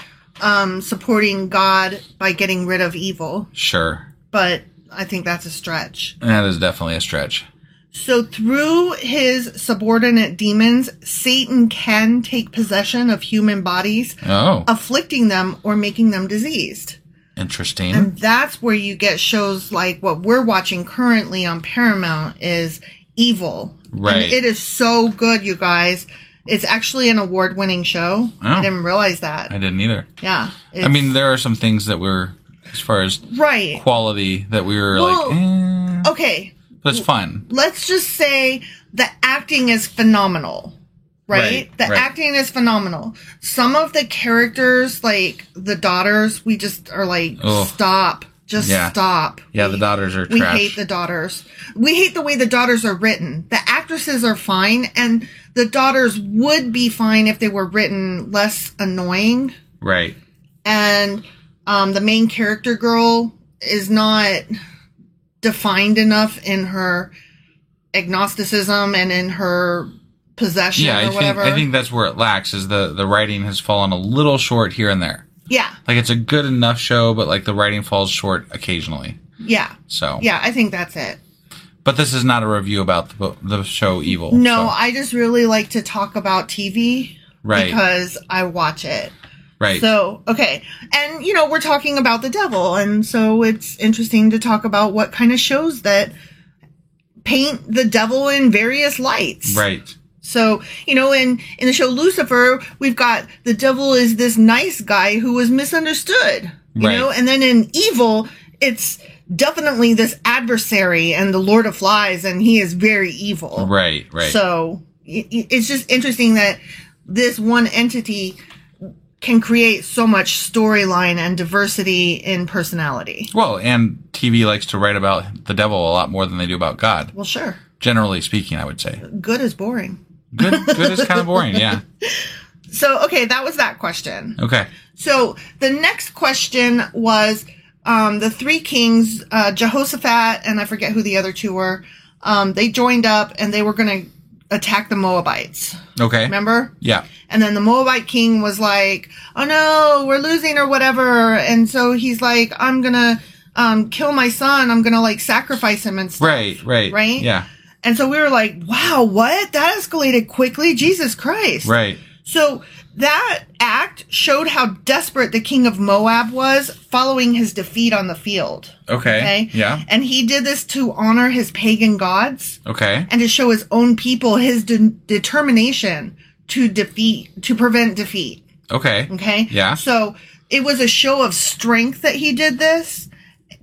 supporting God by getting rid of evil, sure. but I think that's a stretch. That is definitely a stretch. So through his subordinate demons, Satan can take possession of human bodies, Oh, afflicting them or making them diseased. interesting. And that's where you get shows like what we're watching currently on Paramount is Evil. Right. And it is so good, you guys. It's actually an award-winning show. I Oh. didn't realize that. I didn't either. Yeah. I mean, there are some things that were, as far as right. quality, that we were Well, like, Okay. but it's fun. Let's just say the acting is phenomenal. Right? Right, The right. acting is phenomenal. Some of the characters, like the daughters, we just are like, Ugh. stop. Just Yeah. stop. Yeah, the daughters are We trash. hate the daughters. We hate the way the daughters are written. The actresses are fine, and the daughters would be fine if they were written less annoying. Right. And the main character girl is not defined enough in her agnosticism and in her possession Yeah, or whatever. I think that's where it lacks, is the writing has fallen a little short here and there. Yeah, Like, it's a good enough show, but like the writing falls short occasionally. yeah, So, yeah. I think that's it. but this is not a review about the show Evil. No, so- I just really like to talk about TV Right. because I watch it. right. So, okay. And, we're talking about the devil. And so it's interesting to talk about what kind of shows that paint the devil in various lights. right. So, in the show Lucifer, we've got the devil is this nice guy who was misunderstood, Right. and then in Evil, it's definitely this adversary and the Lord of Flies, and he is very evil. Right. Right. So it's just interesting that this one entity can create so much storyline and diversity in personality. Well, and TV likes to write about the devil a lot more than they do about God. Well, sure. Generally speaking, I would say. Good is boring. Good is kind of boring, yeah. So, okay, that was that question. Okay. So the next question was the three kings, Jehoshaphat, and I forget who the other two were. They joined up and they were going to attack the Moabites. Okay. Remember? Yeah. And then the Moabite king was like, oh no, we're losing or whatever. And so he's like, I'm going to kill my son. I'm going to like sacrifice him and stuff. Right. Right? Yeah. And so we were like, wow, what? That escalated quickly. Jesus Christ. Right. So that act showed how desperate the king of Moab was following his defeat on the field. Okay. Yeah. And he did this to honor his pagan gods Okay. and to show his own people his determination to prevent defeat. Okay. Okay. Yeah. So it was a show of strength that he did this,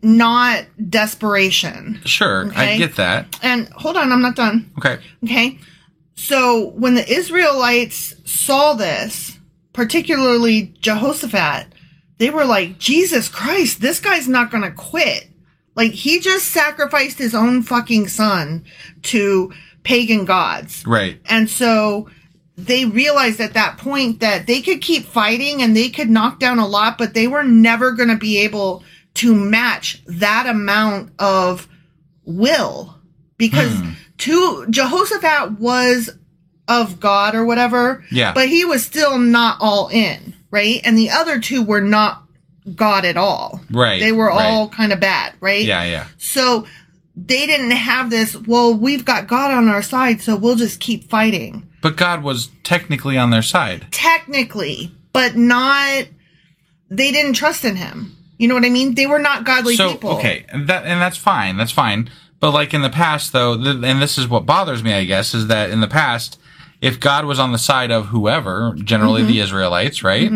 not desperation. Sure. I Okay. get that. And hold on, I'm not done. Okay. Okay. So when the Israelites saw this, particularly Jehoshaphat, they were like, Jesus Christ, this guy's not going to quit. Like, he just sacrificed his own fucking son to pagan gods. Right. And so they realized at that point that they could keep fighting and they could knock down a lot, but they were never going to be able to match that amount of will. Because Jehoshaphat was of God or whatever, Yeah. but he was still not all in, right? And the other two were not God at all. Right. They were right. all kind of bad, right? Yeah. Yeah. So they didn't have this, well, we've got God on our side, so we'll just keep fighting. But God was technically on their side. Technically, but not, they didn't trust in him. You know what I mean? They were not godly So, people. okay, and that's fine. That's fine. But like in the past, though, and this is what bothers me, I guess, is that in the past, if God was on the side of whoever, generally the Israelites, right?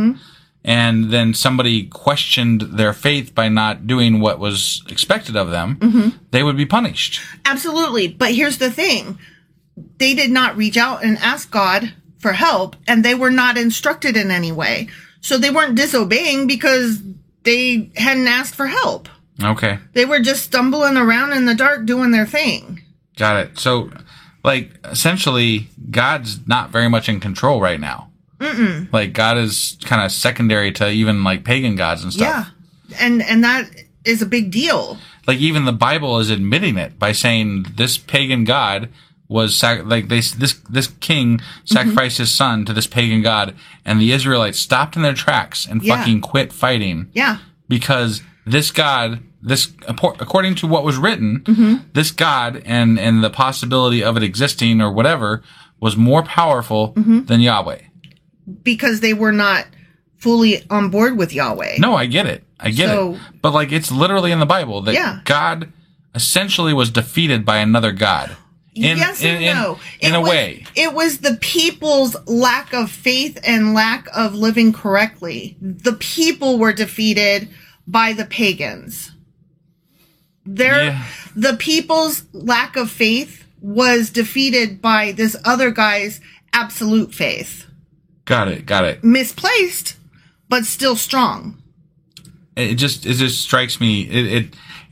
And then somebody questioned their faith by not doing what was expected of them, they would be punished. Absolutely. But here's the thing. They did not reach out and ask God for help, and they were not instructed in any way. So they weren't disobeying because they hadn't asked for help. Okay. They were just stumbling around in the dark doing their thing. Got it. So, like, essentially, God's not very much in control right now. Like, God is kind of secondary to even, like, pagan gods and stuff. Yeah. And that is a big deal. Like, even the Bible is admitting it by saying this pagan god was, this king sacrificed his son to this pagan god, and the Israelites stopped in their tracks and fucking quit fighting. Yeah. Because this god, according to what was written, this God and the possibility of it existing or whatever was more powerful than Yahweh. Because they were not fully on board with Yahweh. No, I get it. I get So- it. But like it's literally in the Bible that God essentially was defeated by another god. Yes and no. In a way. It was the people's lack of faith and lack of living correctly. The people were defeated by the pagans. The people's lack of faith was defeated by this other guy's absolute faith. Got it. Misplaced, but still strong. It just strikes me.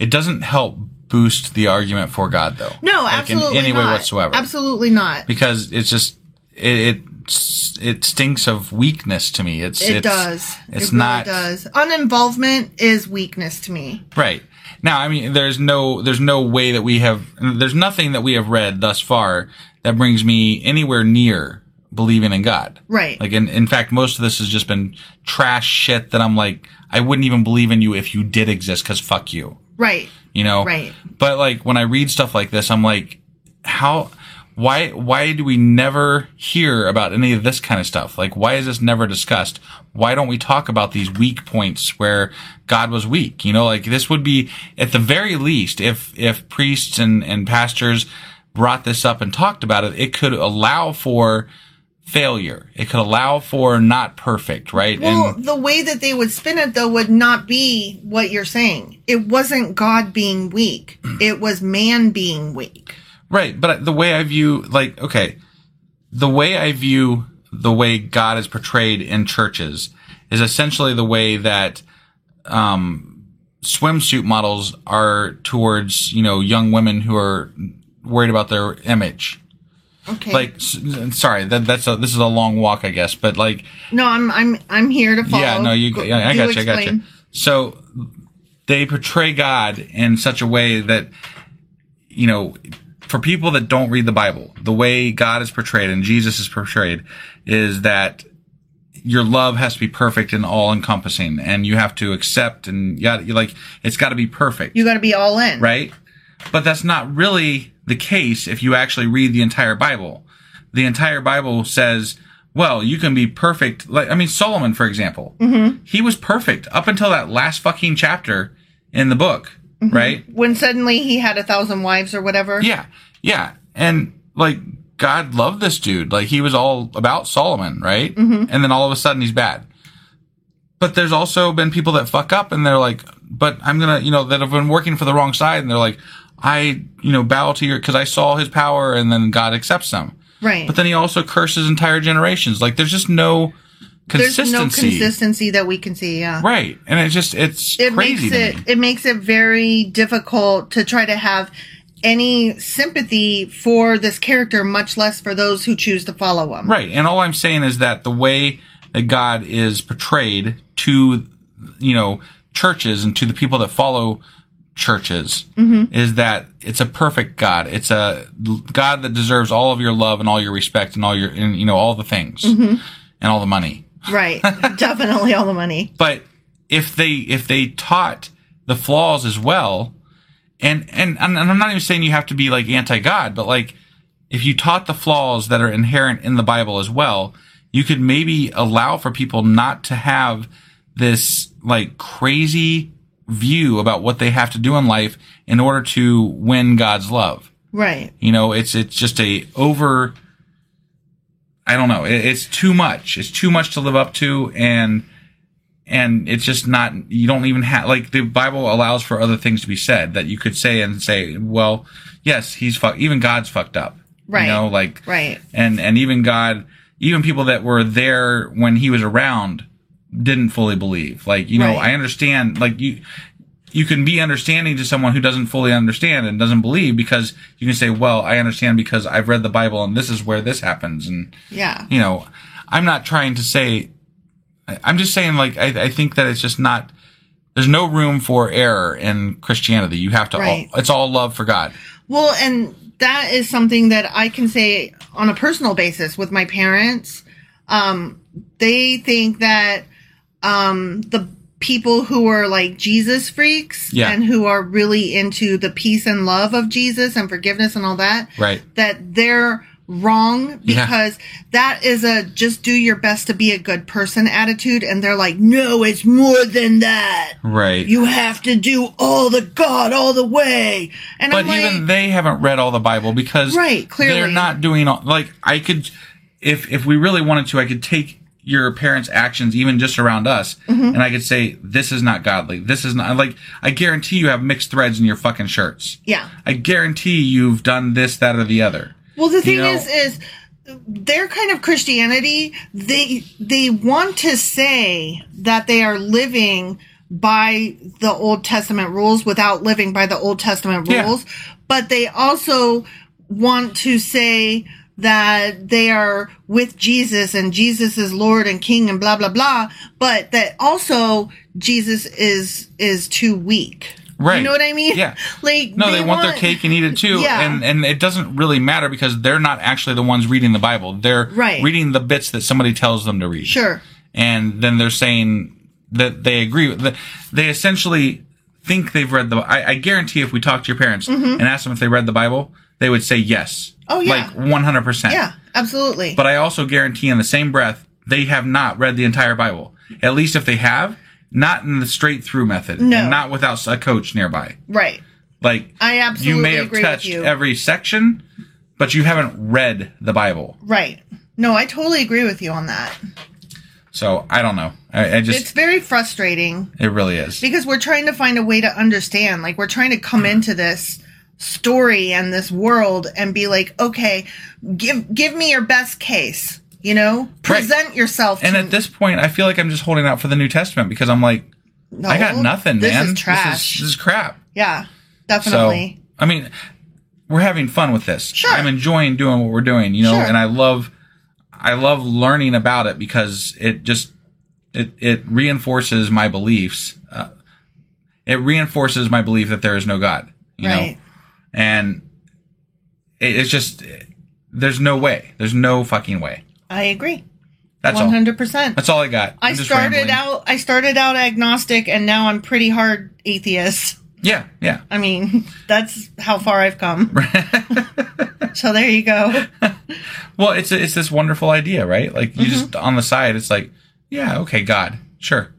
It doesn't help boost the argument for God, though. No, like absolutely in any not. way whatsoever. Absolutely not. Because it's just it stinks of weakness to me. It does. It's it not. Really does. Uninvolvement is weakness to me. Right. Now, I mean, there's no way that there's nothing that we have read thus far that brings me anywhere near believing in God. Right. Like, in fact, most of this has just been trash shit that I'm like, I wouldn't even believe in you if you did exist, because fuck you. Right. You know? Right. But like, when I read stuff like this, I'm like, why do we never hear about any of this kind of stuff? Like, why is this never discussed? Why don't we talk about these weak points where God was weak? You know, like this would be, at the very least, if priests and pastors brought this up and talked about it, it could allow for failure. It could allow for not perfect, right? Well, the way that they would spin it, though, would not be what you're saying. It wasn't God being weak. It was man being weak. Right, but the way I view, the way God is portrayed in churches is essentially the way that swimsuit models are towards, young women who are worried about their image. Okay. Like, sorry, this is a long walk, I guess, but like. No, I'm here to follow. Yeah, no, I got you. So they portray God in such a way that, for people that don't read the Bible, the way God is portrayed and Jesus is portrayed is that your love has to be perfect and all encompassing, and you have to accept, and it's got to be perfect. You got to be all in. Right? But that's not really the case if you actually read the entire Bible. The entire Bible says, well, you can be perfect. Solomon, for example, he was perfect up until that last fucking chapter in the book, right? When suddenly he had 1,000 wives or whatever. Yeah. And God loved this dude. He was all about Solomon, right? And then all of a sudden he's bad. But there's also been people that fuck up and they're like, but I'm going to, that have been working for the wrong side. And they're like, I, bow to your, because I saw his power, and then God accepts them. Right. But then he also curses entire generations. There's just no consistency. There's no consistency that we can see, yeah. Right. And it's crazy to me. It makes it very difficult to try to have any sympathy for this character, much less for those who choose to follow him. Right. And all I'm saying is that the way that God is portrayed to, churches and to the people that follow churches is that it's a perfect God. It's a God that deserves all of your love and all your respect and all your, all the things and all the money. Right. Definitely all the money. But if they taught the flaws as well, and I'm not even saying you have to be anti-God, but if you taught the flaws that are inherent in the Bible as well, you could maybe allow for people not to have this crazy view about what they have to do in life in order to win God's love. Right. You know, it's just I don't know. It's too much. It's too much to live up to, and it's just not, you don't even have, like, the Bible allows for other things to be said that you could say, well, yes, even God's fucked up. Right. You know, like, right. And even God, even people that were there when he was around didn't fully believe. Like, you know, Right. I understand, like, you can be understanding to someone who doesn't fully understand and doesn't believe, because you can say, well, I understand because I've read the Bible and this is where this happens. And, Yeah. you know, I'm not trying to say, I'm just saying, like, I think that it's just not, there's no room for error in Christianity. You have to, Right. it's all love for God. Well, and that is something that I can say on a personal basis with my parents. They think that the people who are like Jesus freaks Yeah. and who are really into the peace and love of Jesus and forgiveness and all that, Right. that they're wrong, Yeah. because that is a just do your best to be a good person attitude. And they're like, no, it's more than that. Right. You have to do all the God all the way. And But I'm like, even they haven't read all the Bible, because Right, clearly. they're not doing all, like, I could, if we really wanted to, I could take your parents' actions, even just around us, Mm-hmm. and I could say, this is not godly. This is not, like, I guarantee you have mixed threads in your fucking shirts. yeah. I guarantee you've done this, that, or the other. Well, the thing You know? is their kind of Christianity, they want to say that they are living by the Old Testament rules without living by the Old Testament Yeah. rules, but they also want to say that they are with Jesus and Jesus is Lord and King and blah, blah, blah, but that also Jesus is too weak. Right. You know what I mean? Yeah. Like, No, they want their cake and eat it too. Yeah. And it doesn't really matter, because they're not actually the ones reading the Bible. They're Right. reading the bits that somebody tells them to read. Sure. And then they're saying that they agree with, they essentially think they've read I guarantee if we talk to your parents and ask them if they read the Bible, they would say yes. Oh, yeah. Like 100%. Yeah, absolutely. But I also guarantee in the same breath, they have not read the entire Bible. At least if they have, not in the straight through method. No. And not without a coach nearby. Right. Like, I absolutely you may have agree with touched you. every section, but you haven't read the Bible. Right. No, I totally agree with you on that. So, I don't know. I just, It's very frustrating it really is. because we're trying to find a way to understand. Like, we're trying to come into this story and this world and be like, okay, give me your best case, you know? Present yourself And to at this point, I feel like I'm just holding out for the New Testament, because I'm like, No, I got nothing, this man. is trash. This is crap. Yeah, definitely. So, I mean, we're having fun with this. Sure. I'm enjoying doing what we're doing, you know, Sure. and I love learning about it, because it just, it reinforces my beliefs. It reinforces my belief that there is no God, you Right. know, and it's just, there's no way. There's no fucking way. I agree. That's all. 100%. That's all I got. I I'm just started rambling. I started out agnostic and now I'm pretty hard atheist. Yeah, yeah. I mean, that's how far I've come. So there you go. Well, it's this wonderful idea, right? Like, you just, on the side, it's like, yeah, okay, God, sure.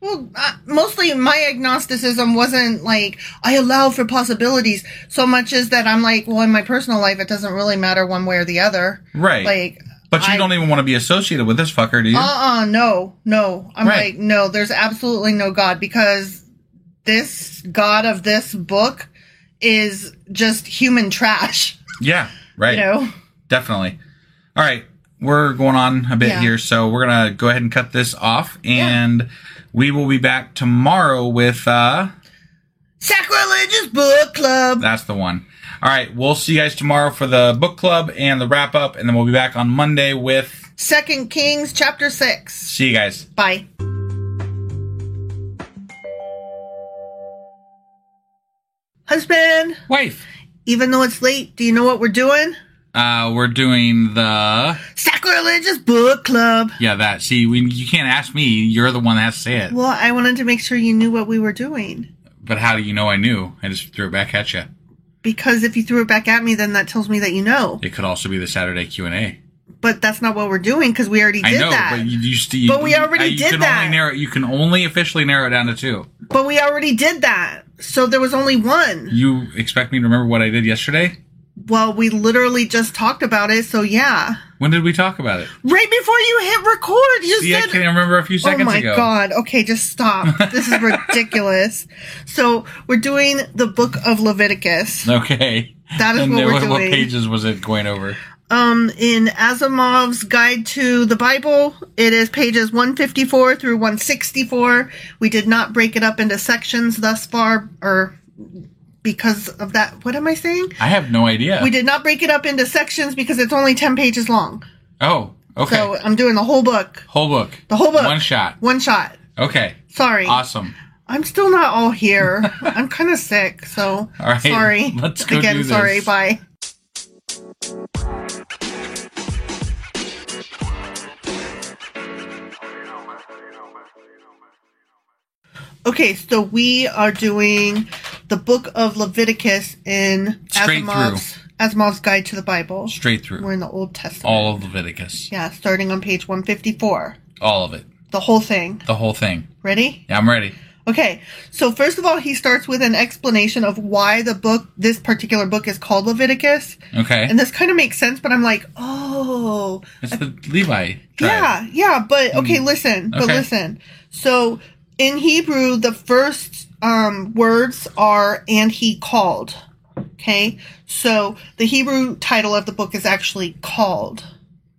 Well, mostly my agnosticism wasn't like, I allow for possibilities so much as that I'm like, well, in my personal life, it doesn't really matter one way or the other. Right. Like, But you don't even want to be associated with this fucker, do you? no. I'm Right. like, no, there's absolutely no God, because this God of this book is just human trash. Yeah, right. You know? Definitely. All right, we're going on a bit Yeah. here, so we're going to go ahead and cut this off, and we will be back tomorrow with, Sacrilegious Book Club. that's the one. All right, we'll see you guys tomorrow for the book club and the wrap-up, and then we'll be back on Monday with... 2 Kings chapter 6. See you guys. Bye. Husband, Wife. even though it's late, do you know what we're doing? We're doing the... Sacrilegious Book Club. Yeah, that. See, you can't ask me. You're the one that has to say it. Well, I wanted to make sure you knew what we were doing. But how do you know I knew? I just threw it back at you. Because if you threw it back at me, then that tells me that you know. It could also be the Saturday Q&A. But that's not what we're doing because we already did I know, that. but you But we already did can that. Only you can only officially narrow it down to 2. But we already did that. So there was only one. You expect me to remember what I did yesterday? Well, we literally just talked about it, so yeah. When did we talk about it? Right before you hit record. You See, I said... can't remember a few seconds ago. Oh my god. Okay, just stop. This is ridiculous. So, we're doing the book of Leviticus. Okay. That is and what we're doing. What pages was it going over? In Asimov's Guide to the Bible, it is pages 154 through 164. We did not break it up into sections thus far, or because of that. What am I saying? I have no idea. We did not break it up into sections because it's only 10 pages long. Oh, okay. So I'm doing the whole book. Whole book. The whole book. One shot. One shot. Okay. Sorry. Awesome. I'm still not all here. I'm kind of sick, so all right, sorry. Let's go Again, do this. sorry. Bye. Okay, so we are doing the book of Leviticus in Straight Asimov's Guide to the Bible. Straight through. We're in the Old Testament. All of Leviticus. Yeah, starting on page 154. All of it. The whole thing. The whole thing. Ready? Yeah, I'm ready. Okay, so first of all, he starts with an explanation of why this particular book is called Leviticus. Okay. And this kind of makes sense, but I'm like, oh. It's the Levi tribe. Yeah, but okay, listen. But listen. So in Hebrew, the first words are, and he called. Okay? So the Hebrew title of the book is actually called.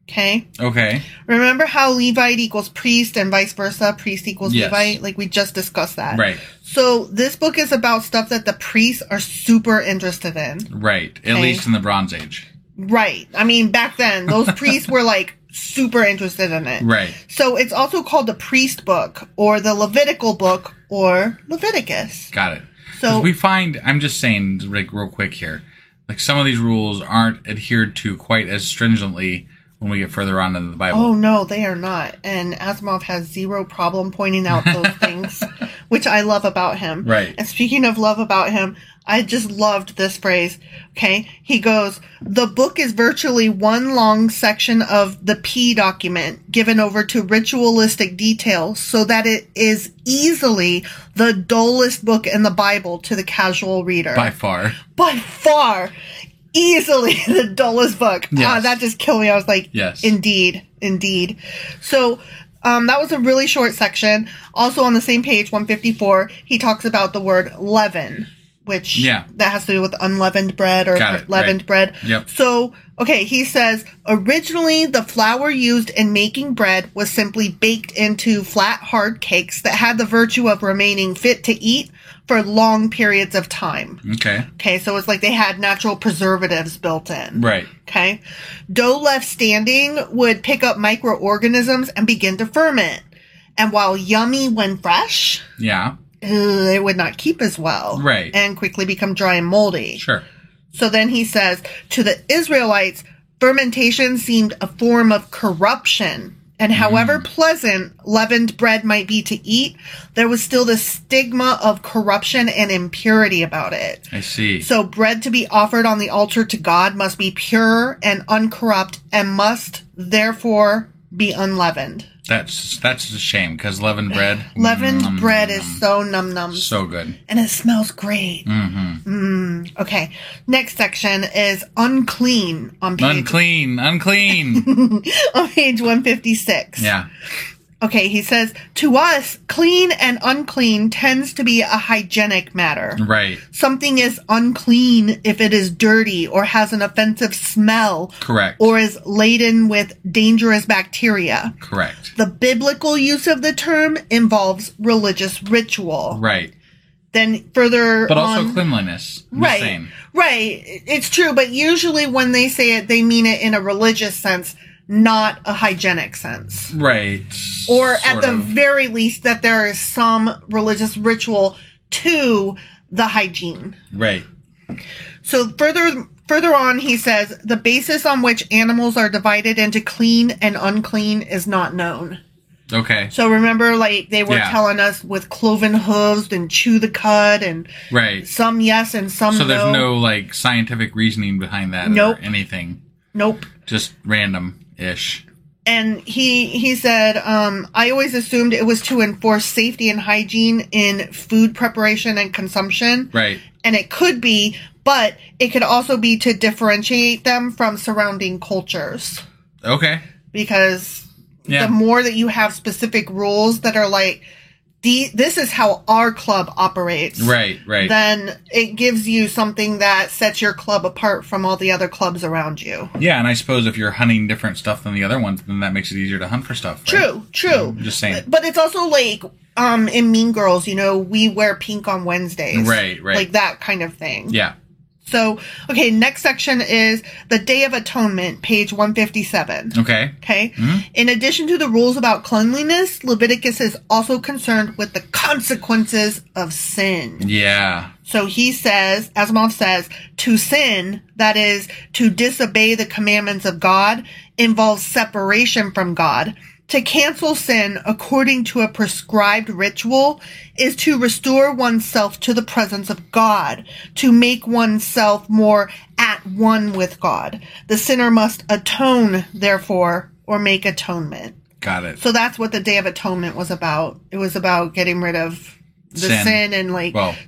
Okay? Okay. Remember how Levite equals priest and vice versa? Priest equals Yes. Levite? Like, we just discussed that. Right. So this book is about stuff that the priests are super interested in. Right. At least in the Bronze Age. Right. I mean, back then, those priests were, like, super interested in it. Right. So it's also called the priest book, or the Levitical book, or Leviticus. Got it. So we find, I'm just saying, like, real quick here, like, some of these rules aren't adhered to quite as stringently when we get further on into the Bible. Oh, no, they are not. And Asimov has zero problem pointing out those things, which I love about him. Right. And speaking of love about him, I just loved this phrase. Okay. He goes, the book is virtually one long section of the P document given over to ritualistic details so that it is easily the dullest book in the Bible to the casual reader. By far. By far. Easily the dullest book. Yes. That just killed me. I was like, yes. Indeed. So, that was a really short section. Also on the same page, 154, he talks about the word leaven, which that has to do with unleavened bread or leavened bread. Yep. So, okay, he says, originally the flour used in making bread was simply baked into flat, hard cakes that had the virtue of remaining fit to eat for long periods of time. Okay. Okay, so it's like they had natural preservatives built in. Right. Okay. Dough left standing would pick up microorganisms and begin to ferment. And while yummy when fresh, it would not keep as well. Right. And quickly become dry and moldy. Sure. So then he says, to the Israelites, fermentation seemed a form of corruption. And however pleasant leavened bread might be to eat, there was still the stigma of corruption and impurity about it. I see. So bread to be offered on the altar to God must be pure and uncorrupt and must therefore be unleavened. That's a shame because leavened bread. Leavened bread is so num-num. So good. And it smells great. Okay. Next section is unclean on page... Unclean. on page 156. Yeah. Okay, he says, to us, clean and unclean tends to be a hygienic matter. Right. Something is unclean if it is dirty or has an offensive smell. Correct. Or is laden with dangerous bacteria. Correct. The biblical use of the term involves religious ritual. Right. Then further But on, also cleanliness. Right. Right. It's true, but usually when they say it, they mean it in a religious sense, not a hygienic sense. Right. Or at the very least that there is some religious ritual to the hygiene. Right. So further on, he says, the basis on which animals are divided into clean and unclean is not known. Okay. So remember, like, they were telling us with cloven hooves and chew the cud and some yes and some no. So there's no, like, scientific reasoning behind that or anything. Nope. Just random-ish. And he said, I always assumed it was to enforce safety and hygiene in food preparation and consumption. Right. And it could be, but it could also be to differentiate them from surrounding cultures. Okay. Because Yeah. the more that you have specific rules that are like, this is how our club operates. Right. Right. Then it gives you something that sets your club apart from all the other clubs around you. Yeah, and I suppose if you're hunting different stuff than the other ones, then that makes it easier to hunt for stuff. Right? True. I'm just saying. But it's also like, in Mean Girls, we wear pink on Wednesdays. Right. Like that kind of thing. Yeah. So, okay, next section is the Day of Atonement, page 157. Okay. Okay? In addition to the rules about cleanliness, Leviticus is also concerned with the consequences of sin. Yeah. So he says, Asimov says, to sin, that is, to disobey the commandments of God, involves separation from God. To cancel sin according to a prescribed ritual is to restore oneself to the presence of God, to make oneself more at one with God. The sinner must atone, therefore, or make atonement. Got it. So that's what the Day of Atonement was about. It was about getting rid of the sin and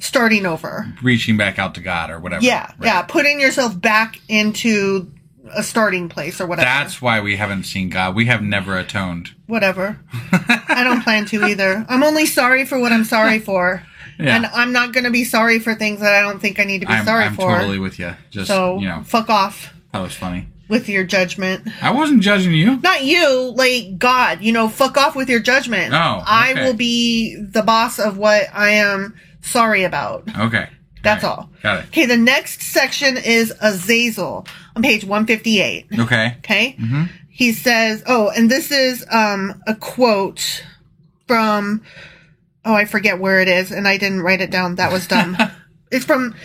starting over. Reaching back out to God or whatever. Yeah, Right. yeah. Putting yourself back into a starting place or whatever. That's why we haven't seen God. We have never atoned. Whatever. I don't plan to either. I'm only sorry for what I'm sorry for. Yeah. And I'm not going to be sorry for things that I don't think I need to be sorry I'm for. totally with you. Just, So, fuck off that was funny. with your judgment. I wasn't judging you. Not you, like God. Fuck off with your judgment. Oh, okay. I will be the boss of what I am sorry about. Okay. That's right. all. Got it. Okay, the next section is Azazel on page 158. Okay. Okay? He says, and this is a quote from, I forget where it is, and I didn't write it down. That was dumb. It's from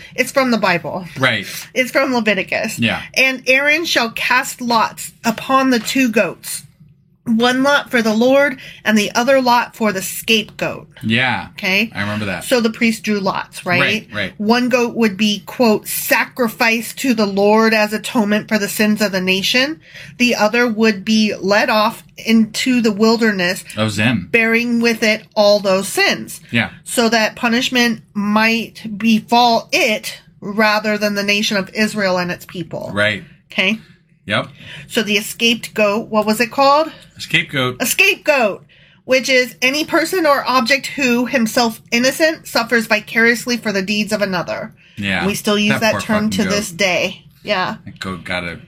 the Bible. Right. It's from Leviticus. Yeah. And Aaron shall cast lots upon the 2 goats, one lot for the Lord and the other lot for the scapegoat. Yeah. Okay? I remember that. So the priest drew lots, right? Right. One goat would be, quote, sacrificed to the Lord as atonement for the sins of the nation. The other would be led off into the wilderness, Of Zen. bearing with it all those sins. Yeah. So that punishment might befall it rather than the nation of Israel and its people. Right. Okay? Yep. So the escaped goat, what was it called? Scapegoat. A scapegoat, which is any person or object who, himself innocent, suffers vicariously for the deeds of another. Yeah. We still use that poor term to fucking this goat. day. Yeah. That goat got a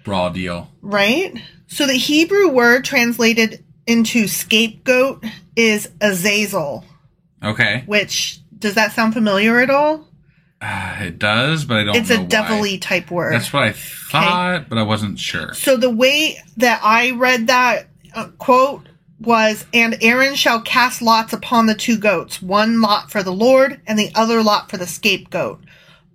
raw deal. Right? So the Hebrew word translated into scapegoat is Azazel, Okay. which, does that sound familiar at all? It does, but I don't It's know a why. devilly type word. That's what I thought, but I wasn't sure. So the way that I read that quote was, and Aaron shall cast lots upon the 2 goats, one lot for the Lord and the other lot for the scapegoat.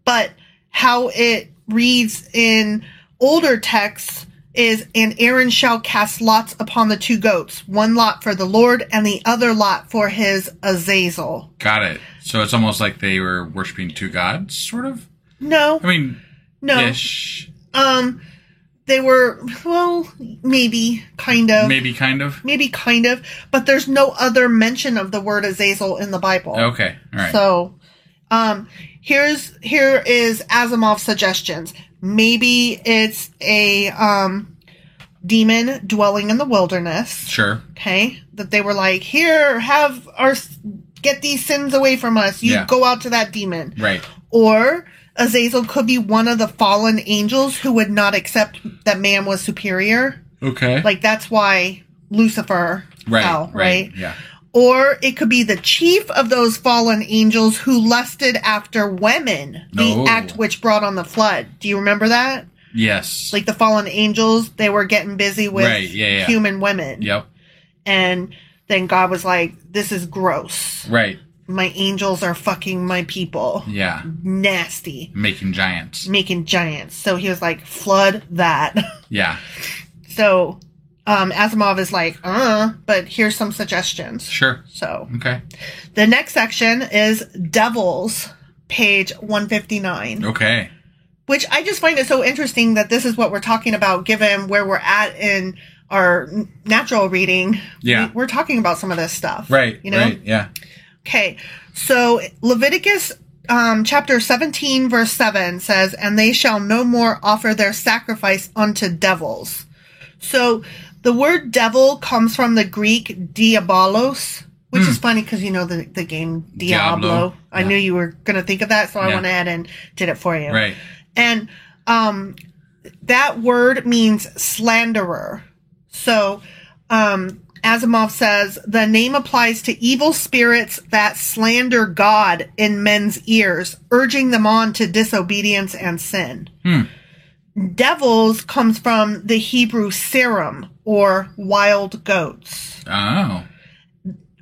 But how it reads in older texts is, and Aaron shall cast lots upon the 2 goats, one lot for the Lord and the other lot for his Azazel. Got it. So it's almost like they were worshiping 2 gods, sort of? No, I mean, no. ish. They were, well, maybe, kind of. Maybe, kind of. Maybe kind of, but there's no other mention of the word Azazel in the Bible. Okay, all right. So, here is Asimov's suggestions. Maybe it's a demon dwelling in the wilderness. Sure. Okay, that they were like, here, get these sins away from us. You Yeah. go out to that demon. Right. Or Azazel could be one of the fallen angels who would not accept that man was superior. Okay. Like, that's why Lucifer fell, right? Yeah. Or it could be the chief of those fallen angels who lusted after women, the No. act which brought on the flood. Do you remember that? Yes. Like the fallen angels, they were getting busy with Right, yeah. human women. Yep. And then God was like, this is gross. Right. My angels are fucking my people. Yeah. Nasty. Making giants. Making giants. So he was like, flood that. Yeah. So Asimov is like, but here's some suggestions. Sure. So Okay. the next section is Devils, page 159. Okay. Which I just find it so interesting that this is what we're talking about, given where we're at in our natural reading, Yeah. we're talking about some of this stuff. Right. You know? Right. Yeah. Okay. So Leviticus chapter 17 verse 7 says, "And they shall no more offer their sacrifice unto devils." So the word devil comes from the Greek diabolos, which is funny because you know the game Diablo. Diablo. I Yeah. knew you were going to think of that, so I Yeah. went ahead and did it for you. Right. And that word means slanderer. So Asimov says the name applies to evil spirits that slander God in men's ears, urging them on to disobedience and sin. Devils comes from the Hebrew serum, or wild goats. Oh.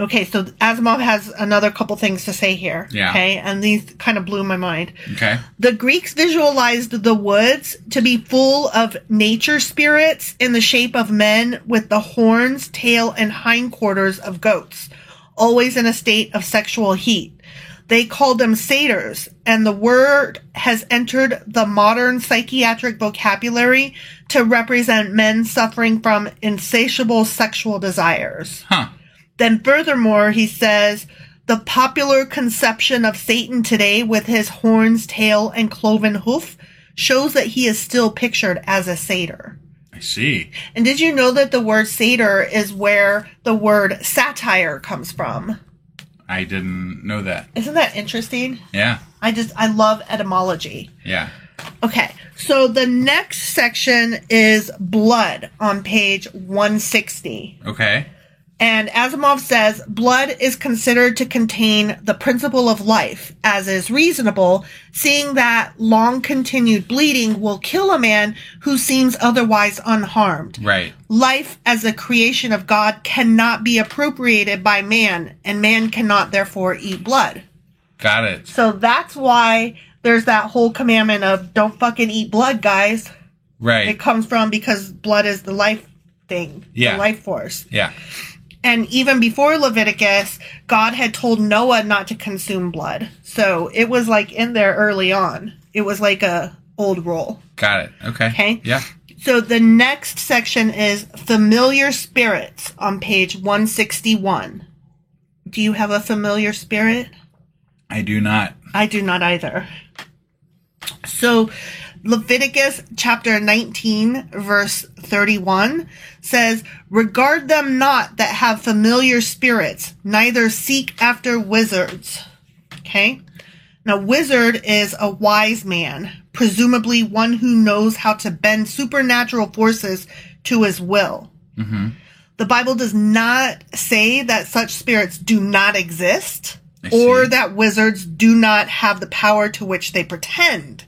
Okay, so Asimov has another couple things to say here. Yeah. Okay, and these kind of blew my mind. Okay. The Greeks visualized the woods to be full of nature spirits in the shape of men with the horns, tail, and hindquarters of goats, always in a state of sexual heat. They called them satyrs, and the word has entered the modern psychiatric vocabulary to represent men suffering from insatiable sexual desires. Huh. Then furthermore, he says, the popular conception of Satan today with his horns, tail, and cloven hoof shows that he is still pictured as a satyr. I see. And did you know that the word satyr is where the word satire comes from? I didn't know that. Isn't that interesting? Yeah. I love etymology. Yeah. Okay, so the next section is blood on page 160. Okay. And Asimov says, blood is considered to contain the principle of life, as is reasonable, seeing that long continued bleeding will kill a man who seems otherwise unharmed. Right. Life as a creation of God cannot be appropriated by man, and man cannot therefore eat blood. Got it. So that's why there's that whole commandment of don't fucking eat blood, guys. Right. It comes from because blood is the life thing, Yeah. the life force. Yeah. And even before Leviticus, God had told Noah not to consume blood. So it was like in there early on. It was like a old rule. Got it. Okay. Okay. Yeah. So the next section is familiar spirits on page 161. Do you have a familiar spirit? I do not. I do not either. So Leviticus chapter 19 verse 31 says, "Regard them not that have familiar spirits, neither seek after wizards." Okay? Now, wizard is a wise man, presumably one who knows how to bend supernatural forces to his will. Mm-hmm. The Bible does not say that such spirits do not exist, I or see. that wizards do not have the power to which they pretend.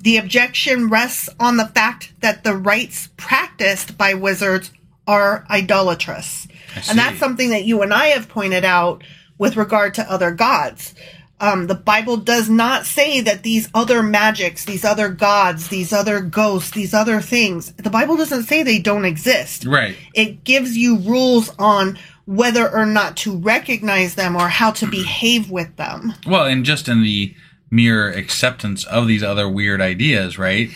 The objection rests on the fact that the rites practiced by wizards are idolatrous. I see. And that's something that you and I have pointed out with regard to other gods. The Bible does not say that these other magics, these other gods, these other ghosts, these other things, the Bible doesn't say they don't exist. Right. It gives you rules on whether or not to recognize them or how to behave with them. Well, and just in the mere acceptance of these other weird ideas, right,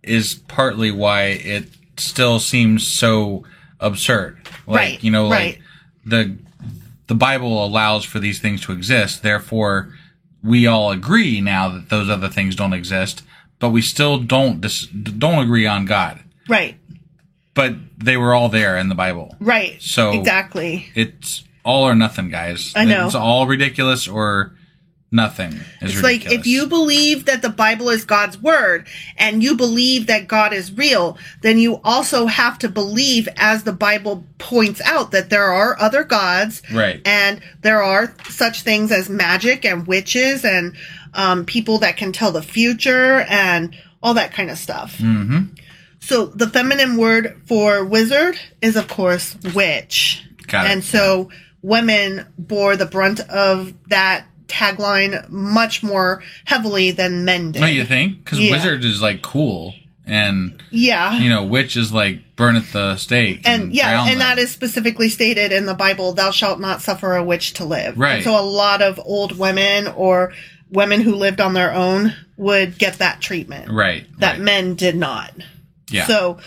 is partly why it still seems so absurd. Like, Right, you know, right. like the Bible allows for these things to exist. Therefore, we all agree now that those other things don't exist, but we still don't agree on God. Right. But they were all there in the Bible. Right. So exactly. It's all or nothing, guys. I know. It's all ridiculous or nothing is It's ridiculous. like if you believe that the Bible is God's word and you believe that God is real, then you also have to believe, as the Bible points out, that there are other gods. Right. And there are such things as magic and witches and people that can tell the future and all that kind of stuff. Mm-hmm. So the feminine word for wizard is, of course, witch. Got it. And so women bore the brunt of that tagline much more heavily than men did. Don't you think? Because Yeah. wizard is like cool, and Yeah. you know, witch is like burn at the stake. And yeah, drown and them. that is specifically stated in the Bible, thou shalt not suffer a witch to live. Right. And so a lot of old women or women who lived on their own would get that treatment right. that right. men did not. Yeah. So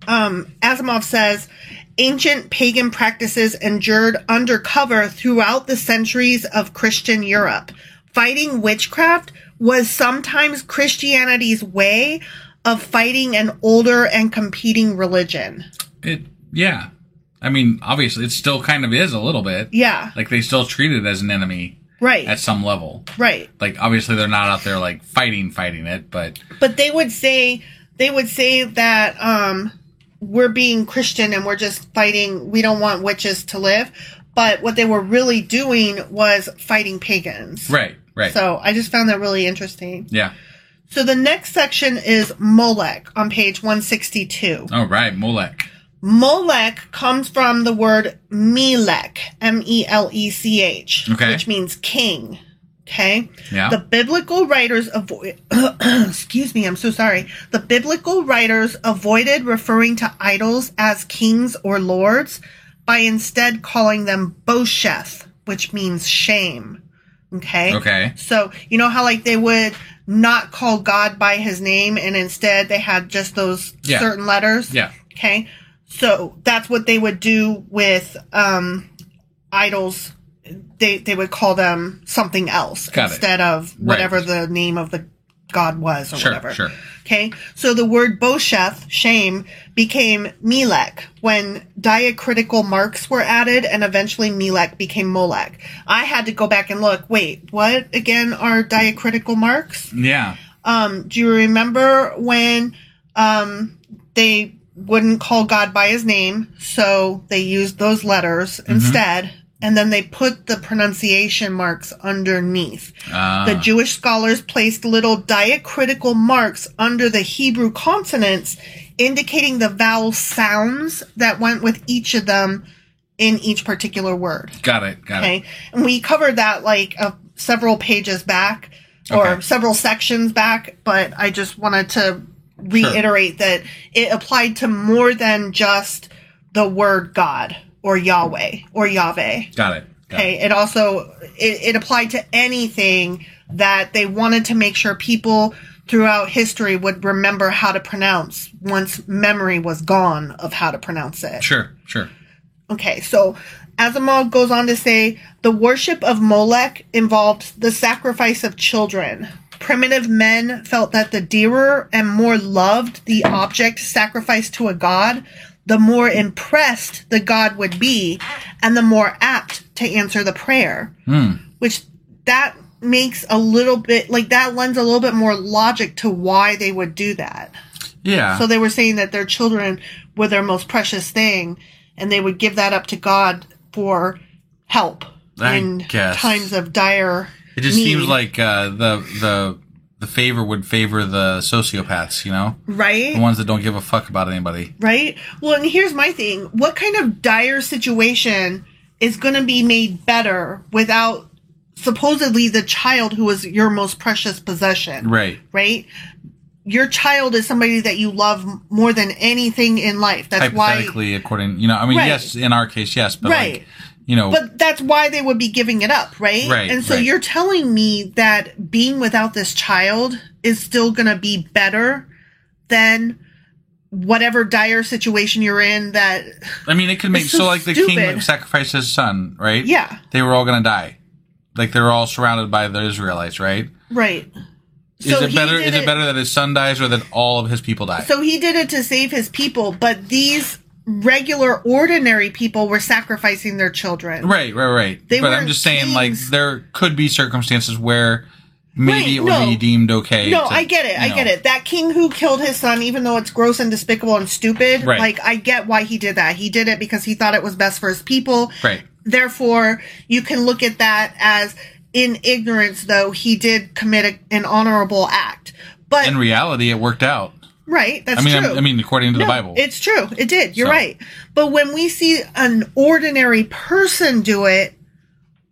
Asimov says, ancient pagan practices endured undercover throughout the centuries of Christian Europe. Fighting witchcraft was sometimes Christianity's way of fighting an older and competing religion. Yeah. I mean, obviously, it still kind of is a little bit. Yeah. Like, they still treat it as an enemy. Right. At some level. Right. Like, obviously, they're not out there, like, fighting it, but... But they would say that, we're being Christian and we're just fighting, we don't want witches to live. But what they were really doing was fighting pagans. Right. So I just found that really interesting. Yeah. So the next section is Molech on page 162. Oh, right. Molech. Molech comes from the word Melech, M-E-L-E-C-H, okay. which means king. Okay? Yeah. The biblical writers excuse me, I'm so sorry. The biblical writers avoided referring to idols as kings or lords by instead calling them Bosheth, which means shame. Okay? Okay. So, you know how like they would not call God by his name and instead they had just those certain letters? Yeah. Okay? So that's what they would do with idols. They would call them something else instead of whatever the name of the god was or whatever. Sure. Okay? So the word Bosheth, shame, became Melech when diacritical marks were added and eventually Melech became Molech. I had to go back and look, wait, what again are diacritical marks? Yeah. Do you remember when they wouldn't call God by his name, so they used those letters instead, and then they put the pronunciation marks underneath. The Jewish scholars placed little diacritical marks under the Hebrew consonants, indicating the vowel sounds that went with each of them in each particular word. Got it. Okay? And we covered that like several pages back, or several sections back, but I just wanted to reiterate that it applied to more than just the word God or Yahweh or Yahweh. Got it. It also it applied to anything that they wanted to make sure people throughout history would remember how to pronounce once memory was gone of how to pronounce it. Sure. Okay, so Asimov goes on to say the worship of Molech involved the sacrifice of children. Primitive men felt that the dearer and more loved the object sacrificed to a god, the more impressed the god would be, and the more apt to answer the prayer. Which that makes a little bit, like that lends a little bit more logic to why they would do that. Yeah. So they were saying that their children were their most precious thing, and they would give that up to God for help in times of dire It just need. seems like the favor would favor the sociopaths, you know? Right? The ones that don't give a fuck about anybody. Right? Well, and here's my thing. What kind of dire situation is going to be made better without supposedly the child who is your most precious possession? Right. Right? Your child is somebody that you love more than anything in life. That's hypothetically, according, you know, I mean, yes, in our case, yes, but like, you know. But that's why they would be giving it up, right? Right. And so you're telling me that being without this child is still going to be better than whatever dire situation you're in that. I mean, it could make, so like the king sacrificed his son, right? Yeah. They were all going to die. Like they were all surrounded by the Israelites, right? Right. Is it better that his son dies or that all of his people die? So he did it to save his people, but these regular, ordinary people were sacrificing their children. Right. But I'm just saying, like, there could be circumstances where maybe it would be deemed okay. No, I get it. I get it. That king who killed his son, even though it's gross and despicable and stupid, like, I get why he did that. He did it because he thought it was best for his people. Right. Therefore, you can look at that as, in ignorance, though, he did commit an honorable act. But in reality, it worked out. Right, that's true. I mean, according to the Bible. It's true. It did. You're right. But when we see an ordinary person do it,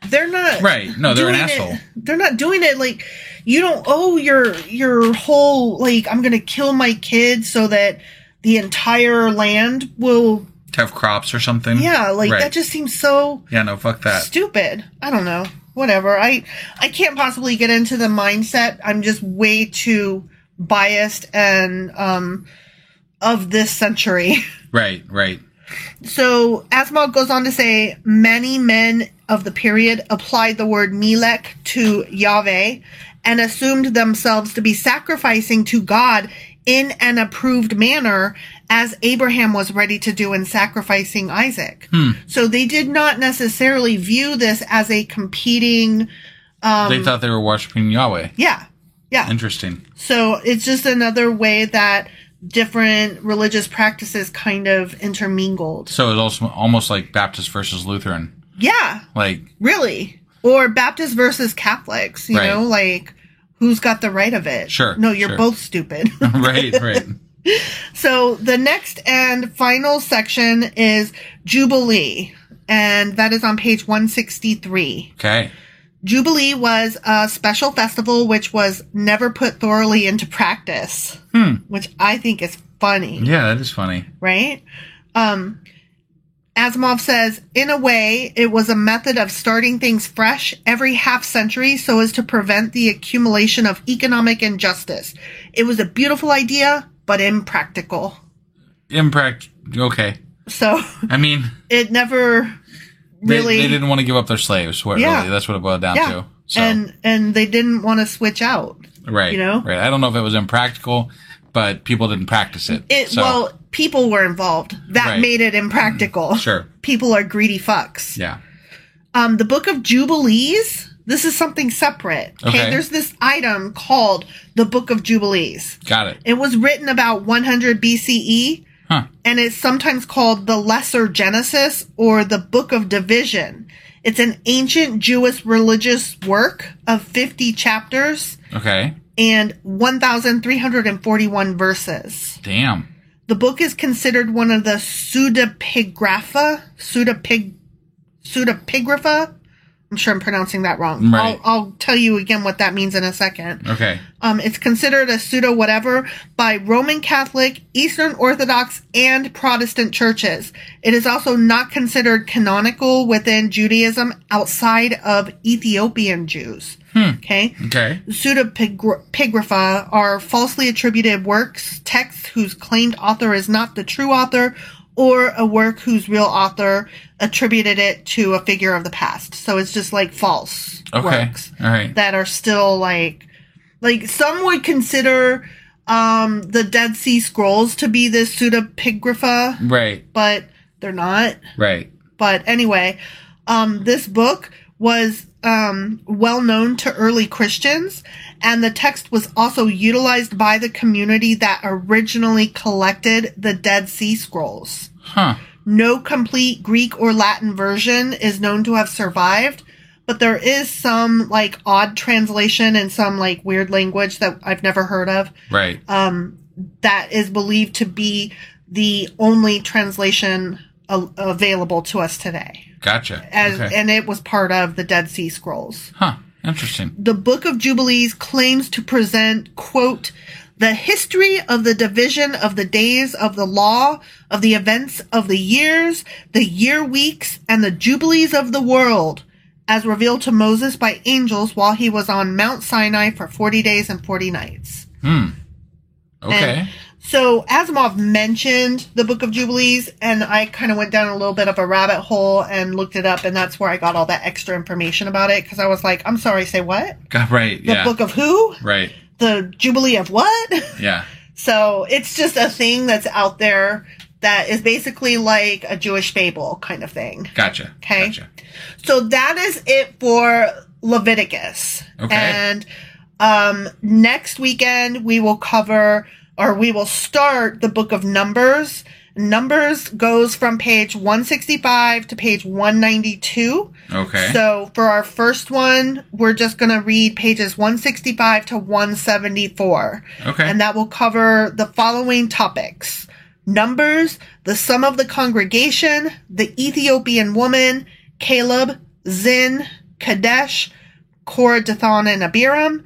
they're not... Right. No, they're an asshole. They're not doing it like, you don't owe your whole, like, I'm going to kill my kids so that the entire land will... to have crops or something. Yeah, like, that just seems so... Yeah, no, fuck that. Stupid. I don't know. Whatever. I can't possibly get into the mindset. I'm just way too biased and of this century. Right, right. So Asimov goes on to say many men of the period applied the word Melech to Yahweh and assumed themselves to be sacrificing to God in an approved manner, as Abraham was ready to do in sacrificing Isaac. So they did not necessarily view this as a competing... they thought they were worshiping Yahweh. Yeah. Interesting. So it's just another way that different religious practices kind of intermingled. So it's also almost like Baptist versus Lutheran. Yeah. Like... Really. Or Baptist versus Catholics, you Right. know, like... Who's got the right of it? Sure. No, you're sure. both stupid. Right. So the next and final section is Jubilee, and that is on page 163. Okay. Jubilee was a special festival which was never put thoroughly into practice, which I think is funny. Yeah, that is funny. Right? Asimov says, in a way, it was a method of starting things fresh every half century so as to prevent the accumulation of economic injustice. It was a beautiful idea, but impractical. Okay. So, I mean... it never really... They didn't want to give up their slaves. Really. That's what it boiled down to. So. And they didn't want to switch out. Right. You know? Right. I don't know if it was impractical, but people didn't practice it. Well, people were involved. That made it impractical. Sure. People are greedy fucks. Yeah. The Book of Jubilees, this is something separate. Okay. There's this item called the Book of Jubilees. Got it. It was written about 100 BCE. Huh. And it's sometimes called the Lesser Genesis or the Book of Division. It's an ancient Jewish religious work of 50 chapters. Okay. And 1,341 verses. Damn. The book is considered one of the pseudepigrapha. I'm sure I'm pronouncing that wrong. Right. I'll tell you again what that means in a second. Okay. It's considered a pseudo whatever by Roman Catholic, Eastern Orthodox, and Protestant churches. It is also not considered canonical within Judaism outside of Ethiopian Jews. Okay. Pseudepigrapha are falsely attributed works, texts whose claimed author is not the true author, or a work whose real author attributed it to a figure of the past. So it's just like false works that are still like some would consider the Dead Sea Scrolls to be this pseudepigrapha. Right. But they're not. Right. But anyway, this book was well known to early Christians, and the text was also utilized by the community that originally collected the Dead Sea Scrolls. Huh. No complete Greek or Latin version is known to have survived, but there is some like odd translation and some like weird language that I've never heard of. Right. That is believed to be the only translation available to us today. Gotcha. And it was part of the Dead Sea Scrolls. Huh. Interesting. The Book of Jubilees claims to present, quote, the history of the division of the days of the law, of the events of the years, the year weeks, and the jubilees of the world, as revealed to Moses by angels while he was on Mount Sinai for 40 days and 40 nights. Okay. And so Asimov mentioned the Book of Jubilees, and I kind of went down a little bit of a rabbit hole and looked it up, and that's where I got all that extra information about it, because I was like, I'm sorry, say what? Right, The Book of who? Right. The Jubilee of what? Yeah. So it's just a thing that's out there that is basically like a Jewish fable kind of thing. Gotcha. Okay. Gotcha. So that is it for Leviticus. Okay. And next weekend we will start the Book of Numbers. Numbers goes from page 165 to page 192. Okay. So for our first one, we're just going to read pages 165 to 174. Okay. And that will cover the following topics: Numbers, the sum of the congregation, the Ethiopian woman, Caleb, Zin, Kadesh, Korah, Dathan, and Abiram,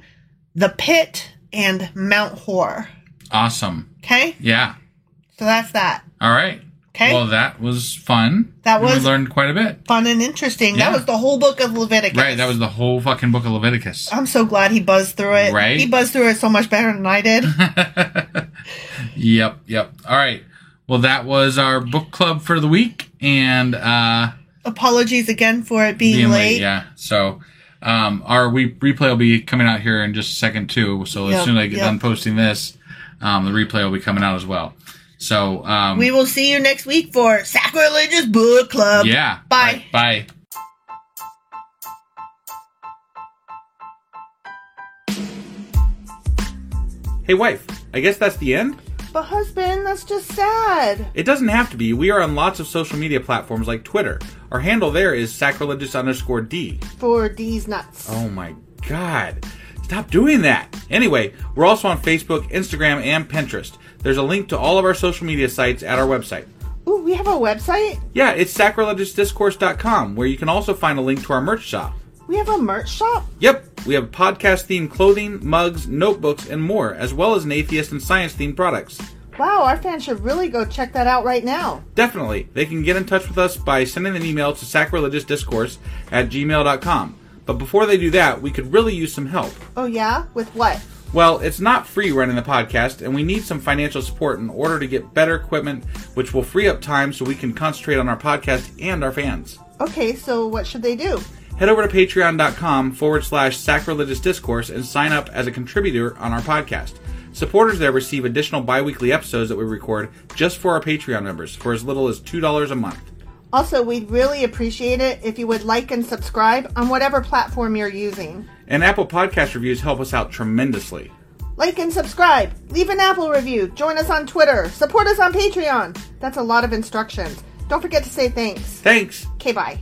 the pit, and Mount Hor. Awesome. Okay? Yeah. So that's that. All right. Okay? Well, that was fun. That was- We learned quite a bit. Fun and interesting. Yeah. That was the whole book of Leviticus. Right, that was the whole fucking book of Leviticus. I'm so glad he buzzed through it. Right? He buzzed through it so much better than I did. Yep. All right. Well, that was our book club for the week, and Apologies again for it being late. Yeah. So, our replay will be coming out here in just a second too. So as soon as I get done posting this, the replay will be coming out as well. So, We will see you next week for Sacrilegious Book Club. yeah. Bye. Bye. Hey, wife, I guess that's the end? But husband, that's just sad. It doesn't have to be. We are on lots of social media platforms like Twitter. Our handle there is sacrilegious_D. For D's nuts. Oh my god. Stop doing that. Anyway, we're also on Facebook, Instagram, and Pinterest. There's a link to all of our social media sites at our website. Ooh, we have a website? Yeah, it's sacrilegiousdiscourse.com, where you can also find a link to our merch shop. We have a merch shop? Yep, we have podcast-themed clothing, mugs, notebooks, and more, as well as an atheist and science-themed products. Wow, our fans should really go check that out right now. Definitely. They can get in touch with us by sending an email to sacrilegiousdiscourse@gmail.com. But before they do that, we could really use some help. Oh yeah? With what? Well, it's not free running the podcast, and we need some financial support in order to get better equipment, which will free up time so we can concentrate on our podcast and our fans. Okay, so what should they do? Head over to patreon.com/sacrilegiousdiscourse and sign up as a contributor on our podcast. Supporters there receive additional bi-weekly episodes that we record just for our Patreon members for as little as $2 a month. Also, we'd really appreciate it if you would like and subscribe on whatever platform you're using. And Apple Podcast reviews help us out tremendously. Like and subscribe. Leave an Apple review. Join us on Twitter. Support us on Patreon. That's a lot of instructions. Don't forget to say thanks. Thanks! Okay, bye.